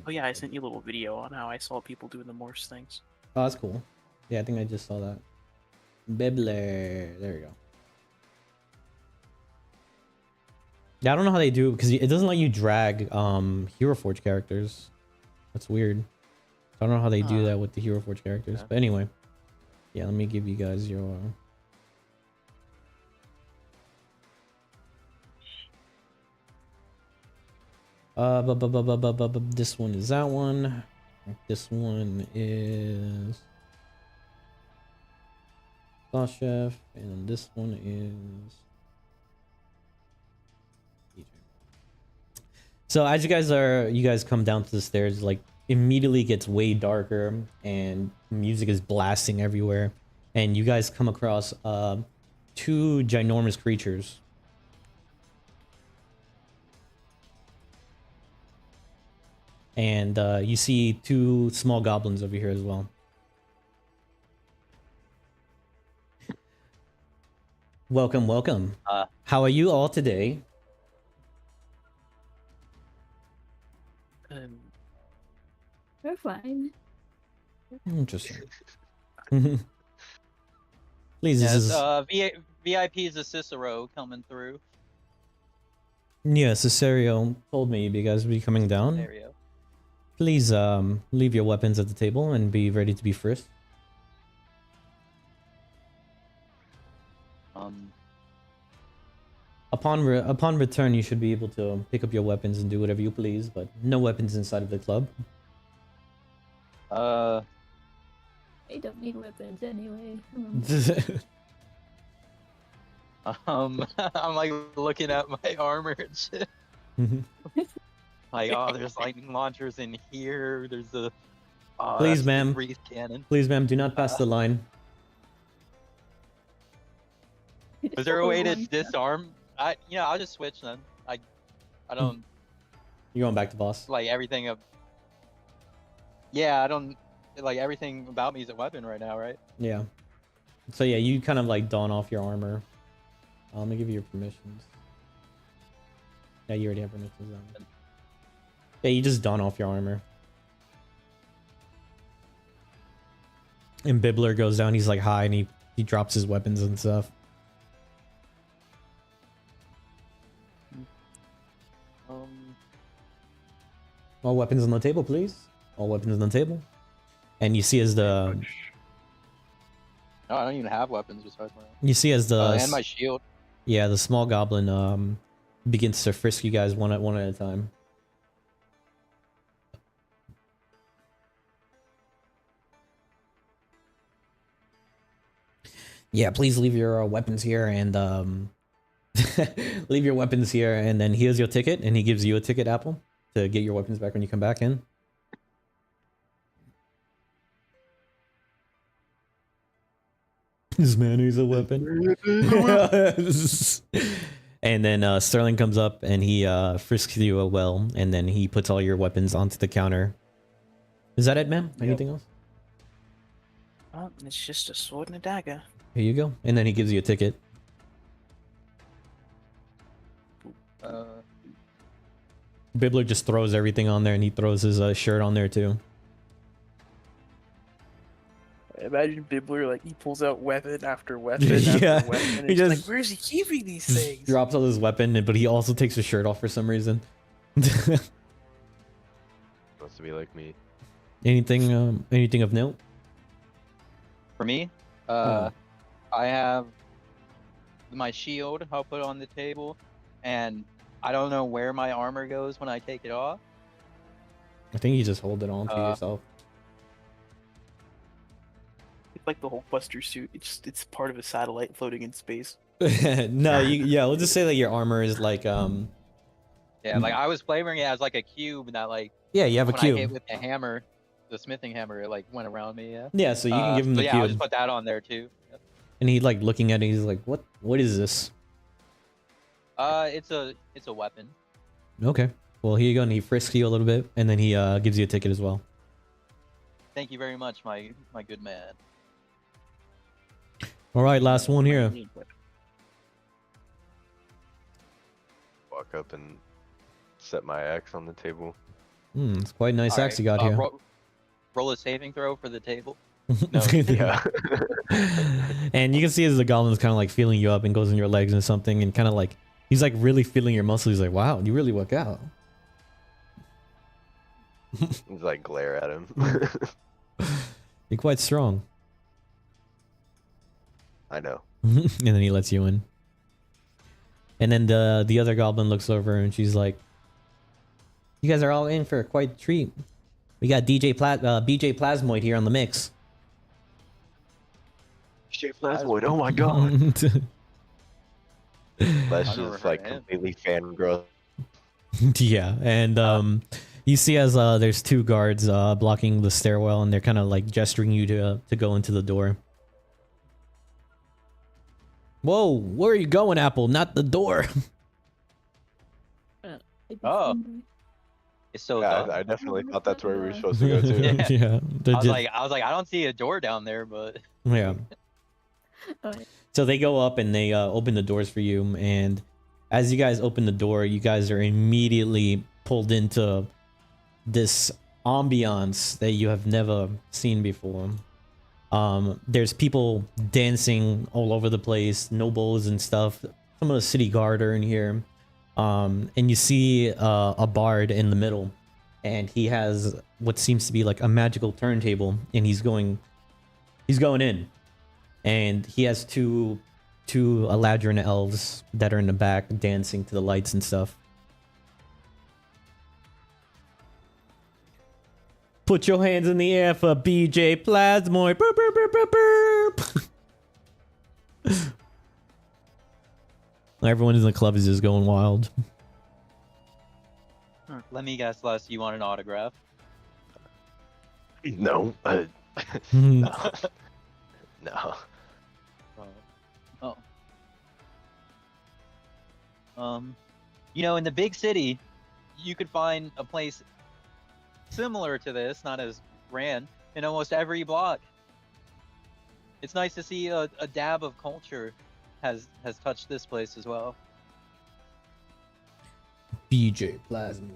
Oh yeah, I sent you a little video on how I saw people doing the Morse things. Oh, that's cool. Yeah, I think I just saw that. Bibler. There we go. Yeah, I don't know how they do it because it doesn't let you drag Hero Forge characters. That's weird. I don't know how they do that with the Hero Forge characters. Yeah. But anyway. Yeah, let me give you guys your this one is that one. This one is Sauce Chef, and this one is. So as you guys come down to the stairs, like immediately gets way darker and music is blasting everywhere, and you guys come across 2 ginormous creatures. And you see 2 small goblins over here as well. Welcome, welcome. How are you all today? We're fine. Interesting. Please, this Yes, is VIP's a Cicero coming through. yeah. Cesario told me you guys would be coming down. There we go. Please leave your weapons at the table and be ready to be frisked. Upon return, you should be able to pick up your weapons and do whatever you please, but no weapons inside of the club. I don't need weapons anyway. I'm like looking at my armor and shit. Like, oh, there's lightning launchers in here. There's a Please, ma'am. wreath cannon. Please, ma'am, do not pass the line. Is there a way to disarm? I'll just switch then. I don't You're going back to boss. like everything of. Yeah, I don't like everything about me is a weapon right now, right? Yeah. So yeah, you kind of like don off your armor. Let me give you your permissions. Yeah, you already have permissions on. Yeah, you just don off your armor. And Bibler goes down, he's like high, and he drops his weapons and stuff. All weapons on the table, please. All weapons on the table. And you see as the No, I don't even have weapons besides my. you see as the And my shield. yeah, the small goblin begins to frisk you guys one at a time. Yeah, please leave your weapons here and leave your weapons here, and then here's your ticket, and he gives you a ticket, Apple, to get your weapons back when you come back in. This man is a weapon. And then Sterling comes up and he frisks you well, and then he puts all your weapons onto the counter. Is that it, ma'am? Anything else? Oh, it's just a sword and a dagger. Here you go. And then he gives you a ticket. Bibler just throws everything on there, and he throws his shirt on there too. Imagine Bibler, like, he pulls out weapon after weapon Yeah, after weapon. And he he's just- like, where's he keeping these Just things? drops all his weapon, but he also takes his shirt off for some reason. Supposed to be like me. Anything of note? For me, Yeah. I have my shield. I'll put on the table, and I don't know where my armor goes when I take it off. I think you just hold it on to yourself. It's like the whole Buster suit. It's part of a satellite floating in space. No, yeah, we'll just say that your armor is like Yeah, like I was flavoring it as like a cube that like yeah, you have a when I hit cube. with the hammer, the smithing hammer, it like went around me. Yeah. Yeah, so you can give him the yeah, I'll cube. just put that on there too. Yep. And he like looking at it, he's like, What is this? It's a weapon. Okay. Well, here you go, and he frisks you a little bit, and then he gives you a ticket as well. Thank you very much, my good man. All right, last one here. Walk up and set my axe on the table. It's quite a nice All axe right, you got here. Roll a saving throw for the table. Yeah. And you can see as the goblin's kind of like feeling you up and goes in your legs and something, and kind of like he's like really feeling your muscles. He's like, wow, you really work out. Just like glare at him. You're quite strong. I know. And then he lets you in. And then the other goblin looks over and she's like, you guys are all in for quite a treat. We got BJ Plasmoid here on the mix. BJ Plasmoid, oh my god. That's I've never just heard like of him. completely fangirl. Yeah, and you see as there's two guards blocking the stairwell, and they're kind of like gesturing you to go into the door. Whoa, where are you going, Apple? Not the door. Oh. It's so Yeah, dumb. I definitely thought that's where we were supposed to go to. Yeah. Yeah, I was like, I don't see a door down there, but yeah. Alright. So they go up and they open the doors for you, and as you guys open the door, you guys are immediately pulled into this ambiance that you have never seen before. There's people dancing all over the place, nobles and stuff. Some of the city guard are in here. And you see a bard in the middle, and he has what seems to be like a magical turntable, and he's going in, and he has two Eladrin elves that are in the back dancing to the lights and stuff. Put your hands in the air for BJ Plasmoid. Burp, burp, burp, burp, burp. Everyone in the club is just going wild. let me guess, Les, you want an autograph? No. No. No. You know, in the big city, you could find a place similar to this, not as grand, in almost every block. It's nice to see a dab of culture has touched this place as well. BJ Plasmoid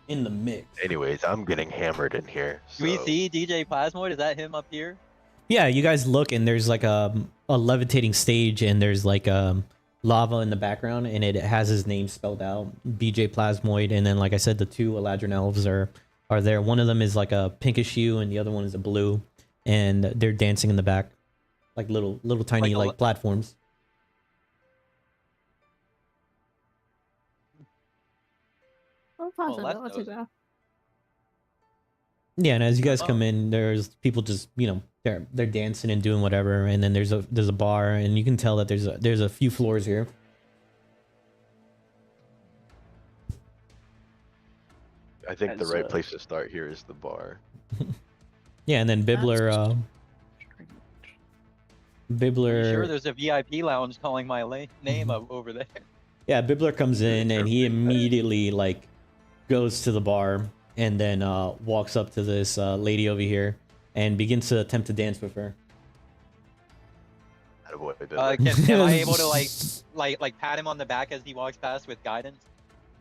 in the mix. Anyways, I'm getting hammered in here. Do we so- see DJ Plasmoid? Is that him up here? Yeah, you guys look, and there's like a levitating stage, and there's like lava in the background, and it has his name spelled out, BJ Plasmoid. And then, like I said, the two Eladrin elves are there. One of them is like a pinkish hue, and the other one is a blue, and they're dancing in the back, like little tiny Like a- like platforms. I'll pass Oh, on Les the knows. autograph. Yeah, and as you guys come Oh. in, there's people just they're dancing and doing whatever, and then there's a bar, and you can tell that there's a few floors here. I think the As, right place to start here is the bar. Yeah, and then Bibbler, You sure there's a VIP lounge calling my name up over there? Yeah, Bibbler comes in and he immediately like goes to the bar and then walks up to this lady over here and begins to attempt to dance with her. Attaboy, Bibbler. Am I able to like pat him on the back as he walks past with guidance?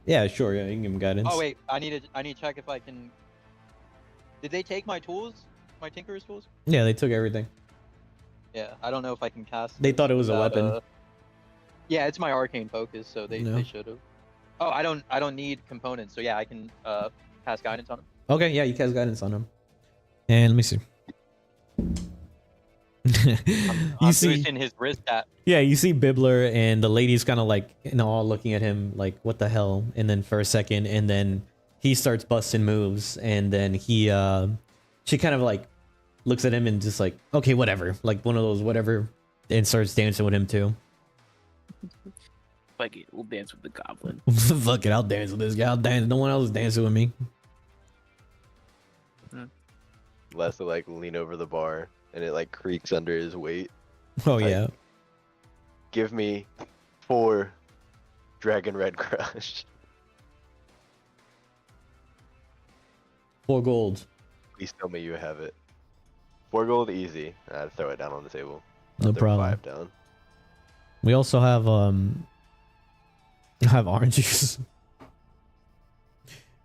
Yeah, sure. Yeah, you can give him guidance. Oh wait, I need to check if I can. Did they take my tools? My tinker's tools? Yeah, they took everything. Yeah, I don't know if I can cast. They thought it was a without, weapon. Yeah, it's my arcane focus, so they No. should have. Oh, I don't need components, so yeah, I can cast guidance on them. Okay, yeah, you cast guidance on him. And let me see. I'm boosting his wrist stat. Yeah, you see Bibbler and the lady's kind of like in awe looking at him like, what the hell? And then for a second, and then he starts busting moves, and then she kind of like looks at him and just like, okay, whatever. Like one of those whatever, and starts dancing with him too. Fuck it, we'll dance with the goblin. Fuck it, I'll dance with this guy. I'll dance. No one else is dancing with me. Les will like lean over the bar and it like creaks under his weight. Oh Like, yeah. Give me 4 Dragon Red Crush. 4 gold. Please tell me you have it. 4 gold, easy. I'd throw it down on the table. No I'll throw problem. 5 down. We also have orange juice.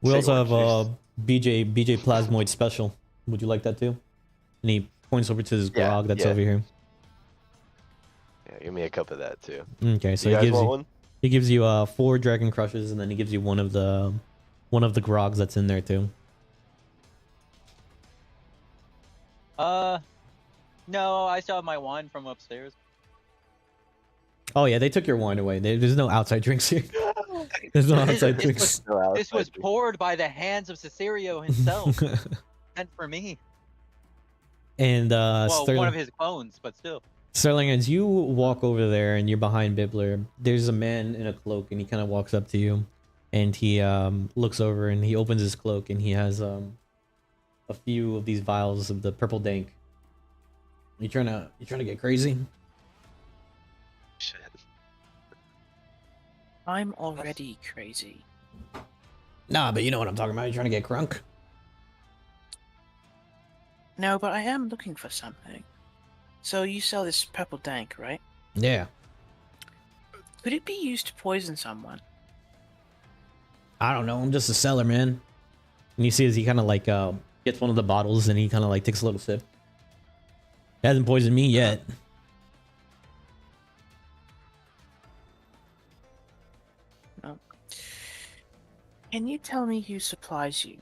We Say also have orange BJ Plasmoid Special. Would you like that too? And he points over to his Yeah, grog that's yeah. over here. Yeah, give me a cup of that too. Okay, so You he guys gives want you one? he gives you 4 Dragon Crushes, and then he gives you one of the grogs that's in there too. No, I still have my wine from upstairs. Oh yeah, they took your wine away. There's no outside drinks here. There's no outside This drinks. This was poured by the hands of Cesario himself, and for me. And Well, Sterling, one of his clones, but still. Sterling, as you walk over there and you're behind Bibbler, there's a man in a cloak, and he kind of walks up to you, and he looks over and he opens his cloak, and he has a few of these vials of the purple dank. You trying to get crazy? Shit. I'm already crazy. Nah, but you know what I'm talking about. You trying to get crunk? No, but I am looking for something. So you sell this purple dank, right? Yeah. Could it be used to poison someone? I don't know. I'm just a seller, man. And you see as he kind of like gets one of the bottles and he kind of like takes a little sip. It hasn't poisoned me yet. No. Can you tell me who supplies you?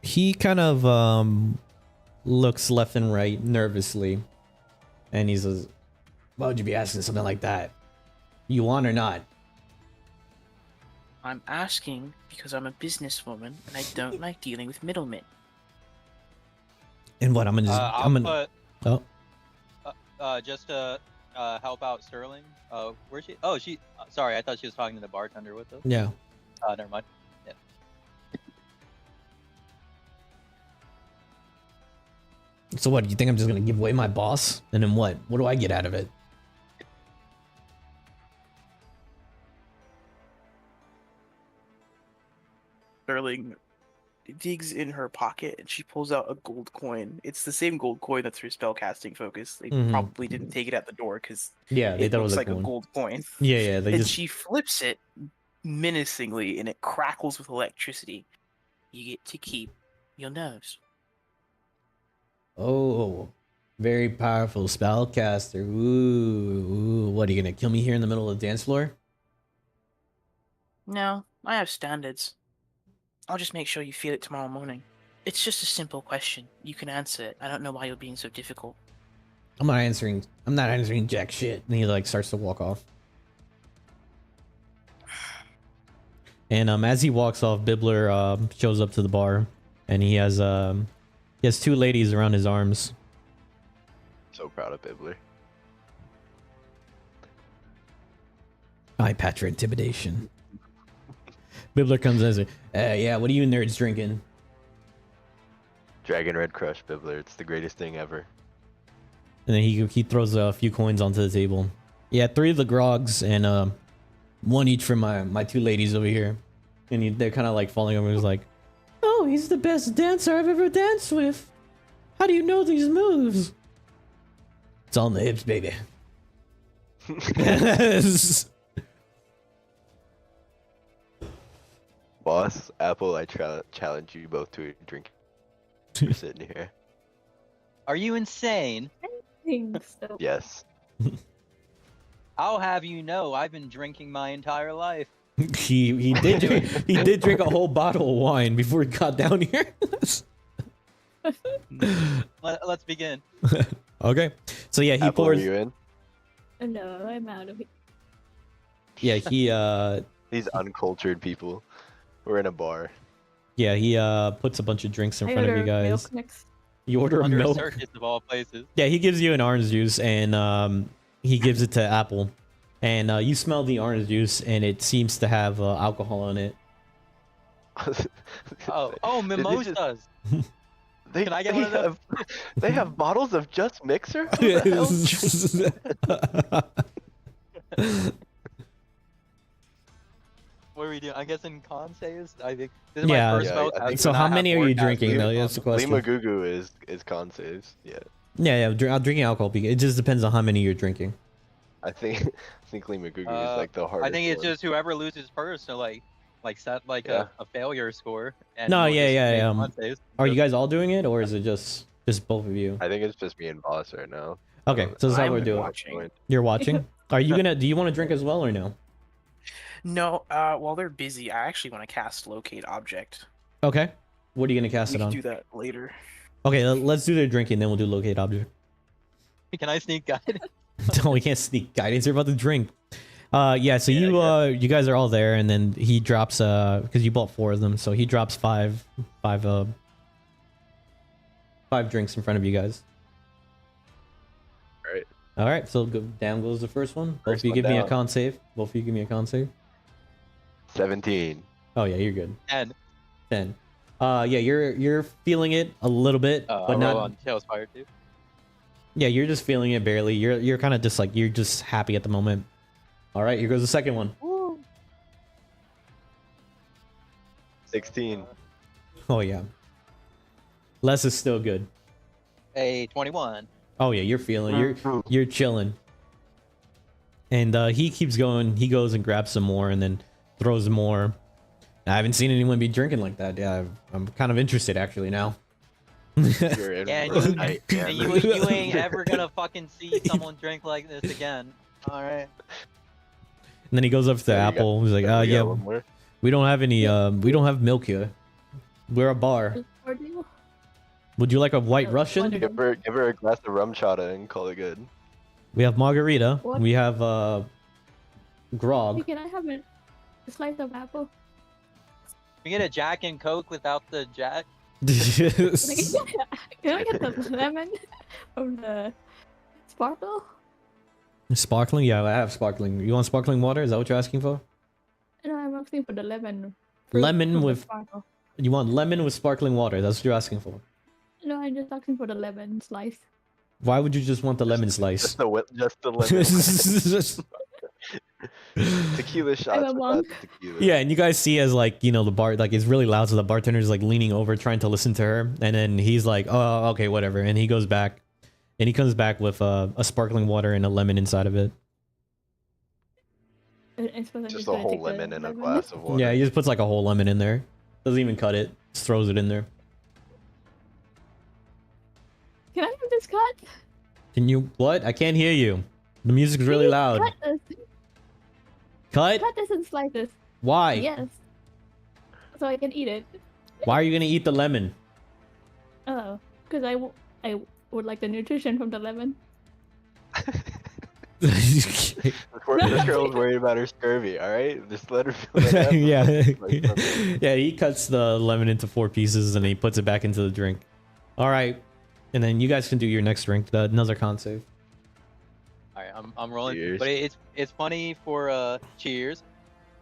He kind of looks left and right nervously, and he says, "Why would you be asking something like that? You want or not?" I'm asking because I'm a businesswoman and I don't like dealing with middlemen. And what I'm gonna I'll oh, put just to help out Sterling. Where's she? Oh, she. Sorry, I thought she was talking to the bartender with us. yeah. Never mind. Yeah. So what? You think I'm just gonna give away my boss, and then what? What do I get out of it? Sterling digs in her pocket and she pulls out a gold coin. It's the same gold coin that's her spellcasting focus. They Mhm. probably didn't take it at the door because Yeah, they it thought it looks was like like a one. gold coin. Yeah, yeah. They And just she flips it menacingly and it crackles with electricity. You get to keep your nose. oh, very powerful spellcaster. Ooh, what are you gonna kill me here in the middle of the dance floor? No, I have standards. I'll just make sure you feel it tomorrow morning. It's just a simple question. You can answer it. I don't know why you're being so difficult. I'm not answering jack shit. And he like starts to walk off. And as he walks off, Bibbler shows up to the bar, and he has 2 ladies around his arms. So proud of Bibbler. Eye patch or intimidation. Bibbler comes in and says, yeah, what are you nerds drinking? Dragon Red Crush, Bibbler. It's the greatest thing ever. And then he throws a few coins onto the table. Yeah, 3 of the grogs and 1 each for my 2 ladies over here. And they're kind of like falling over. He's like, oh, he's the best dancer I've ever danced with. How do you know these moves? It's all in the hips, baby. Boss, Apple, I challenge you both to a drink. You're sitting here. Are you insane? I think so. Yes. I'll have you know I've been drinking my entire life. He did drink a whole bottle of wine before he got down here. Let's begin. Okay, so yeah, he Apple, are pours. you in? No, I'm out of it. Yeah, he These uncultured people. We're in a bar. he puts a bunch of drinks in I front of you order guys. milk next. You order Under a milk. circus of all places. Yeah, he gives you an orange juice, and he gives it to Apple, and you smell the orange juice, and it seems to have alcohol in it. Oh, Did they just- mimosas. They, Can I get they one of those? have, They have bottles of Just Mixer? Who the hell? What are we doing? I guess in consaves. I think this is Yeah. my first Yeah, milk. I think So do how not have many are you orgasms. drinking, though? That's the question. Lima Gugu is con saves. Yeah. Yeah, I'm drinking alcohol. Because it just depends on how many you're drinking. I think Lima Gugu is like the hardest I think it's one. just whoever loses first. So like set like Yeah. a failure score. And No, we'll yeah, just yeah, make yeah, consaves. Are you guys all doing it, or is it just both of you? I think it's just me and Boss right now. Okay, so this is how I'm we're doing. watching. You're watching. Are you gonna? Do you want to drink as well, or no? No, while they're busy, I actually want to cast Locate Object. Okay. What are you gonna cast We it can on? do that later. Okay, let's do the drinking, then we'll do locate object. Can I sneak guide? No, we can't sneak guidance. You're about to drink. Yeah. So Yeah, you guys are all there, and then he drops because you bought 4 of them, so he drops five drinks in front of you guys. Alright. All right. So down goes the first one. Both First of you one give me a down. con save. Both of you give me a con save. 17. Oh yeah, you're good. And 10. Yeah, you're feeling it a little bit, but I'll not. roll on Talespire too. Yeah, you're just feeling it barely. You're kind of just like you're just happy at the moment. All right, here goes the second one. 16. Oh yeah. Less is still good. A 21. Oh yeah, you're feeling. You're chilling. And he keeps going. He goes and grabs some more, and then throws more. I haven't seen anyone be drinking like that. Yeah, I'm kind of interested actually now. You're in Yeah, for a and night, you, man. and you ain't ever gonna fucking see someone drink like this again. All right. And then he goes up to Yeah, you got- Apple. He's like, We got yeah, one more. we don't have any. We don't have milk here. We're a bar. Ordeal? Would you like a white Oh, Russian? wonderful. Give her a glass of rum chata and call it good. We have margarita. What? We have Hey, grog. can I have a slice of apple? We get a Jack and Coke without the Jack. Can I get the lemon from the sparkle? Sparkling? Yeah, I have sparkling. You want sparkling water? Is that what you're asking for? No, I'm asking for the lemon. Lemon from the with- sparkle. You want lemon with sparkling water? That's what you're asking for. No, I'm just asking for the lemon slice. Why would you just want the lemon slice? Just the lemon. Tequila shots a without monk. the tequila. Yeah, and you guys see as like, you know, the bar like it's really loud, so the bartender's like leaning over trying to listen to her, and then he's like, oh, okay, whatever, and he goes back, and he comes back with a sparkling water and a lemon inside of it. I suppose I'm Just a gonna whole take the lemon in a lemon. glass of water. Yeah, he just puts like a whole lemon in there. Doesn't even cut it. Just throws it in there. Can I have this cut? Can you what? I can't hear you. The music's really Please loud. Cut this. Cut? Cut this and slice this. Why? Yes. So I can eat it. Why are you gonna eat the lemon? Oh, because I would like the nutrition from the lemon. This girl's worried about her scurvy, alright? Just let her feel that. yeah. Like something. Yeah, he cuts the lemon into 4 pieces and he puts it back into the drink. All right. And then you guys can do your next drink, another con save. All right, I'm rolling. Cheers. But it's funny for cheers.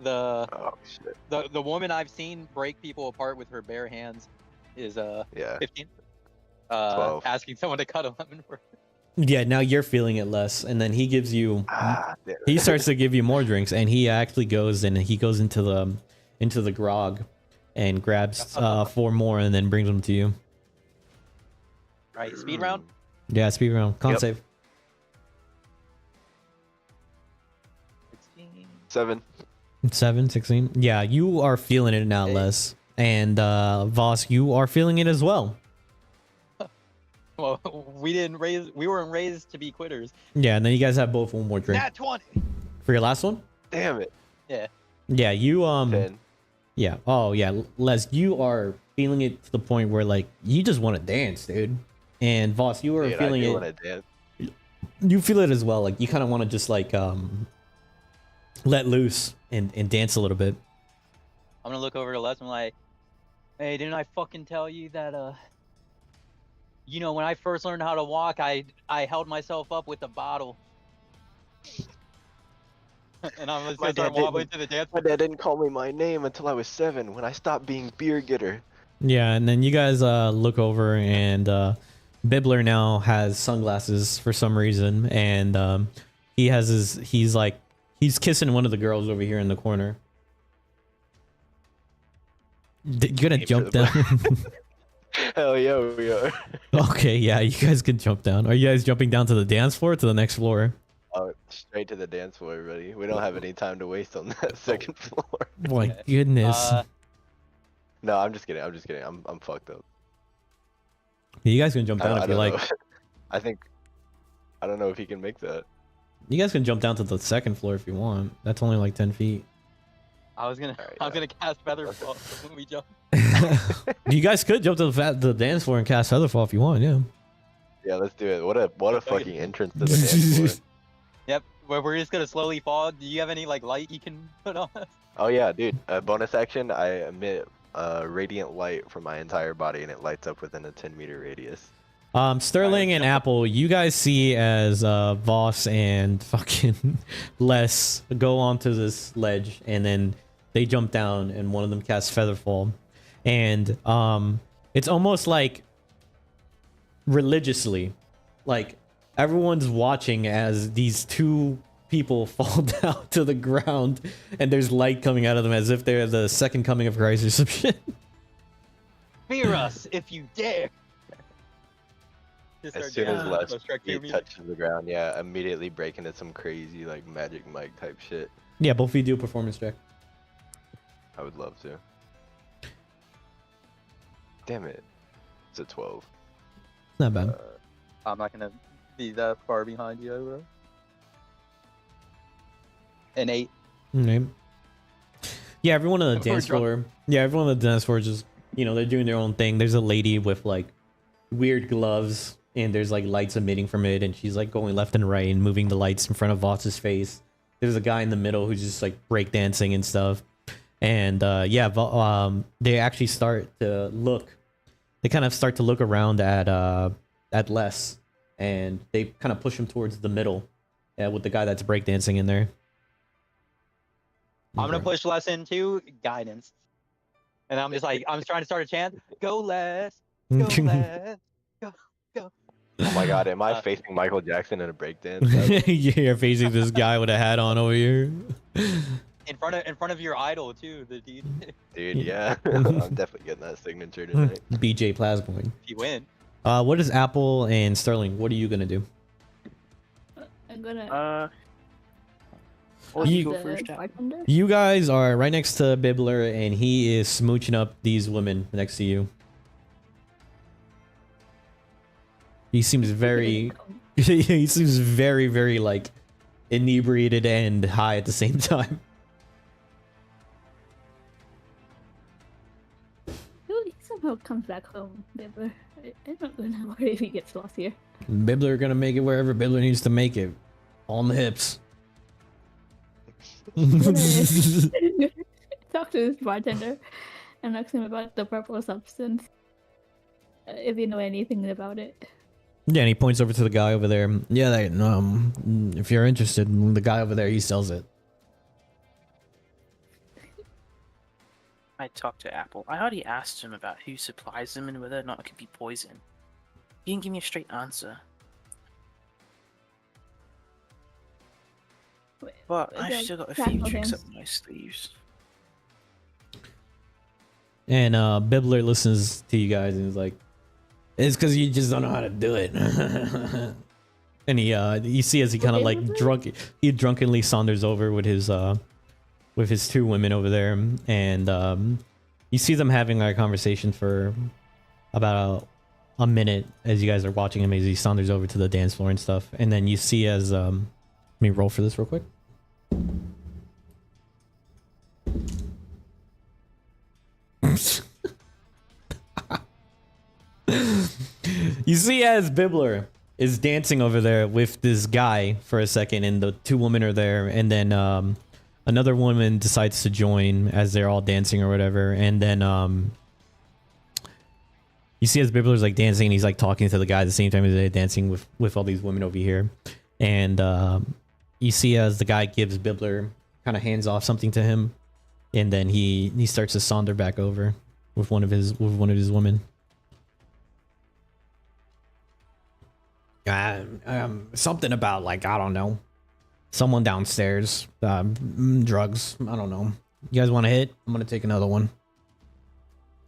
The Oh shit. the woman I've seen break people apart with her bare hands is Yeah. 15. 12. Asking someone to cut a lemon for. Yeah, now you're feeling it less. And then he gives you Ah, damn it. he starts to give you more drinks, and he actually goes into the grog and grabs 4 more and then brings them to you. Right, speed round. Yeah, speed round. Con Yep. save. 16. 7. 7, 16. Yeah, you are feeling it now, Hey. Les. And Voss, you are feeling it as well. Well, we weren't raised to be quitters. Yeah, and then you guys have both one more drink. Nat 20. For your last one? Damn it. Yeah. Yeah, you 10. yeah. Oh yeah, Les, you are feeling it to the point where like you just want to dance, dude. And Voss, you are Dude, I feeling do it. want to dance. You feel it as well. Like you kind of want to just like let loose and dance a little bit. I'm gonna look over to Les. I'm like, hey, didn't I fucking tell you that you know, when I first learned how to walk, I held myself up with a bottle. And I'm just gonna start wobbling to the dance. My dad didn't call me my name until I was 7 when I stopped being beer getter. Yeah, and then you guys look over and Bibbler now has sunglasses for some reason, and he has he's kissing one of the girls over here in the corner. You're gonna Aim jump for the down. Hell yeah, we are. Okay, yeah, you guys can jump down. Are you guys jumping down to the dance floor or to the next floor? Oh, straight to the dance floor, everybody. We don't have any time to waste on that second floor. My goodness. No, I'm just kidding. I'm just kidding. I'm fucked up. You guys can jump down if you don't like. know. I don't know if he can make that. You guys can jump down to the second floor if you want. That's only like 10 feet. I was gonna cast Featherfall when we jump. You guys could jump to the dance floor and cast Featherfall if you want, yeah. Yeah, let's do it. What a fucking entrance to the dance floor. Yep, where we're just gonna slowly fall. Do you have any like light you can put on us? Oh yeah, dude. Bonus action, I emit radiant light from my entire body and it lights up within a 10-meter radius. Sterling and Apple, you guys see as Voss and fucking Les go onto this ledge, and then they jump down, and one of them casts Featherfall, and it's almost like religiously, like everyone's watching as these two people fall down to the ground, and there's light coming out of them as if they're the second coming of Christ or some shit. Fear us if you dare. As soon as Les touches the ground, yeah, immediately break into some crazy like Magic Mike type shit. Yeah, both of you do a performance check. I would love to. Damn it. It's a 12. Not bad. I'm not gonna be that far behind you, bro. An 8. Okay. Yeah, everyone on the dance floor. Yeah, everyone on the dance floor just, you know, they're doing their own thing. There's a lady with like weird gloves, and there's like lights emitting from it, and she's like going left and right and moving the lights in front of Voss's face. There's a guy in the middle who's just like breakdancing and stuff. And yeah, they actually start to look. They kind of start to look around at Les, and they kind of push him towards the middle, with the guy that's breakdancing in there. I'm gonna push Les into guidance, and I'm just like, I'm trying to start a chant. Go Les, go Les, go. Oh my god, am I facing Michael Jackson in a breakdance? You're facing this guy with a hat on over here. In front of your idol too, the dude. Dude, yeah. I'm definitely getting that signature tonight. BJ Plasmoid. If you win. What is Apple and Sterling? What are you gonna do? I'm gonna. You- go first. You guys are right next to Bibbler, and he is smooching up these women next to you. He seems very, he seems very, very like inebriated and high at the same time. He somehow comes back home, Bibber. I'm not gonna worry if he gets lost here. Bibbler gonna make it wherever Bibbler needs to make it, on the hips. Talk to this bartender and ask him about the purple substance. If you know anything about it. Yeah, and he points over to the guy over there. Yeah, if you're interested, the guy over there, he sells it. I talked to Apple. I already asked him about who supplies them and whether or not it could be poison. He didn't give me a straight answer. But I've still got a few tricks up my sleeves. And Bibbler listens to you guys and he's like, "It's because you just don't know how to do it." And you see as he kind of like he drunkenly saunters over with his two women over there, and you see them having a conversation for about a minute as you guys are watching him as he saunters over to the dance floor and stuff. And then you see as let me roll for this real quick. You see as Bibbler is dancing over there with this guy for a second, and the two women are there, and then another woman decides to join as they're all dancing or whatever, and then you see as Bibbler's like dancing, and he's like talking to the guy at the same time as they're dancing with all these women over here, and you see as the guy gives Bibbler kind of hands off something to him, and then he starts to saunter back over with one of his women. Something about like, I don't know, someone downstairs, drugs. I don't know. You guys want to hit? I'm gonna take another one.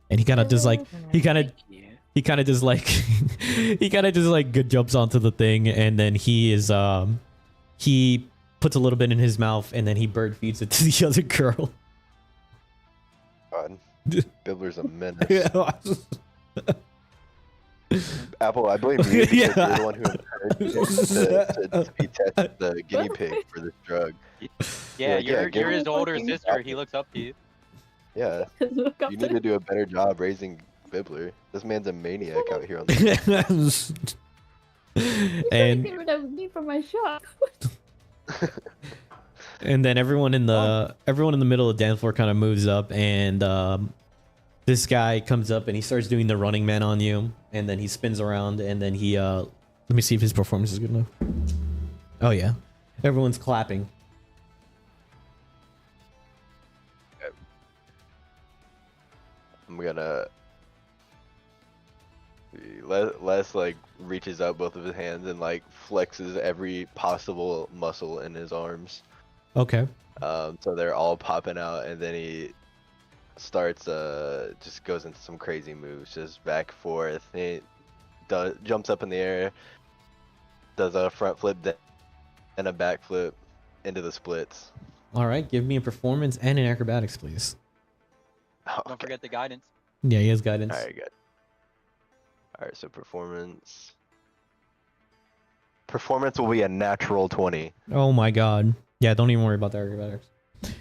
And he kind of just like he kind of just like good jumps onto the thing, and then he puts a little bit in his mouth, and then he bird feeds it to the other girl. God, Bibbler's a menace. Apple, I blame you because you're the one who encouraged him to be tested the guinea pig for this drug. Yeah, Like, you're his him older fucking sister. He looks up to you. Yeah, Look up you to need to do a better job raising Bibbler. This man's a maniac out here on the And get rid of me from my shop. and then everyone in the middle of the dance floor kind of moves up, and this guy comes up and he starts doing the running man on you, and then he spins around, and then he let me see if his performance is good enough. Oh yeah, everyone's clapping. I'm gonna Les like reaches out both of his hands and like flexes every possible muscle in his arms. Okay. So they're all popping out, and then he starts just goes into some crazy moves, just back and forth. He jumps up in the air, does a front flip and a back flip into the splits. All right, give me a performance and an acrobatics, please. Don't forget the guidance. Yeah, he has guidance. All right, good. All right, so performance will be a natural 20. Oh my god. Yeah, don't even worry about the acrobatics.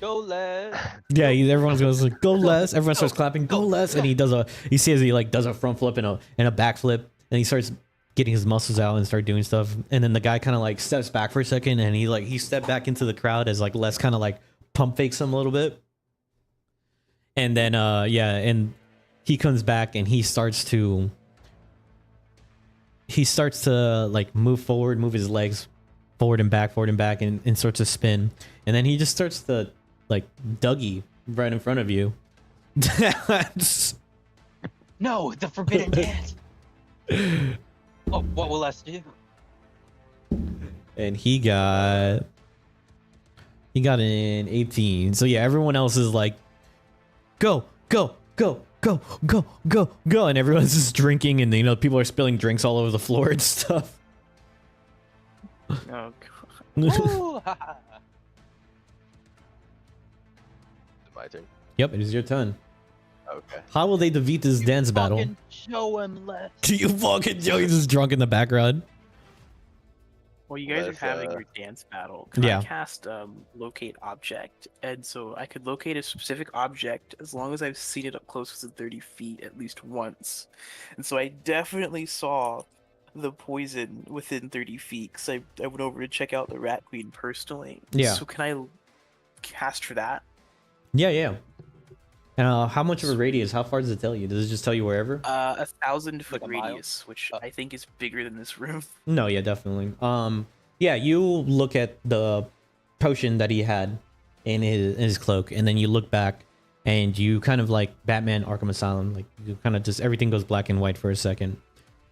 Go Les. Yeah, everyone's goes like, go Les. Everyone starts clapping, go Les, and he says he like does a front flip and a back flip, and he starts getting his muscles out and start doing stuff. And then the guy kind of like steps back for a second, and he stepped back into the crowd as like Les kind of like pump fakes him a little bit. And then and he comes back and he starts to like move his legs forward and back, and starts to spin. And then he just starts to like Dougie right in front of you. No, the forbidden dance. Oh, what will Les do? And he got an 18. So yeah, everyone else is like, go, go, go, go, go, go, go, and everyone's just drinking, and people are spilling drinks all over the floor and stuff. Oh god. Ooh, My turn. Yep, it is your turn. Okay. How will they defeat this dance battle? Fucking show him Les. Do you fucking Joey's just drunk in the background? Well, you guys Let's, are having your dance battle. Can yeah. I cast locate object, and so I could locate a specific object as long as I've seen it up close to 30 feet at least once. And so I definitely saw the poison within 30 feet because I went over to check out the Rat Queen personally. Yeah. So can I cast for that? Yeah. And how much of a radius? How far does it tell you? Does it just tell you wherever? 1,000-foot Like a mile? radius, which I think is bigger than this room. No, yeah, definitely. Yeah, you look at the potion that he had in his cloak, and then you look back, and you kind of like Batman Arkham Asylum, like you kind of just everything goes black and white for a second,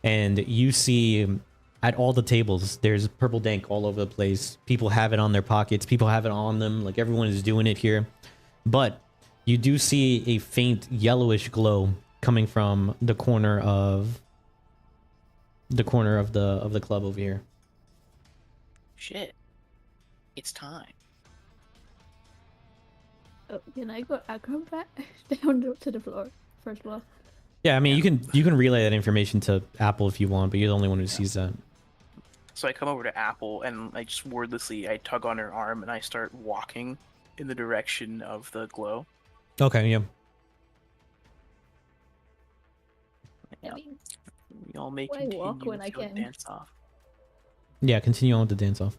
and you see at all the tables there's purple dank all over the place. People have it on their pockets. People have it on them. Like everyone is doing it here, but you do see a faint yellowish glow coming from the corner of the club over here. Shit. It's time. Oh, can I go acrobat down to the floor, first floor? Yeah, I mean you can relay that information to Apple if you want, but you're the only one who sees that. So I come over to Apple and I just wordlessly I tug on her arm and I start walking in the direction of the glow. Okay, yeah. I mean, We all may Why walk continue when with I your can? dance off. Yeah, continue on with the dance off.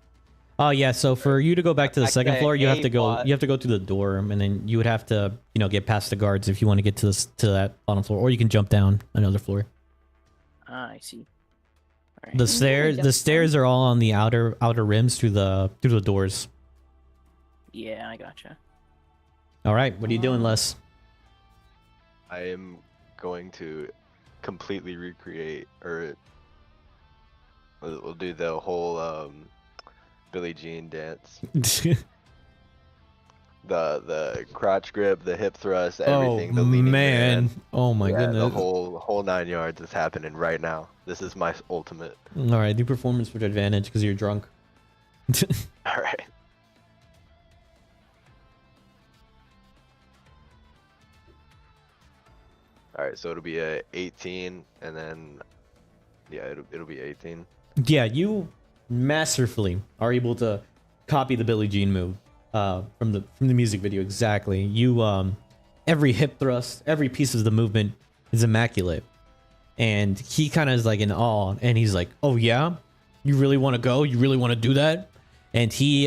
Oh yeah, so for you to go back to the Back to second the floor, you have to go. A-plot. You have to go through the door, and then you would have to, get past the guards if you want to get to this to that bottom floor, or you can jump down another floor. Ah, I see. All The right. stairs, jump the stairs are all on the outer rims through the doors. Yeah, I gotcha. All right, what are you doing, Les? I am going to completely recreate, or we'll do the whole Billie Jean dance. The crotch grip, the hip thrust, everything. The leaning man. Oh my Yeah, goodness. the whole 9 yards is happening right now. This is my ultimate. All right, do performance with advantage because you're drunk. All right. All right, so it'll be a 18, and then yeah, it'll be 18. Yeah, you masterfully are able to copy the Billie Jean move from the music video exactly. You every hip thrust, every piece of the movement is immaculate. And he kind of is like in awe, and he's like, "Oh yeah, you really want to go? You really want to do that?" And he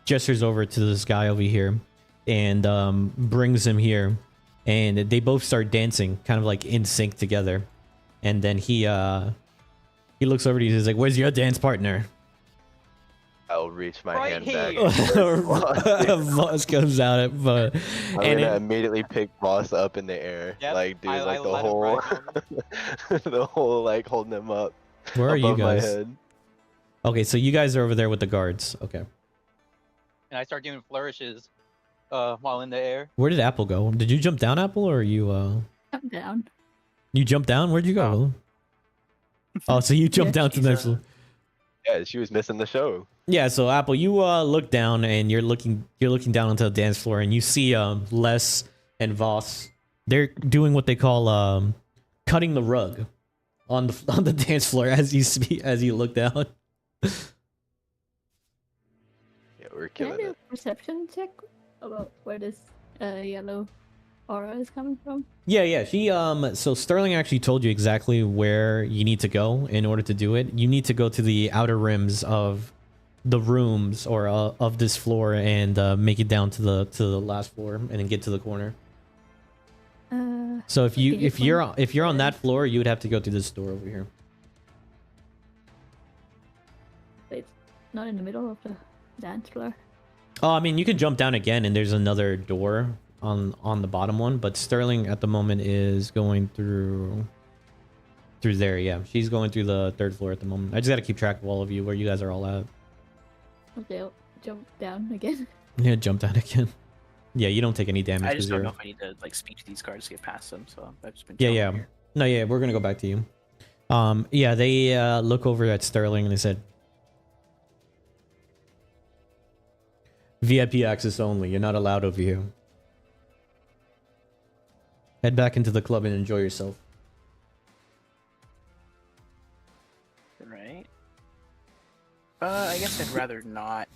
gestures over to this guy over here and brings him here, and they both start dancing kind of like in sync together. And then he looks over to you and he's like, "Where's your dance partner?" I'll reach my Right hand here. back. Voss comes out, but I'm and gonna it- immediately pick Voss up in the air, Yep, like do I like the let him whole, right the whole like holding him up where are you above my guys? head. Okay, so you guys are over there with the guards. Okay, And I start doing flourishes while in the air. where did Apple go? Did you jump down, Apple, or you I'm down. you jumped down? Where'd you go? Oh, so you jumped Yeah. down to the next She's, one. Yeah, she was missing the show. Yeah, so Apple, you look down and you're looking down onto the dance floor and you see Les and Voss. They're doing what they call cutting the rug on the dance floor as you look down. Yeah, we're Can I killing do a it. perception check about where this yellow aura is coming from? Yeah, she so Sterling actually told you exactly where you need to go in order to do it. You need to go to the outer rims of the rooms or of this floor and make it down to the last floor and then get to the corner. So if you're on that floor, you would have to go through this door over here. It's not in the middle of the dance floor. Oh, I mean, you can jump down again and there's another door on the bottom one, but Sterling at the moment is going through there. Yeah, she's going through the third floor at the moment. I just got to keep track of all of you where you guys are all at. Okay, I'll jump down again. Yeah, jump down again. Yeah, you don't take any damage. I just 'cause don't you're- know if I need to like speak to these guards to get past them. So I've just been. Yeah, chilling yeah. here. No, yeah, we're gonna go back to you. Yeah, they look over at Sterling and they said, "VIP access only. You're not allowed over here. Head back into the club and enjoy yourself." Right. I guess I'd rather not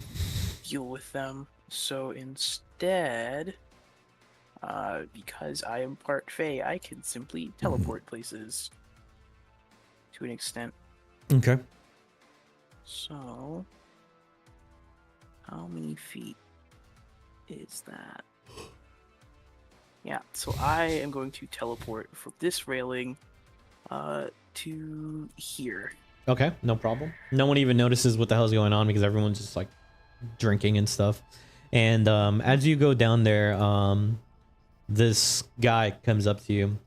deal with them. So instead, because I am part Fae, I can simply teleport places to an extent. Okay. So, how many feet is that? Yeah, so I am going to teleport from this railing to here. Okay, no problem. No one even notices what the hell's going on because everyone's just like drinking and stuff. And as you go down there, this guy comes up to you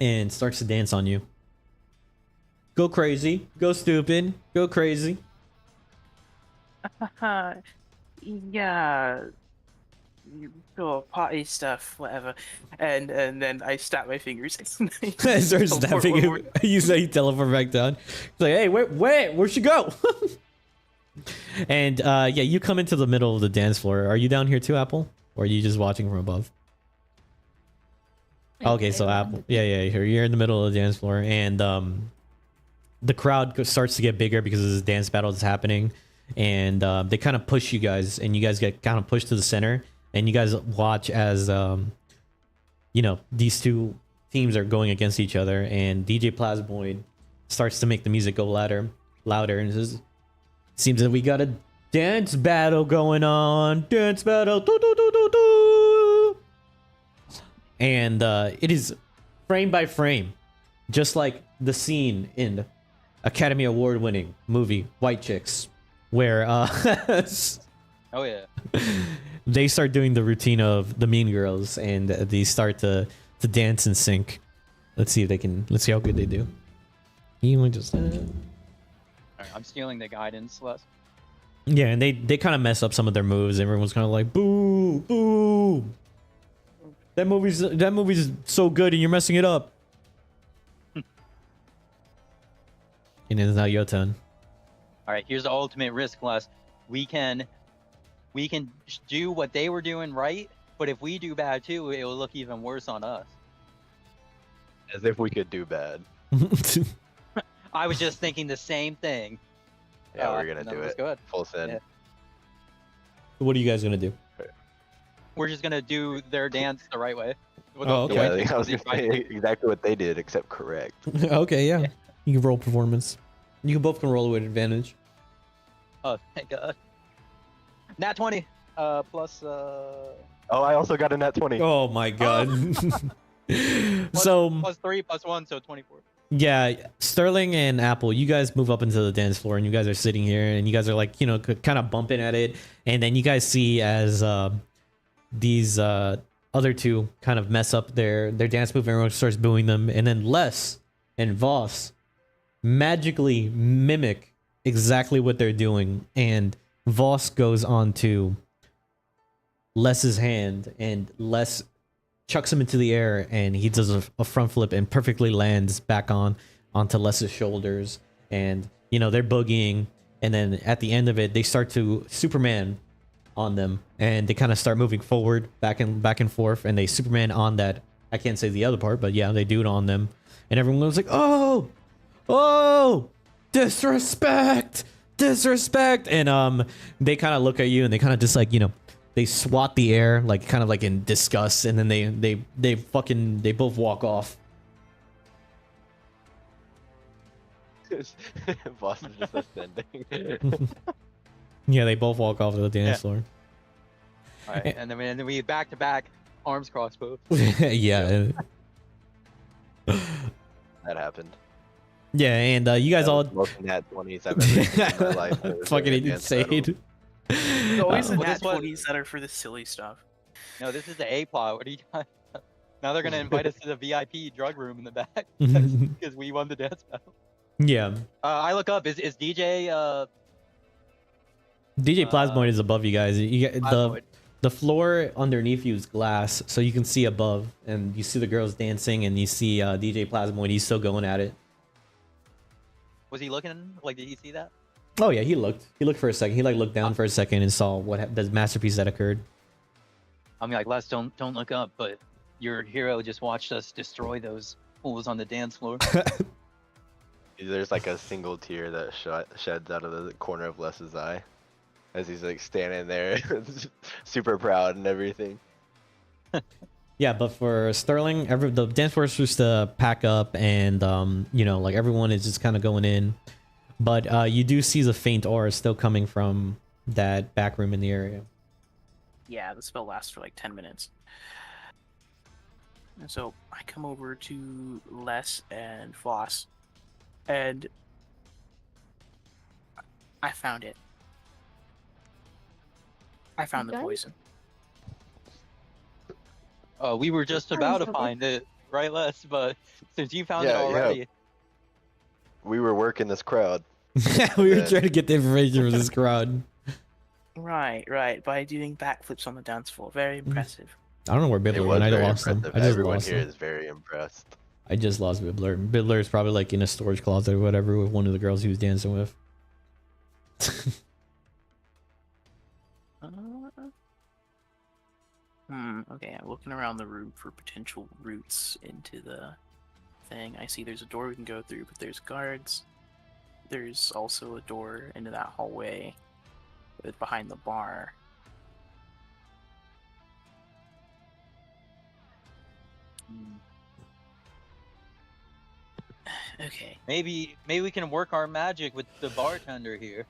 and starts to dance on you. Go crazy, go stupid, go crazy. Yeah, you go potty stuff, whatever. And then I snap my fingers. And I Starts teleport snapping over. you. You say you teleport back down. It's like, hey, where'd she go? And yeah, you come into the middle of the dance floor. Are you down here too, Apple? Or are you just watching from above? Okay, so Apple. Yeah, you're in the middle of the dance floor, and the crowd starts to get bigger because this dance battle is happening, and they kind of push you guys, and you guys get kind of pushed to the center, and you guys watch as these two teams are going against each other, and DJ Plasmoid starts to make the music go louder, and says, "Seems that we got a dance battle going on. Dance battle, do do do do do." And it is frame by frame, just like the scene in Academy Award-winning movie White Chicks, where Oh yeah. they start doing the routine of the Mean Girls, and they start to dance in sync. Let's see how good they do. You just Alright, I'm stealing the guidance, Les. yeah, and they kind of mess up some of their moves. Everyone's kind of like, boo, boo. That movie's so good, and you're messing it up. And it's now your turn. All right, here's the ultimate risk, Les. We can do what they were doing right, but if we do bad too, it will look even worse on us. As if we could do bad. I was just thinking the same thing. Yeah, we're gonna no, do let's it. go ahead. Full send. Yeah. What are you guys gonna do? We're just gonna do their dance the right way. Oh, Yeah, okay. I was gonna say exactly what they did, except correct. Okay, yeah. You can roll performance. You can both roll with advantage. Oh, thank God. Nat 20. Plus. Oh, I also got a nat 20. Oh my god. Plus, So plus 3 plus 1, so 24. yeah, Sterling and Apple, you guys move up into the dance floor, and you guys are sitting here, and you guys are like, you know, kind of bumping at it, and then you guys see as these other two kind of mess up their dance move, and everyone starts booing them, and then Les and Voss magically mimic exactly what they're doing, and Voss goes on to Les's hand, and Les chucks him into the air, and he does a front flip and perfectly lands back onto Les's shoulders, and you know they're boogieing, and then at the end of it they start to Superman on them, and they kind of start moving forward back and forth, and they Superman on that. I can't say the other part, but yeah, they do it on them, and everyone was like, oh, disrespect, and they kind of look at you, and they kind of just like, you know, they swat the air, like kind of like in disgust, and then they both walk off. Boss is just ascending. Yeah, they both walk off the dance floor. All right, and then we back to back arms crossbow. Yeah. That happened. Yeah, and you guys all Most nat 20s I've ever seen in my life. fucking It was a dance insane. There's always the well, nat this one- 20s that are for the silly stuff. No, this is the A plot. What are you guys? Now they're gonna invite us to the VIP drug room in the back battle. because we won the dance battle. Yeah. I look up. Is DJ DJ Plasmoid is above you guys. You get Plasmoid. the floor underneath you is glass, so you can see above, and you see the girls dancing, and you see DJ Plasmoid. He's still going at it. Was he looking? Like, did he see that? Oh yeah, he looked. He looked for a second. He like looked down for a second and saw the masterpiece that occurred. I mean, like, Les, don't look up. But your hero just watched us destroy those fools on the dance floor. There's like a single tear that sheds out of the corner of Les's eye as he's like standing there, super proud and everything. Yeah, but for Sterling, the dance floor is supposed to pack up, and you know, like everyone is just kind of going in, but you do see the faint aura still coming from that back room in the area. Yeah, the spell lasts for like 10 minutes. And so I come over to Les and Voss, and I found it. I found the Okay. poison. We were just about to find it, right, Les? But since you found it Yeah, yeah. already, We were working this crowd. We were Yeah. trying to get the information from this crowd. Right, by doing backflips on the dance floor. Very impressive. I don't know where It Bibbler was went. I very lost him. impressive. I just Everyone lost here him. is very impressed. I just lost Bibbler. Bibbler is probably like in a storage closet or whatever with one of the girls he was dancing with. Okay, I'm looking around the room for potential routes into the thing. I see there's a door we can go through, but there's guards. There's also a door into that hallway behind the bar. Okay. Maybe we can work our magic with the bartender here.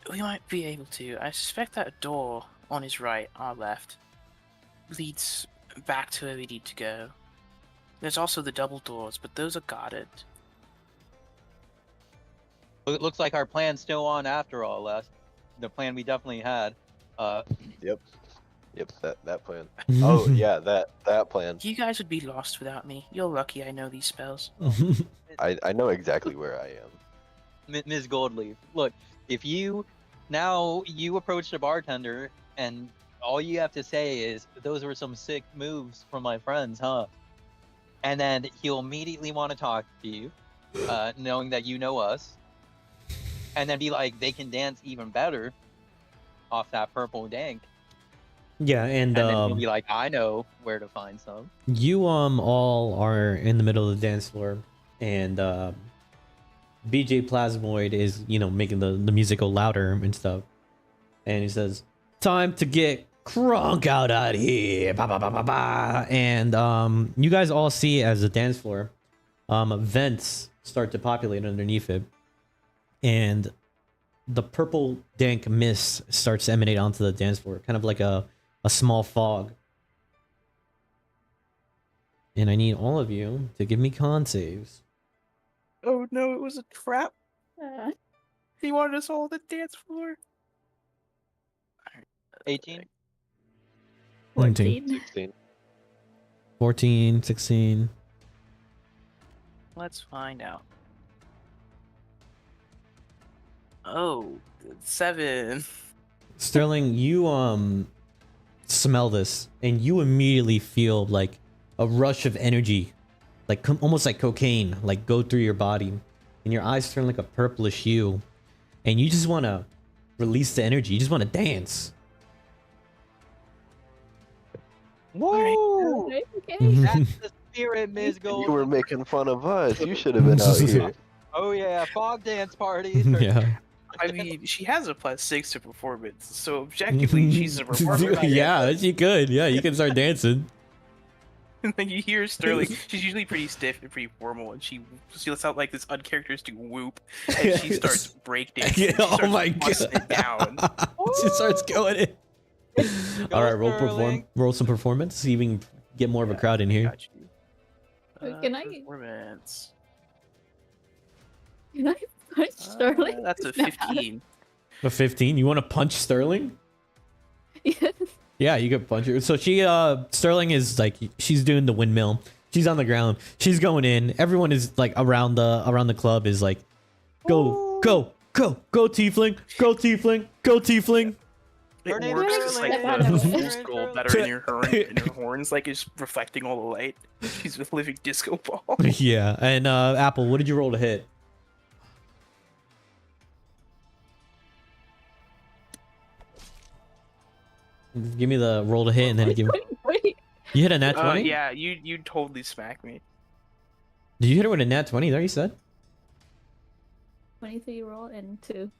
We might be able to. I suspect that door on his right, our left, leads back to where we need to go. There's also the double doors, but those are guarded. It looks like our plan's still on after all, Les. The plan we definitely had. Yep, that plan. Oh yeah, that plan. You guys would be lost without me. You're lucky I know these spells. I know exactly where I am. Ms. Goldleaf, look, if you approach the bartender and all you have to say is, those were some sick moves from my friends, huh? And then he'll immediately want to talk to you, knowing that you know us. And then be like, they can dance even better off that purple dank. Yeah, and then he'll be like, I know where to find some. you all are in the middle of the dance floor, and BJ Plasmoid is, you know, making the music go louder and stuff. And he says, "Time to get crunk out here." Ba, ba, ba, ba, ba. And you guys all see as the dance floor, vents start to populate underneath it. And the purple dank mist starts to emanate onto the dance floor, kind of like a small fog. And I need all of you to give me con saves. Oh no, it was a trap. Uh, He wanted us all on the dance floor. 18? 19, 16. 14, 16. Let's find out. Oh, 7. Sterling, you smell this, and you immediately feel like a rush of energy, like almost like cocaine, like go through your body, and your eyes turn like a purplish hue, and you just want to release the energy. You just want to dance. Whoa! okay. That's the spirit, Ms. Gold. You were making fun of us. You should have been out here. Oh yeah, fog dance parties. Yeah. I mean, she has a +6 to performance, so objectively, she's a performer. Yeah, she could. Yeah, you can start dancing. And then you hear Sterling. She's usually pretty stiff and pretty formal, and she lets out like this uncharacteristic whoop, and she starts breakdancing. Yeah, She starts oh my busting it down. She starts going in. All right, Sterling. roll some performance. See if we can get more of a crowd in here. Got you. Can I- Performance. Can I punch Sterling? That's a No. 15. A 15. You want to punch Sterling? Yes. Yeah, you could punch her. So Sterling is like, she's doing the windmill. She's on the ground. She's going in. Everyone is like around the club is like, go tiefling, go tiefling, go tiefling. It Her name works is just like Sterling. the Sterling. fool's gold that are in her horns, like is reflecting all the light. She's a living disco ball. Yeah, and Apple, what did you roll to hit? Give me the roll to hit, and then give. Wait. You hit a nat 20? Yeah, you totally smacked me. Did you hit her with a nat 20? There, you said. 23 roll and 2.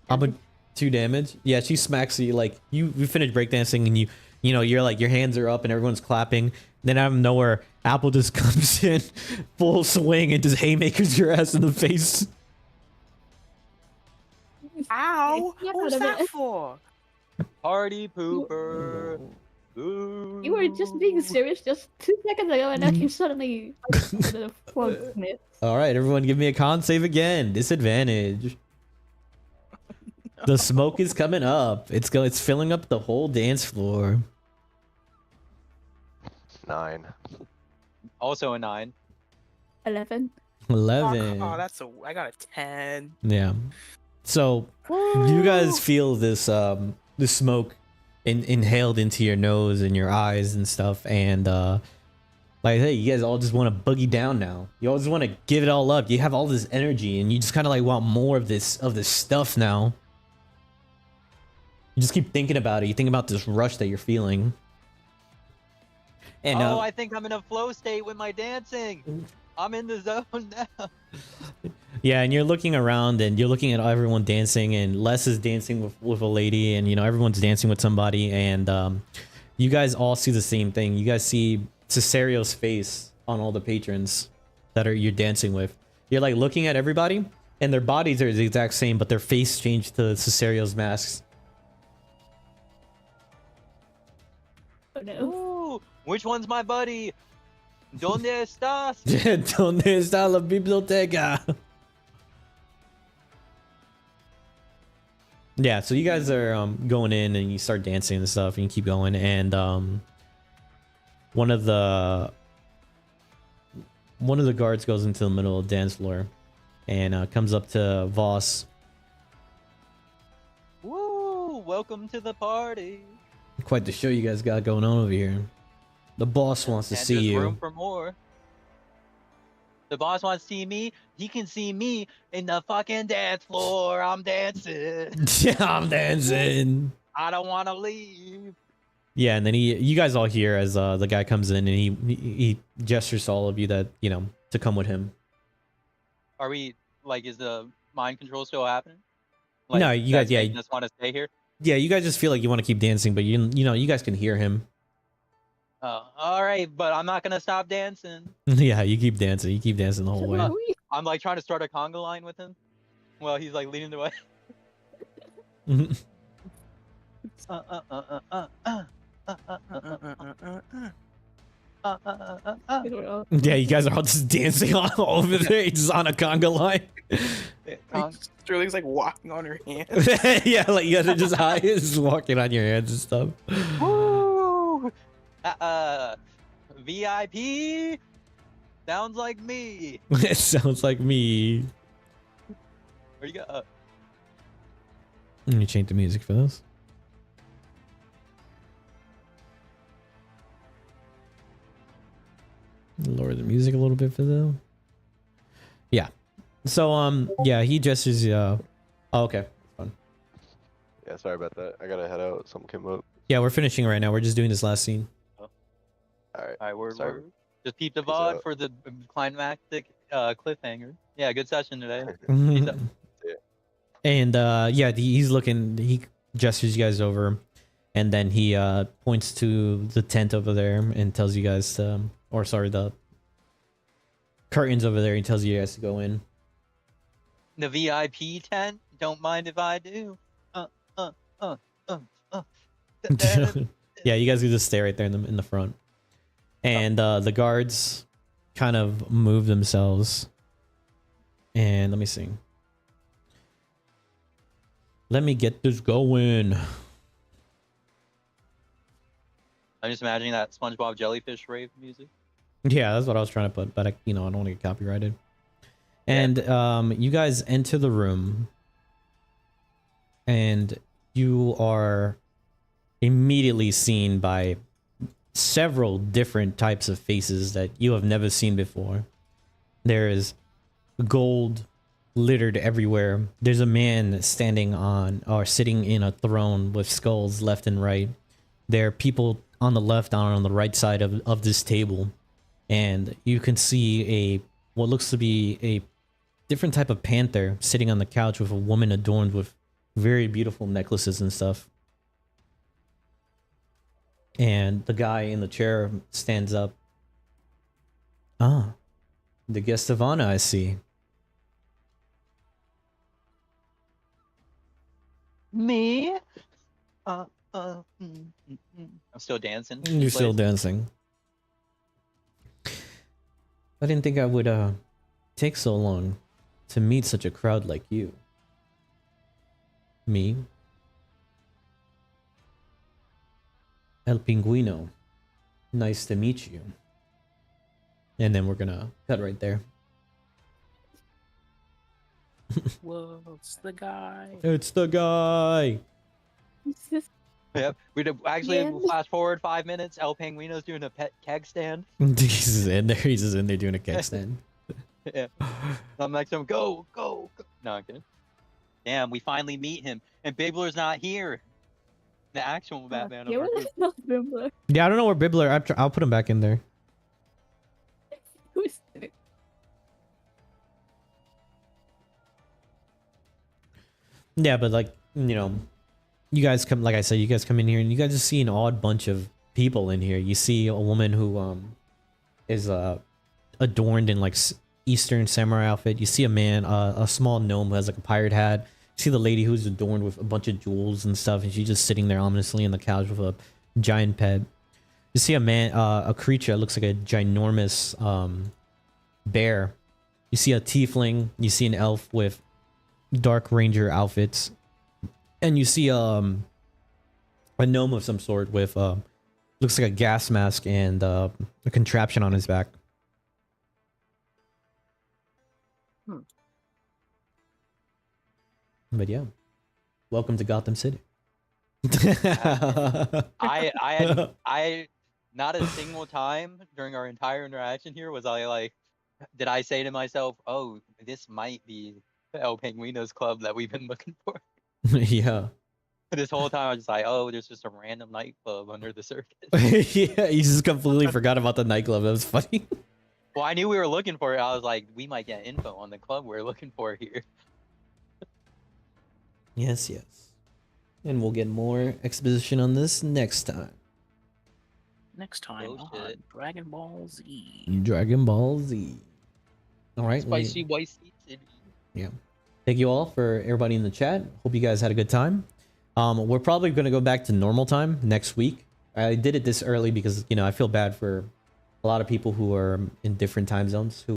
How about 2 damage? Yeah, she smacks you. Like you finish breakdancing, and you know you're like your hands are up and everyone's clapping. Then out of nowhere, Apple just comes in full swing and just haymakers your ass in the face. Ow! Yeah, What was out of that it. for? Party pooper. Ooh. You were just being serious just 2 seconds ago, and now you suddenly the fog mist. All right, everyone, give me a con save again. Disadvantage. The smoke is coming up. It's filling up the whole dance floor. 9. Also a 9. 11. 11. Oh, I got a 10. Yeah. So you guys feel this the smoke inhaled into your nose and your eyes and stuff, and like, hey, you guys all just want to boogie down now. You all just want to give it all up. You have all this energy, and you just kind of like want more of this stuff now. You just keep thinking about it. You think about this rush that you're feeling. And Oh, I think I'm in a flow state with my dancing. I'm in the zone now. yeah, and you're looking around and you're looking at everyone dancing, and Les is dancing with a lady, and you know everyone's dancing with somebody, and you guys all see the same thing. You guys see Cesario's face on all the patrons that you're dancing with. You're like looking at everybody, and their bodies are the exact same, but their face changed to Cesario's masks. Oh no. Ooh, which one's my buddy? ¿Dónde estás? ¿Dónde está la biblioteca? Yeah, so you guys are going in and you start dancing and stuff, and you keep going, and one of the guards goes into the middle of the dance floor and comes up to Voss. Woo! Welcome to the party. Quite the show you guys got going on over here. The boss wants to And see there's you. room for more. The boss wants to see me. He can see me in the fucking dance floor. I'm dancing. Yeah, I'm dancing. I don't want to leave. Yeah, and then you guys all hear as the guy comes in, and he gestures to all of you that, you know, to come with him. Are we like? Is the mind control still happening? Like, No, you guys, yeah, just want to stay here. yeah, you guys just feel like you want to keep dancing, but you know, you guys can hear him. Oh, all right, but I'm not gonna stop dancing. Yeah, you keep dancing. You keep dancing the whole way. I'm like trying to start a conga line with him. Well, he's like leading the way. Yeah, you guys are all just dancing all over there, just on a conga line. Sterling's like walking on her hands. Yeah, like you guys are just high, just walking on your hands and stuff. Woo! VIP sounds like me. It sounds like me. Where you go? Let me change the music for this. Lower the music a little bit for them. Yeah. So yeah, he gestures oh, okay. Fun. Yeah, sorry about that. I gotta head out. Something came up. Yeah, we're finishing right now. We're just doing this last scene. All right. All right, we're Sorry. just peep the Peace VOD out. for the climactic cliffhanger. Yeah, good session today. Peace out. And yeah, he's looking, he gestures you guys over, and then he points to the tent over there and tells you guys to, or sorry, the curtains over there. He tells you guys to go in. The VIP tent. Don't mind if I do. Yeah, you guys can just stay right there in the front. And the guards kind of move themselves. And let me see. Let me get this going. I'm just imagining that SpongeBob jellyfish rave music. Yeah, that's what I was trying to put, but I don't want to get copyrighted. And you guys enter the room, and you are immediately seen by several different types of faces that you have never seen before. There is gold littered everywhere. There's a man standing on or sitting in a throne with skulls left and right. There are people on the left and on the right side of this table, and you can see what looks to be a different type of panther sitting on the couch with a woman adorned with very beautiful necklaces and stuff. And the guy in the chair stands up. Ah, the guest of honor, I see. Me? I'm still dancing. You're still dancing. I didn't think I would take so long to meet such a crowd like you. Me? El Pinguino. Nice to meet you. And then we're gonna cut right there. Whoa, it's the guy. It's the guy! Yep. We actually Yeah. fast forward 5 minutes. El Penguino's doing a pet keg stand. He's just in there. He's just in there doing a keg stand. Yeah. I'm like, go, go, go. No, I'm kidding. Damn, we finally meet him, and Bigler's not here. The actual Batman. Yeah, of our what group. the hell, Bimbler? Yeah, I don't know where Bibbler. I'll put him back in there. Who's there? Yeah, but like, you know, you guys come, like I said, you guys come in here and you guys just see an odd bunch of people in here. You see a woman who is adorned in like Eastern samurai outfit. You see a man, a small gnome who has like a pirate hat. You see the lady who's adorned with a bunch of jewels and stuff, and she's just sitting there ominously on the couch with a giant pet. You see a man, a creature that looks like a ginormous bear. You see a tiefling. You see an elf with dark ranger outfits, and you see a gnome of some sort with looks like a gas mask and a contraption on his back. But yeah, welcome to Gotham City. I not a single time during our entire interaction here was I like, did I say to myself, oh, this might be the El Penguinos Club that we've been looking for? Yeah. This whole time I was just like, oh, there's just a random nightclub under the circus. Yeah, you just completely forgot about the nightclub. That was funny. Well, I knew we were looking for it. I was like, we might get info on the club we're looking for here. Yes, yes. And we'll get more exposition on this next time. Next time Oh, on shit. Dragon Ball Z. Dragon Ball Z. All right. Spicy white city. Yeah. Thank you all for everybody in the chat. Hope you guys had a good time. We're probably going to go back to normal time next week. I did it this early because, you know, I feel bad for a lot of people who are in different time zones who